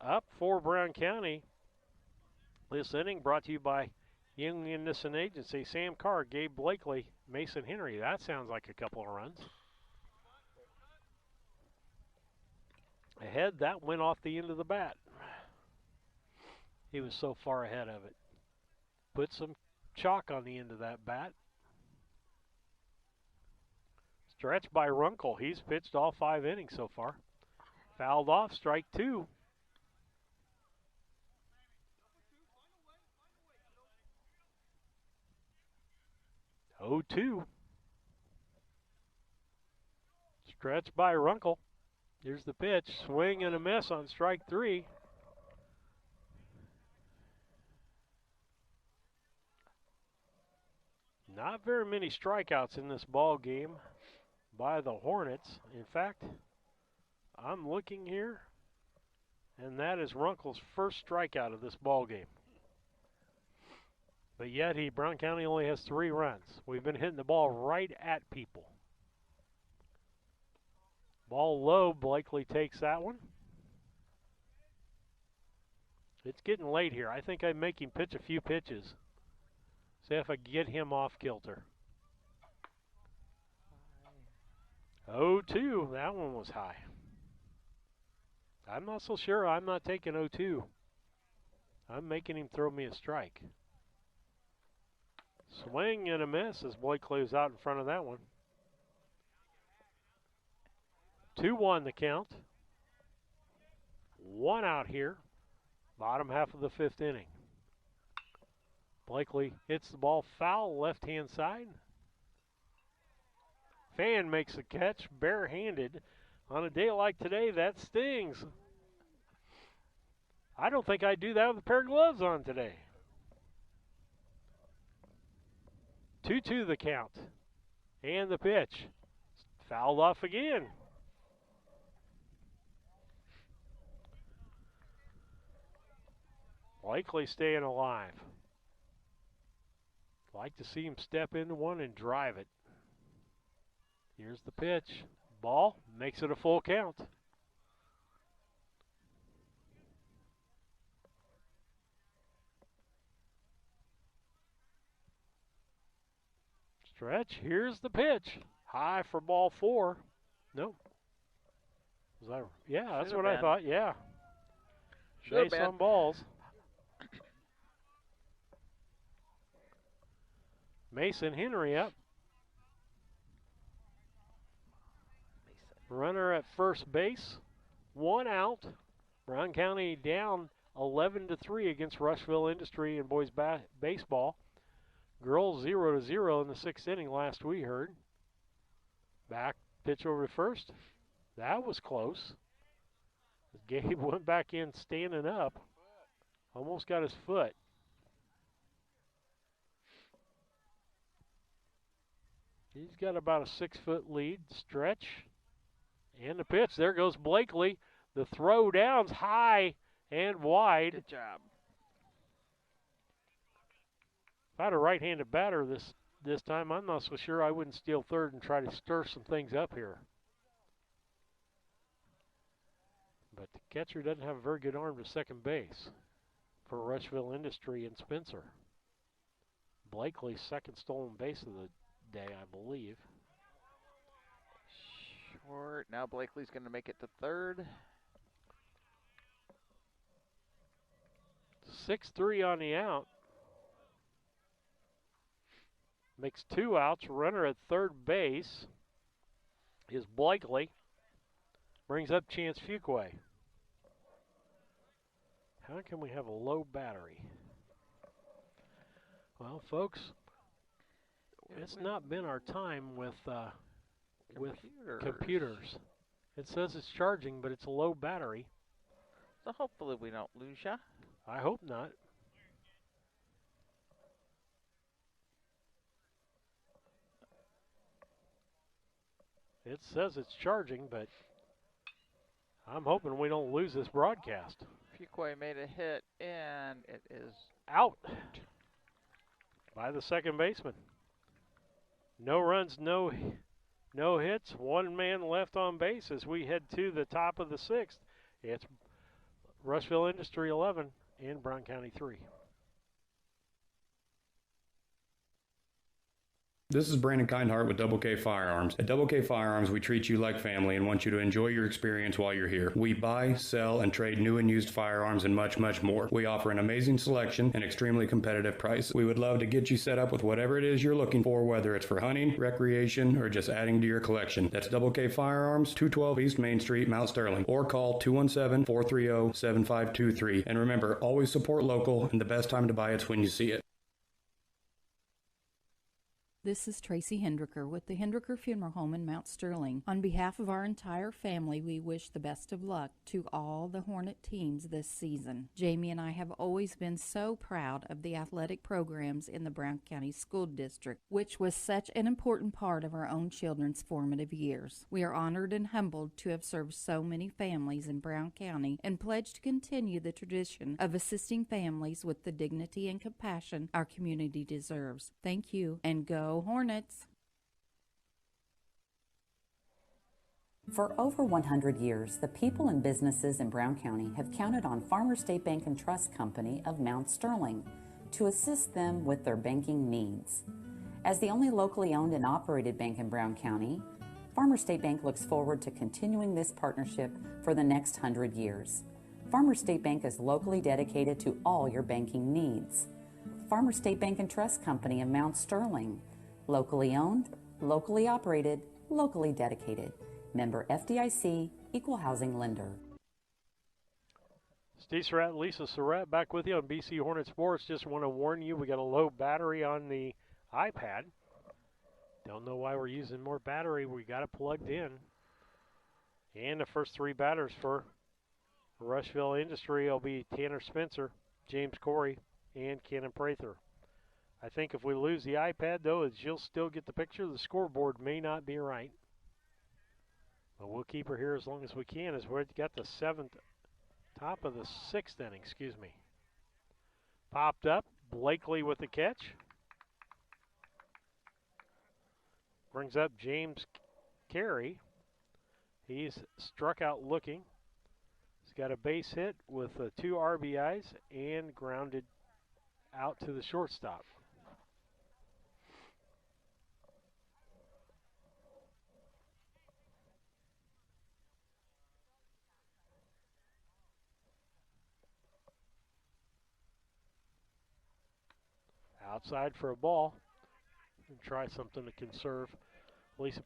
Up for Brown County. This inning brought to you by Young Nissan Agency, Sam Carr, Gabe Blakely, Mason Henry. That sounds like a couple of runs. Ahead, that went off the end of the bat. He was so far ahead of it. put some chalk on the end of that bat. Stretch by Runkle. He's pitched all 5 innings so far. Fouled off, strike 2. Oh, 2. Stretch by Runkle. Here's the pitch. Swing and a miss on strike 3. Not very many strikeouts in this ball game by the Hornets. In fact, I'm looking here, and that is Runkle's first strikeout of this ball game. But yet, Brown County only has 3 runs. We've been hitting the ball right at people. Ball low, Blakely takes that one. It's getting late here. I think I make him pitch a few pitches. See if I can get him off kilter. 0-2, that one was high. I'm not so sure I'm not taking 0-2. I'm making him throw me a strike. Swing and a miss as Blakely was out in front of that one. 2-1 the count. 1 out here. Bottom half of the 5th inning. Blakely hits the ball foul left-hand side. Fan makes a catch barehanded. On a day like today, that stings. I don't think I'd do that with a pair of gloves on today. 2-2 the count. And the pitch. Fouled off again. Blakely staying alive. Like to see him step into one and drive it. Here's the pitch. Ball makes it a full count. Stretch. Here's the pitch. High for ball 4. Nope. Was that? Yeah, that's Should've what I been. thought. Yeah. Should've Base been. on balls. Mason Henry up. Runner at first base. 1 out. Brown County down 11-3 against Rushville Industry in boys baseball. Girls 0-0 in the 6th inning last we heard. Back pitch over to first. That was close. Gabe went back in standing up. Almost got his foot. He's got about a 6-foot lead. Stretch. And the pitch. There goes Blakely. The throw down's high and wide. Good job. If I had a right-handed batter this time, I'm not so sure I wouldn't steal third and try to stir some things up here. But the catcher doesn't have a very good arm to second base for Rushville Industry and Spencer. Blakely's second stolen base of the day, I believe. Short. Now Blakely's going to make it to third. 6-3 on the out. Makes 2 outs. Runner at third base is Blakely. Brings up Chance Fuquay. How can we have a low battery? Well, folks, it's not been our time with computers. It says it's charging, but it's a low battery. So hopefully we don't lose ya. I hope not. It says it's charging, but I'm hoping we don't lose this broadcast. Fuquay made a hit, and it is out by the second baseman. No runs, no hits. 1 man left on base as we head to the top of the 6th. It's Rushville Industry 11 and Brown County 3. This is Brandon Kindhart with Double K Firearms. At Double K Firearms, we treat you like family and want you to enjoy your experience while you're here. We buy, sell, and trade new and used firearms and much, much more. We offer an amazing selection and extremely competitive prices. We would love to get you set up with whatever it is you're looking for, whether it's for hunting, recreation, or just adding to your collection. That's Double K Firearms, 212 East Main Street, Mount Sterling, or call 217-430-7523. And remember, always support local, and the best time to buy it's when you see it. This is Tracy Hendricker with the Hendricker Funeral Home in Mount Sterling. On behalf of our entire family, we wish the best of luck to all the Hornet teams this season. Jamie and I have always been so proud of the athletic programs in the Brown County School District, which was such an important part of our own children's formative years. We are honored and humbled to have served so many families in Brown County and pledge to continue the tradition of assisting families with the dignity and compassion our community deserves. Thank you, and go Hornets! For over 100 years, the people and businesses in Brown County have counted on Farmers State Bank and Trust Company of Mount Sterling to assist them with their banking needs. As the only locally owned and operated bank in Brown County, Farmers State Bank looks forward to continuing this partnership for the next 100 years. Farmers State Bank is locally dedicated to all your banking needs. Farmers State Bank and Trust Company of Mount Sterling. Locally owned, locally operated, locally dedicated. Member FDIC, Equal Housing Lender. Steve Surratt and Lisa Surratt back with you on BC Hornet Sports. Just want to warn you, we got a low battery on the iPad. Don't know why we're using more battery. We got it plugged in. And the first three batters for Rushville Industry will be Tanner Spencer, James Corey, and Cannon Prather. I think if we lose the iPad, though, you'll still get the picture. The scoreboard may not be right. But we'll keep her here as long as we can as we've got the top of the sixth inning, Popped up, Blakely with the catch. Brings up James Carey. He's struck out looking. He's got a base hit with 2 RBIs and grounded out to the shortstop. Outside for a ball. And try something to conserve. Lisa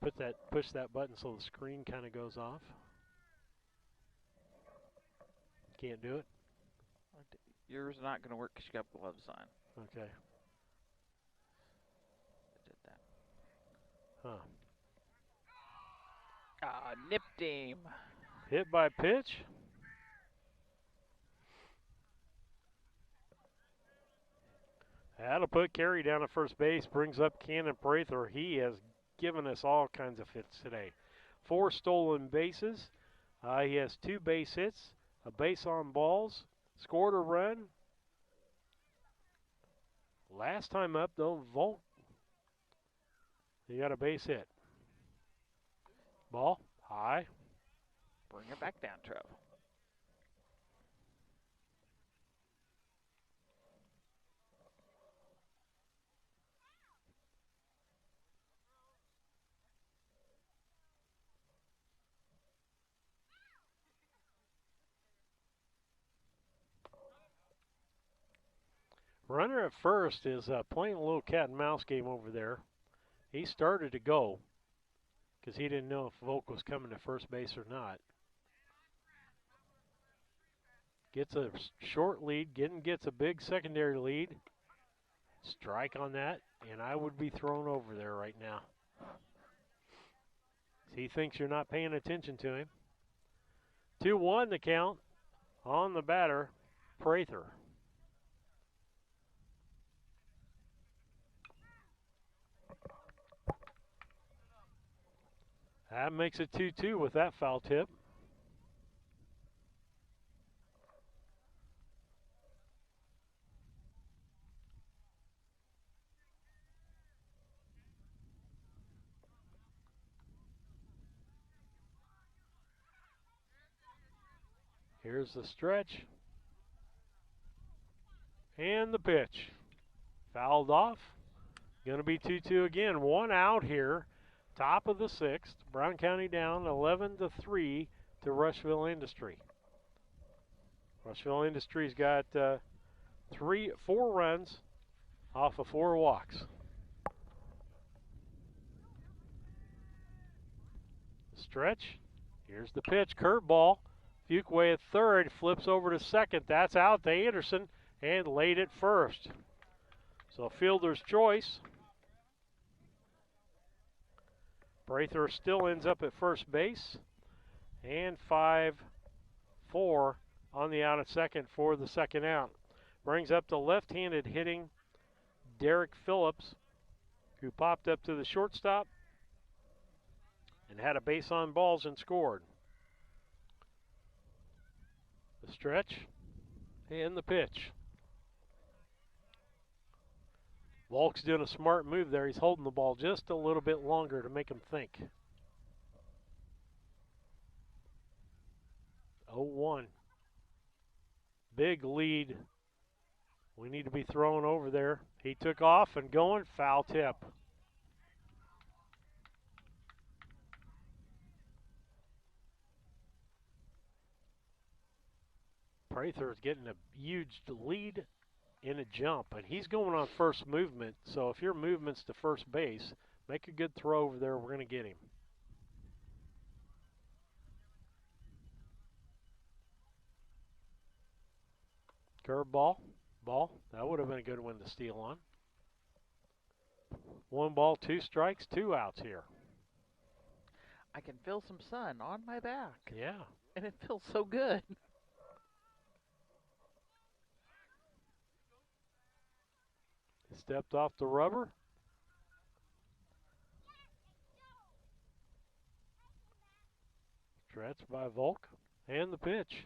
push that button so the screen kind of goes off. Can't do it. Yours is not going to work because you got gloves on. Okay. I did that. Huh. Nipped him. Hit by pitch. That'll put Carey down at first base, brings up Cannon Prather. He has given us all kinds of hits today. 4 stolen bases. He has 2 base hits, a base on balls, scored a run. Last time up, though, Volk, he got a base hit. Ball, high. Bring it back down, Trev. Runner at first is playing a little cat and mouse game over there. He started to go because he didn't know if Volk was coming to first base or not. Gets a short lead, gets a big secondary lead. Strike on that, and I would be thrown over there right now. He thinks you're not paying attention to him. 2-1 the count on the batter, Prather. That makes it 2-2 with that foul tip. Here's the stretch. And the pitch. Fouled off. going to be 2-2 again. One out here, top of the sixth. Brown County down 11-3 to Rushville Industry. Rushville Industry's got 4 runs off of 4 walks. Stretch. Here's the pitch. Curveball. Fuquay at third. Flips over to second. That's out to Anderson and laid at first. So fielder's choice. Prather still ends up at first base. And 5-4 on the out at second for the second out. Brings up the left-handed hitting Derek Phillips, who popped up to the shortstop and had a base on balls and scored. The stretch and the pitch. Volk's doing a smart move there. He's holding the ball just a little bit longer to make him think. 0-1. Big lead. We need to be thrown over there. He took off and going, foul tip. Prather is getting a huge lead in a jump, and he's going on first movement. So if your movement's to first base, make a good throw over there. We're going to get him. Curveball, ball. That would have been a good one to steal on. 1 ball, 2 strikes, 2 outs here. I can feel some sun on my back. Yeah. And it feels so good. Stepped off the rubber. Stretch by Volk. And the pitch.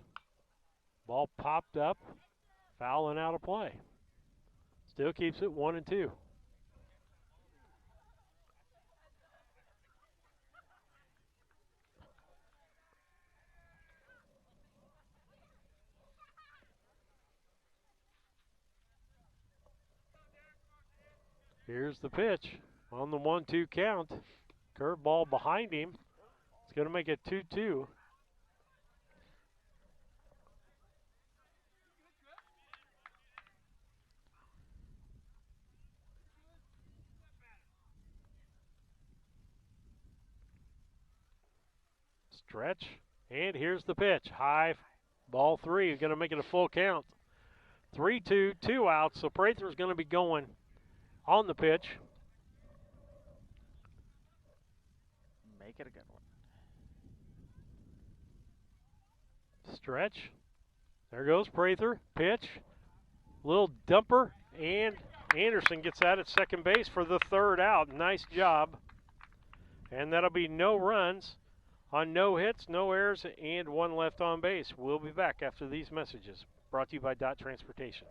Ball popped up. Foul and out of play. Still keeps it 1-2. Here's the pitch on the 1-2 count. Curveball behind him. It's going to make it 2-2. Stretch, and here's the pitch. High, ball 3. Going to make it a full count. 3-2, 2 outs. So Prather's going to be going on the pitch. Make it a good one. Stretch. There goes Prather. Pitch. Little dumper, and Anderson gets out at second base for the 3rd out. Nice job. And that'll be no runs on no hits, no errors, and 1 left on base. We'll be back after these messages. Brought to you by Dot Transportation.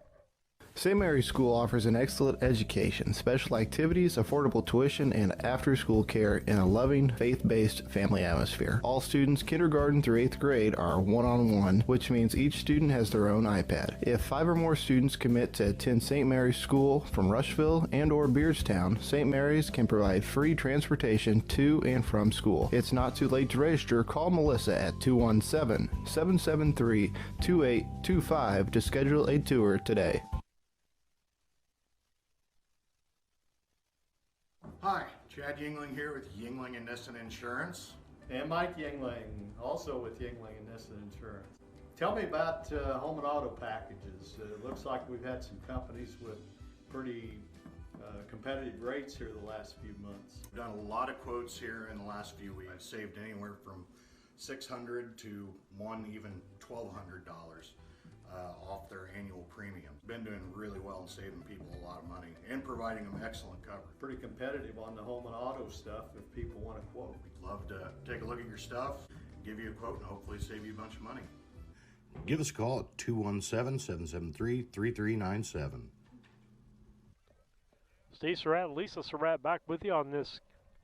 St. Mary's School offers an excellent education, special activities, affordable tuition, and after-school care in a loving, faith-based family atmosphere. All students kindergarten through 8th grade are one-on-one, which means each student has their own iPad. If 5 or more students commit to attend St. Mary's School from Rushville and or Beardstown, St. Mary's can provide free transportation to and from school. It's not too late to register. Call Melissa at 217-773-2825 to schedule a tour today. Hi, Chad Yingling here with Yingling and Nissen Insurance. And Mike Yingling, also with Yingling and Nissen Insurance. Tell me about home and auto packages. It looks like we've had some companies with pretty competitive rates here the last few months. We've done a lot of quotes here in the last few weeks. I've saved anywhere from $600 to even $1,200 off their annual premium. Been doing really well and saving people a lot of money and providing them excellent coverage. Pretty competitive on the home and auto stuff if people want to quote. We'd love to take a look at your stuff, give you a quote, and hopefully save you a bunch of money. Give us a call at 217-773-3397. Steve Surratt and Lisa Surratt back with you on this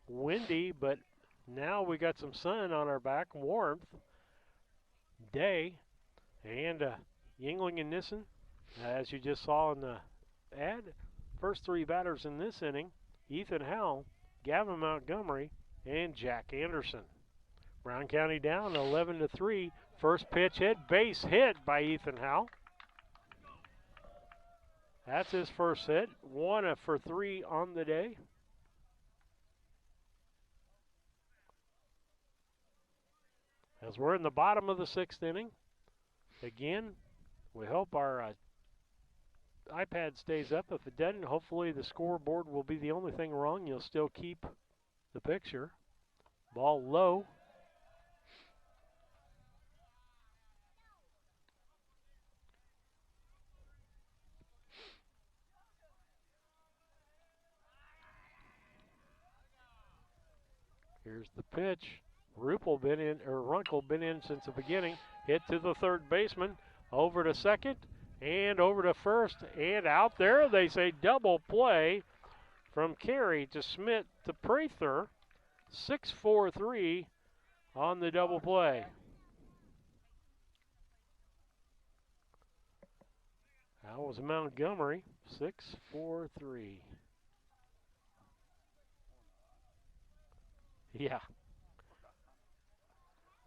windy, but now we got some sun on our back, warmth day, and Yingling and Nissen, as you just saw in the ad, first 3 batters in this inning Ethan Howell, Gavin Montgomery, and Jack Anderson. Brown County down 11-3. First pitch hit, base hit by Ethan Howell. That's his first hit. 1 for 3 on the day. As we're in the bottom of the 6th inning, again, we hope our iPad stays up. If it doesn't, hopefully the scoreboard will be the only thing wrong. You'll still keep the picture. Ball low. Here's the pitch. Runkle been in since the beginning. Hit to the third baseman, over to second, and over to first, and out there. They say double play from Carey to Smith to Prather. 6-4-3 on the double play. That was Montgomery. 6-4-3. Yeah.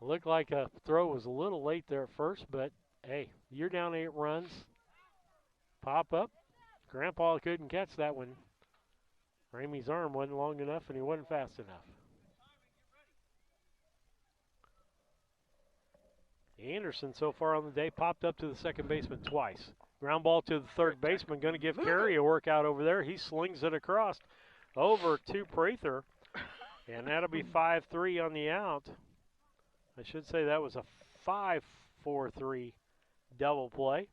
Looked like a throw was a little late there at first, but hey, you're down 8 runs. Pop up. Grandpa couldn't catch that one. Ramey's arm wasn't long enough and he wasn't fast enough. Anderson so far on the day popped up to the second baseman twice. Ground ball to the third baseman, going to give Carey a workout over there. He slings it across over to Prather, and that'll be 5-3 on the out. I should say that was a 5-4-3 double play.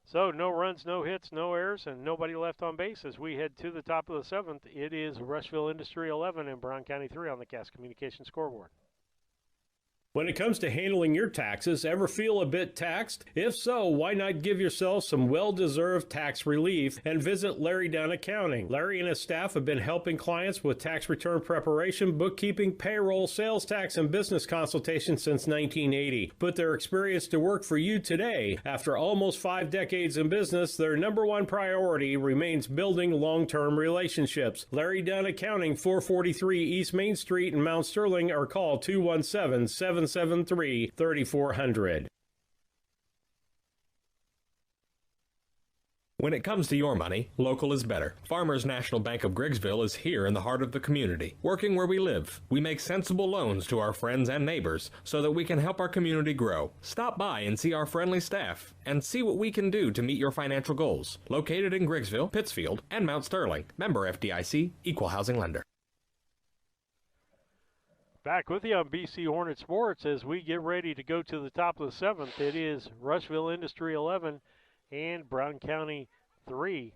So no runs, no hits, no errors, and nobody left on base as we head to the top of the 7th. It is Rushville Industry 11 and Brown County 3 on the Cass Communications scoreboard. When it comes to handling your taxes, ever feel a bit taxed? If so, why not give yourself some well-deserved tax relief and visit Larry Dunn Accounting. Larry and his staff have been helping clients with tax return preparation, bookkeeping, payroll, sales tax, and business consultation since 1980. Put their experience to work for you today. After almost 5 decades in business, their number one priority remains building long-term relationships. Larry Dunn Accounting, 443 East Main Street in Mount Sterling, or call 217-773-3400. When it comes to your money, local is better. Farmers National Bank of Griggsville is here in the heart of the community, working where we live. We make sensible loans to our friends and neighbors so that we can help our community grow. Stop by and see our friendly staff and see what we can do to meet your financial goals. Located in Griggsville, Pittsfield, and Mount Sterling. Member FDIC, Equal Housing Lender. Back with you on BC Hornet Sports as we get ready to go to the top of the 7th. It is Rushville Industry 11 and Brown County 3.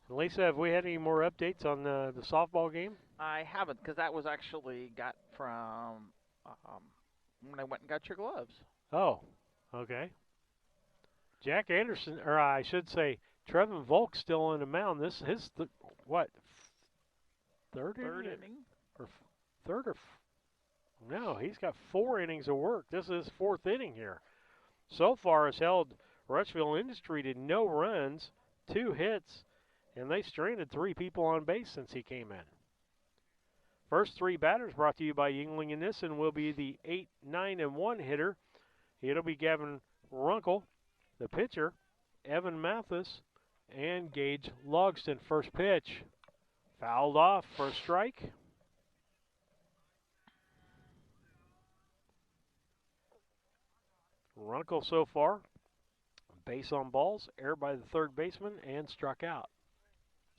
And Lisa, have we had any more updates on the softball game? I haven't, because that was actually got from when I went and got your gloves. Oh, okay. Jack Anderson, or I should say Trevin Volk's still on the mound. This is his, third inning? No, he's got 4 innings of work. This is his 4th inning here. So far has held Rushville Industry to no runs, 2 hits, and they stranded 3 people on base since he came in. First 3 batters brought to you by Yingling and Nissen will be the 8, 9, and 1 hitter. It'll be Gavin Runkle, the pitcher, Evan Mathis, and Gage Logston. First pitch, fouled off for a strike. Runkle so far, base on balls, air by the third baseman, and struck out.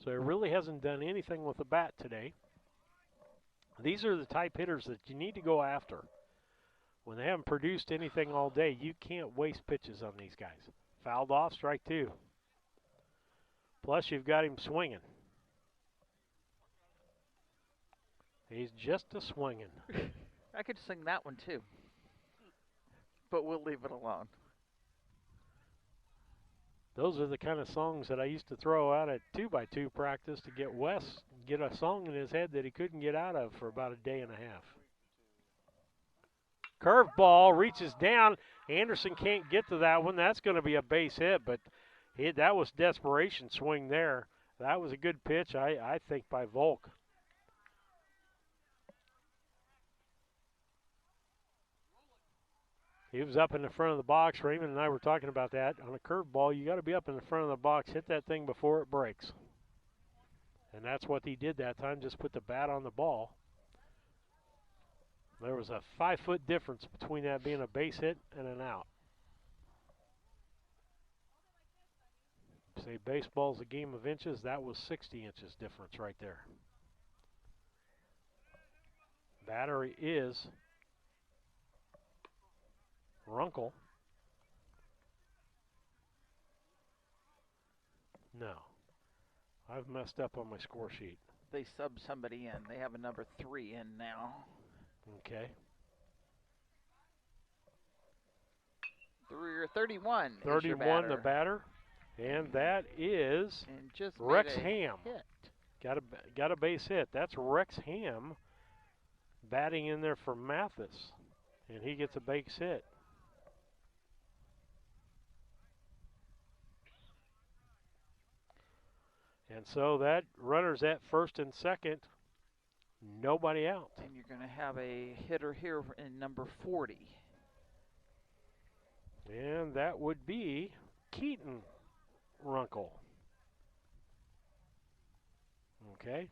So he really hasn't done anything with the bat today. These are the type hitters that you need to go after. When they haven't produced anything all day, you can't waste pitches on these guys. Fouled off, strike 2. Plus, you've got him swinging. He's just a swinging. I could sing that one too, but we'll leave it alone. Those are the kind of songs that I used to throw out at 2x2 practice to get Wes get a song in his head that he couldn't get out of for about a day and a half. Curveball reaches down. Anderson can't get to that one. That's going to be a base hit, but that was desperation swing there. That was a good pitch, I think, by Volk. He was up in the front of the box. Raymond and I were talking about that. On a curveball, you got to be up in the front of the box, hit that thing before it breaks. And that's what he did that time, just put the bat on the ball. There was a 5-foot difference between that being a base hit and an out. Say baseball's a game of inches, that was 60 inches difference right there. Battery is Runkle. No. I've messed up on my score sheet. They subbed somebody in. They have a number 3 in now. Okay. 31. 31 the batter. And that is and just Rex made a Ham. Hit. Got a base hit. That's Rex Ham batting in there for Mathis. And he gets a base hit. And so that runner's at first and second. Nobody out. And you're going to have a hitter here in number 40. And that would be Keaton Runkle. Okay.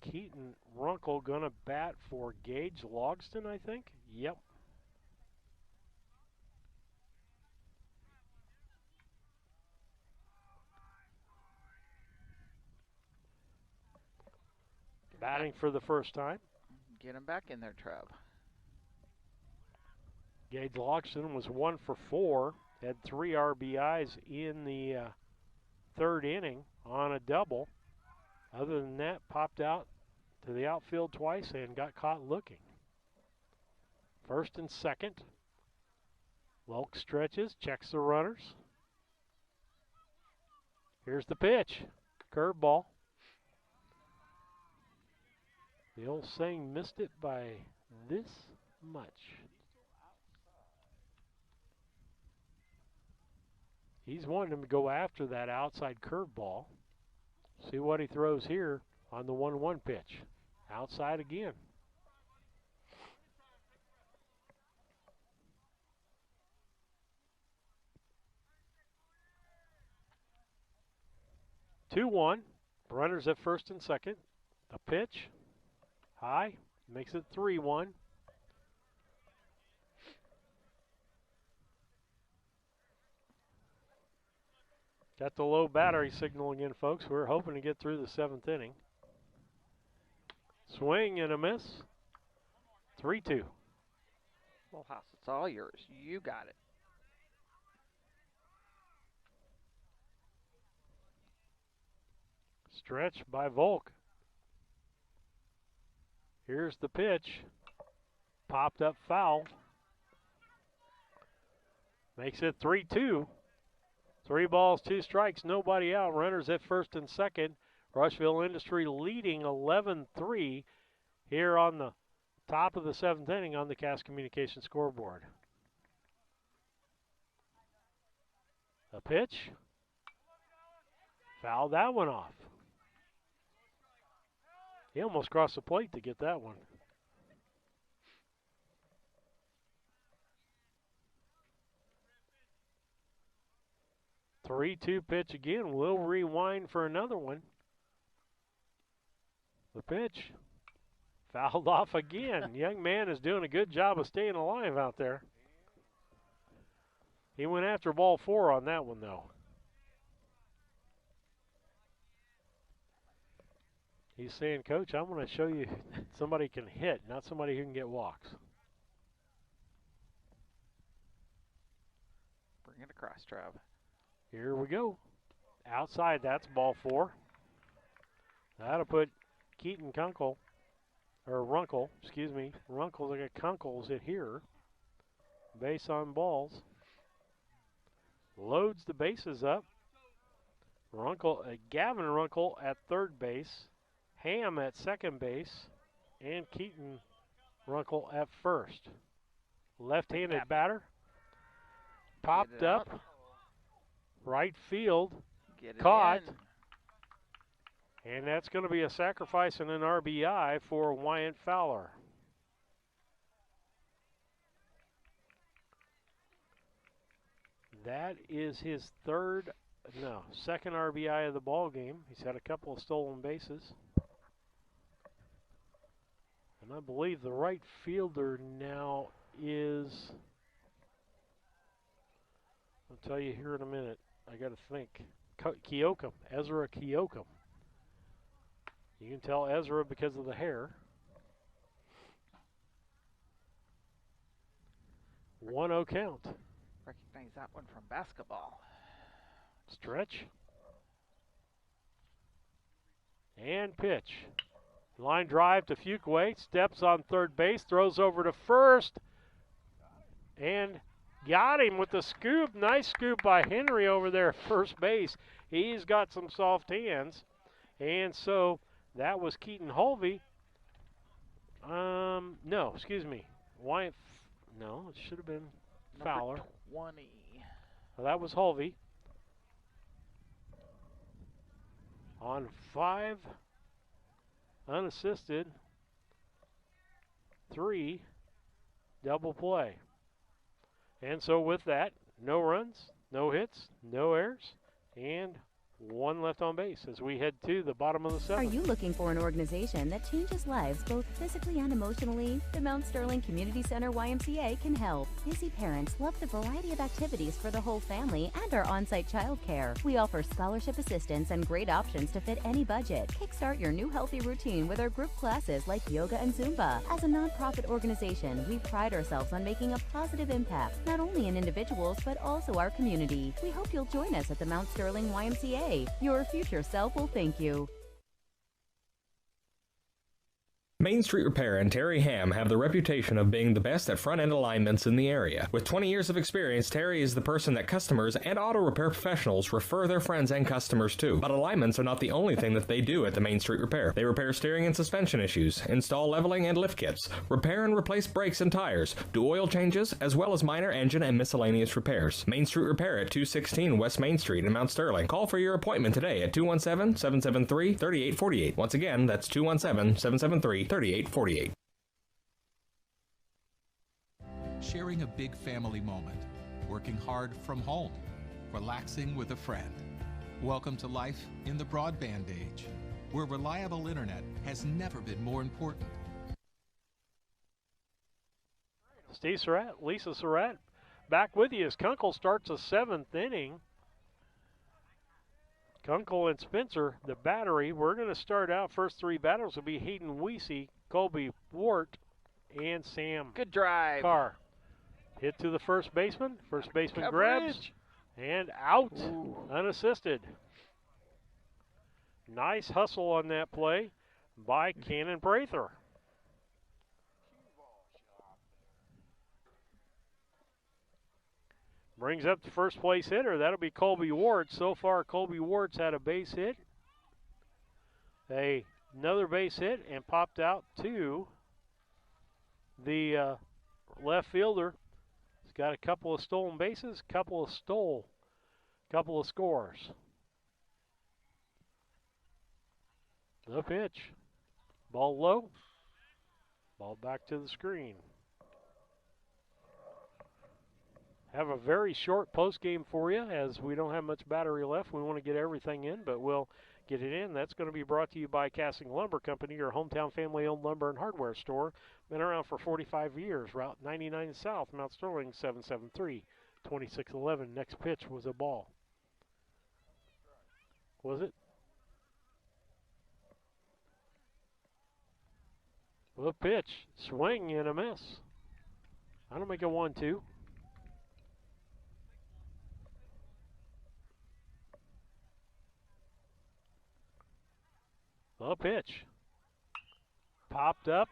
Keaton Runkle going to bat for Gage Logston, I think. Yep. Batting for the first time. Get him back in there, Trev. Gage Logston was 1 for 4, had 3 RBIs in the third inning on a double. Other than that, popped out to the outfield twice and got caught looking. First and second. Lulk stretches, checks the runners. Here's the pitch. Curveball. The old saying, missed it by this much. He's wanting him to go after that outside curveball. See what he throws here on the 1-1 pitch. Outside again. Two-1. Runners at first and second. The pitch. High. Makes it 3-1. Got the low battery signal again, folks. We're hoping to get through the 7th inning. Swing and a miss. 3-2. Well, House, it's all yours. You got it. Stretch by Volk. Here's the pitch. Popped up foul. Makes it 3-2. 3 balls, 2 strikes, nobody out. Runners at first and second. Rushville Industry leading 11-3 here on the top of the 7th inning on the Cass Communications scoreboard. A pitch. Fouled that one off. He almost crossed the plate to get that one. Three-two pitch again. We'll rewind for another one. The pitch. Fouled off again. Young man is doing a good job of staying alive out there. He went after ball 4 on that one, though. He's saying, Coach, I'm going to show you somebody can hit, not somebody who can get walks. Bring it across, Trav. Here we go. Outside, that's ball 4. That'll put Keaton Runkle, Runkle's like a Kunkel's in here. Base on balls. Loads the bases up. Gavin Runkle at third base. Ham at second base. And Keaton Runkle at first. Left-handed batter. Popped up. Right field. Caught. And that's going to be a sacrifice and an RBI for Wyatt Fowler. That is his second RBI of the ball game. He's had a couple of stolen bases. And I believe the right fielder now is, I'll tell you here in a minute. I got to think. Keokum, Ezra Keokum. You can tell Ezra because of the hair. 1-0 count. Recognize that one from basketball. Stretch. And pitch. Line drive to Fuquay. Steps on third base. Throws over to first. And got him with the scoop. Nice scoop by Henry over there at first base. He's got some soft hands. And so that was Keaton Holvey. No, excuse me. Wyatt. No, it should have been Fowler. Number 20. Well, that was Holvey. On 5 unassisted, 3 double play. And so with that, no runs, no hits, no errors, and 1 left on base as we head to the bottom of the 7th. Are you looking for an organization that changes lives both physically and emotionally? The Mount Sterling Community Center YMCA can help. Busy parents love the variety of activities for the whole family and our on-site childcare. We offer scholarship assistance and great options to fit any budget. Kickstart your new healthy routine with our group classes like yoga and Zumba. As a nonprofit organization, we pride ourselves on making a positive impact, not only in individuals, but also our community. We hope you'll join us at the Mount Sterling YMCA. Your future self will thank you. Main Street Repair and Terry Ham have the reputation of being the best at front-end alignments in the area. With 20 years of experience, Terry is the person that customers and auto repair professionals refer their friends and customers to. But alignments are not the only thing that they do at the Main Street Repair. They repair steering and suspension issues, install leveling and lift kits, repair and replace brakes and tires, do oil changes, as well as minor engine and miscellaneous repairs. Main Street Repair at 216 West Main Street in Mount Sterling. Call for your appointment today at 217-773-3848. Once again, that's 217-773-3848. Sharing a big family moment, working hard from home, relaxing with a friend. Welcome to life in the broadband age, where reliable internet has never been more important. Steve Surratt, Lisa Surratt, back with you as Kunkel starts the 7th inning. Kunkel and Spencer, the battery. We're going to start out. First 3 batters will be Hayden Weesey, Colby Wart, and Sam Good drive. Carr. Hit to the first baseman. First baseman grabs and out. Ooh. Unassisted. Nice hustle on that play by Cannon Prather. Brings up the first place hitter. That'll be Colby Ward. So far, Colby Ward's had a base hit, another base hit, and popped out to the left fielder. He's got a couple of stolen bases, couple of scores. The pitch. Ball low. Ball back to the screen. Have a very short post game for you as we don't have much battery left. We want to get everything in, but we'll get it in. That's going to be brought to you by Casting Lumber Company, your hometown family-owned lumber and hardware store. Been around for 45 years. Route 99 South, Mount Sterling, 773-2611. Next pitch was a ball. Was it? The pitch. Swing and a miss. I don't make a 1-2. The pitch. Popped up.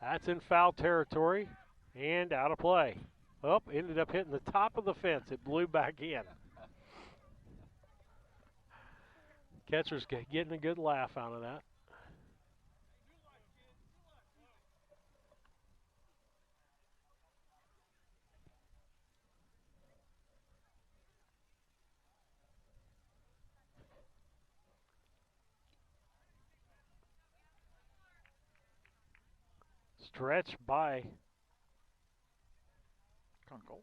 That's in foul territory and out of play. Oh, ended up hitting the top of the fence. It blew back in. Catcher's getting a good laugh out of that. Stretch by Kunkel.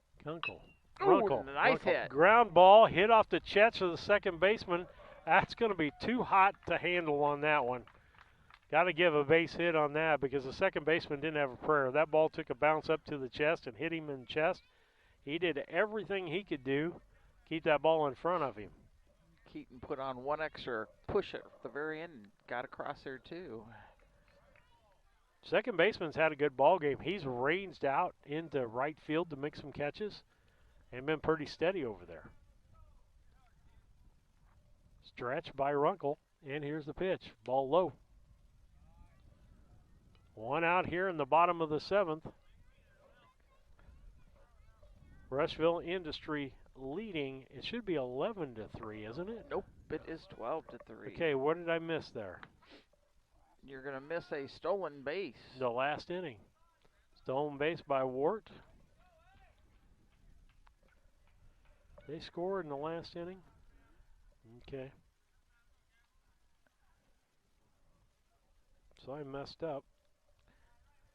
Runkle. Nice Runkle. hit. Ground ball hit off the chest of the second baseman. That's going to be too hot to handle on that one. Got to give a base hit on that because the second baseman didn't have a prayer. That ball took a bounce up to the chest and hit him in the chest. He did everything he could do, keep that ball in front of him. Keaton put on one extra push at the very end and got across there too. Second baseman's had a good ball game. He's ranged out into right field to make some catches and been pretty steady over there. Stretch by Runkle, and here's the pitch. Ball low. One out here in the bottom of the seventh. Rushville Industry leading. It should be 11-3, isn't it? Nope, it is 12-3. Okay, what did I miss there? You're going to miss a stolen base. The last inning. Stolen base by Wart. They scored in the last inning? Okay. So I messed up.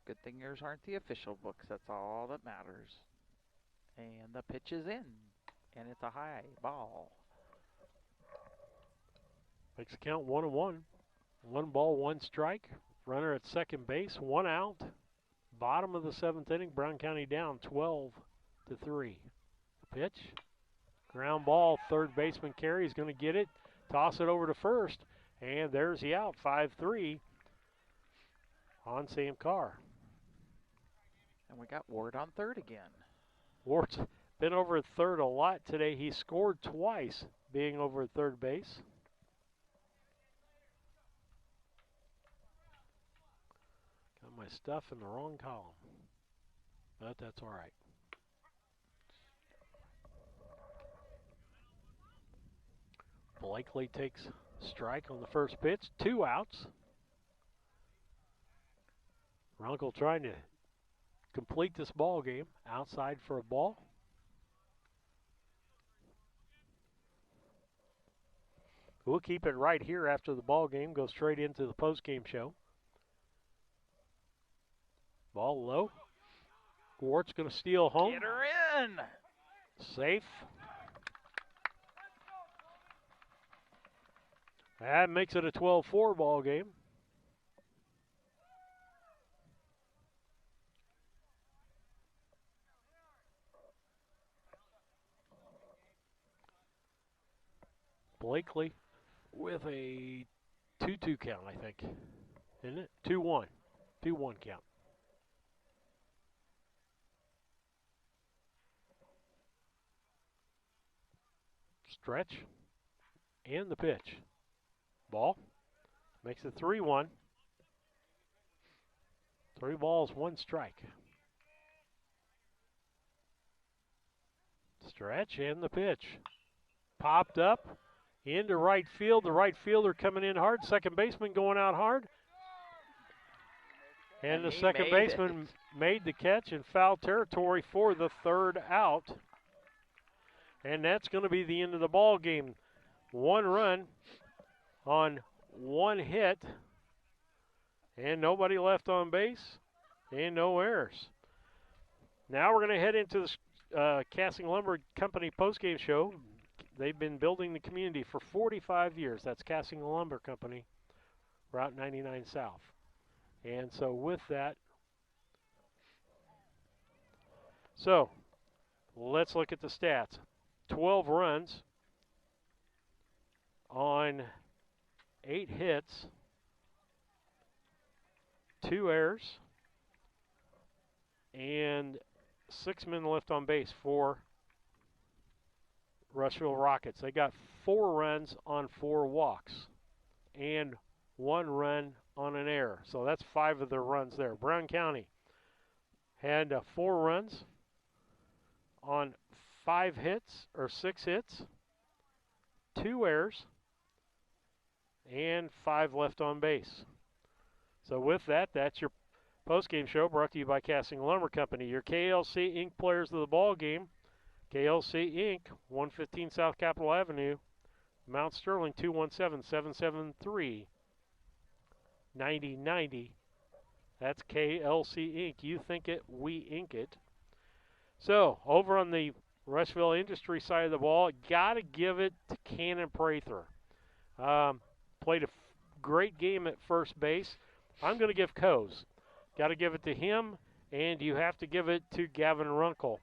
Good thing yours aren't the official books. That's all that matters. And the pitch is in. And it's a high ball. Makes the count 1-1. 1 ball, 1 strike. Runner at second base, 1 out. Bottom of the seventh inning, Brown County down 12-3. The pitch. Ground ball, third baseman Carey is going to get it. Toss it over to first. And there's the out, 5-3 on Sam Carr. And we got Ward on third again. Ward's been over at third a lot today. He scored twice being over at third base. Got my stuff in the wrong column, but that's all right. Blakely takes strike on the first pitch. 2 outs. Runkle trying to complete this ball game. Outside for a ball. We'll keep it right here after the ball game. Go straight into the post-game show. Ball low. Wart's going to steal home. Get her in. Safe. That makes it a 12-4 ball game. Blakely with a 2-2 count, I think. Isn't it? 2-1. 2-1 count. Stretch. And the pitch. Ball. Makes it 3-1. 3 balls, 1 strike. Stretch and the pitch. Popped up. Into right field. The right fielder coming in hard. Second baseman going out hard. And the second baseman made the catch in foul territory for the third out. And that's going to be the end of the ball game. 1 run on 1 hit. And nobody left on base. And no errors. Now we're going to head into the Casting Lumber Company postgame show. They've been building the community for 45 years. That's Casting Lumber Company, Route 99 South. And so with that, so let's look at the stats. 12 runs on 8 hits, 2 errors, and 6 men left on base for Rushville Rockets. They got 4 runs on 4 walks and 1 run on an error. So that's 5 of their runs there. Brown County had 4 runs on 5 hits or 6 hits, 2 errors, and 5 left on base. So with that, that's your postgame show brought to you by Casting Lumber Company. Your KLC Inc. players of the ball game. KLC Inc., 115 South Capitol Avenue, Mount Sterling, 217-773-9090. That's KLC Inc. You think it, we ink it. So, over on the Rushville Industry side of the ball, got to give it to Cannon Prather. Played a great game at first base. I'm going to give Coase. Got to give it to him, and you have to give it to Gavin Runkle.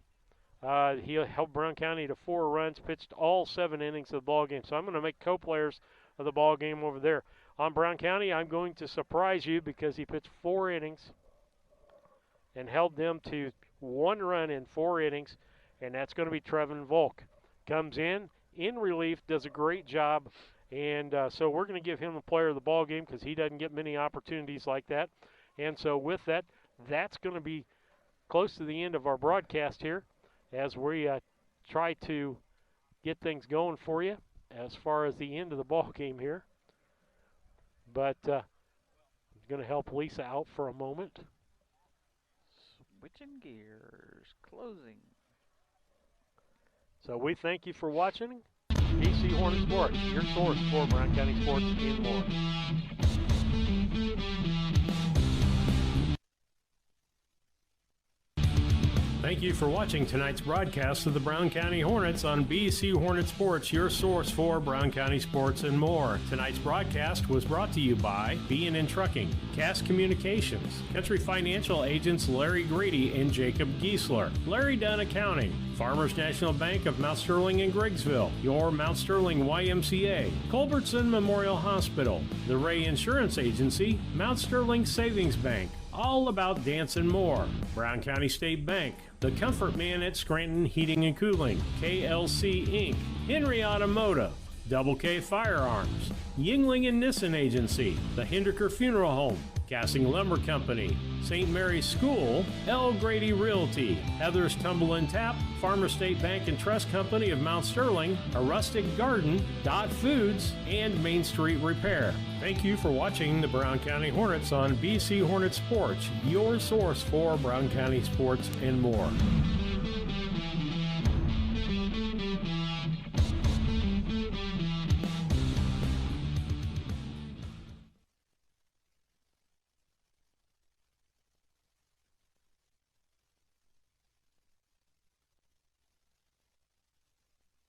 He helped Brown County to 4 runs, pitched all 7 innings of the ball game. So I'm going to make co-players of the ball game over there. On Brown County, I'm going to surprise you because he pitched 4 innings and held them to 1 run in 4 innings, and that's going to be Trevin Volk. Comes in relief, does a great job, and so we're going to give him a player of the ball game because he doesn't get many opportunities like that. And so with that, that's going to be close to the end of our broadcast here as we try to get things going for you as far as the end of the ball game here. But I'm going to help Lisa out for a moment. Switching gears, closing. So we thank you for watching BC Hornet Sports, your source for Brown County sports and more. Thank you for watching tonight's broadcast of the Brown County Hornets on BC Hornet Sports, your source for Brown County sports and more. Tonight's broadcast was brought to you by B&N Trucking, Cass Communications, Country Financial agents Larry Grady and Jacob Giesler, Larry Dunn Accounting, Farmers National Bank of Mount Sterling and Griggsville, your Mount Sterling YMCA, Culbertson Memorial Hospital, the Ray Insurance Agency, Mount Sterling Savings Bank, All About Dance and More, Brown County State Bank, The Comfort Man at Scranton Heating and Cooling, KLC Inc., Henry Automotive, Double K Firearms, Yingling and Nissen Agency, the Hinderker Funeral Home, Gassing Lumber Company, St. Mary's School, L. Grady Realty, Heather's Tumble and Tap, Farmer State Bank and Trust Company of Mount Sterling, A Rustic Garden, Dot Foods, and Main Street Repair. Thank you for watching the Brown County Hornets on BC Hornet Sports, your source for Brown County sports and more.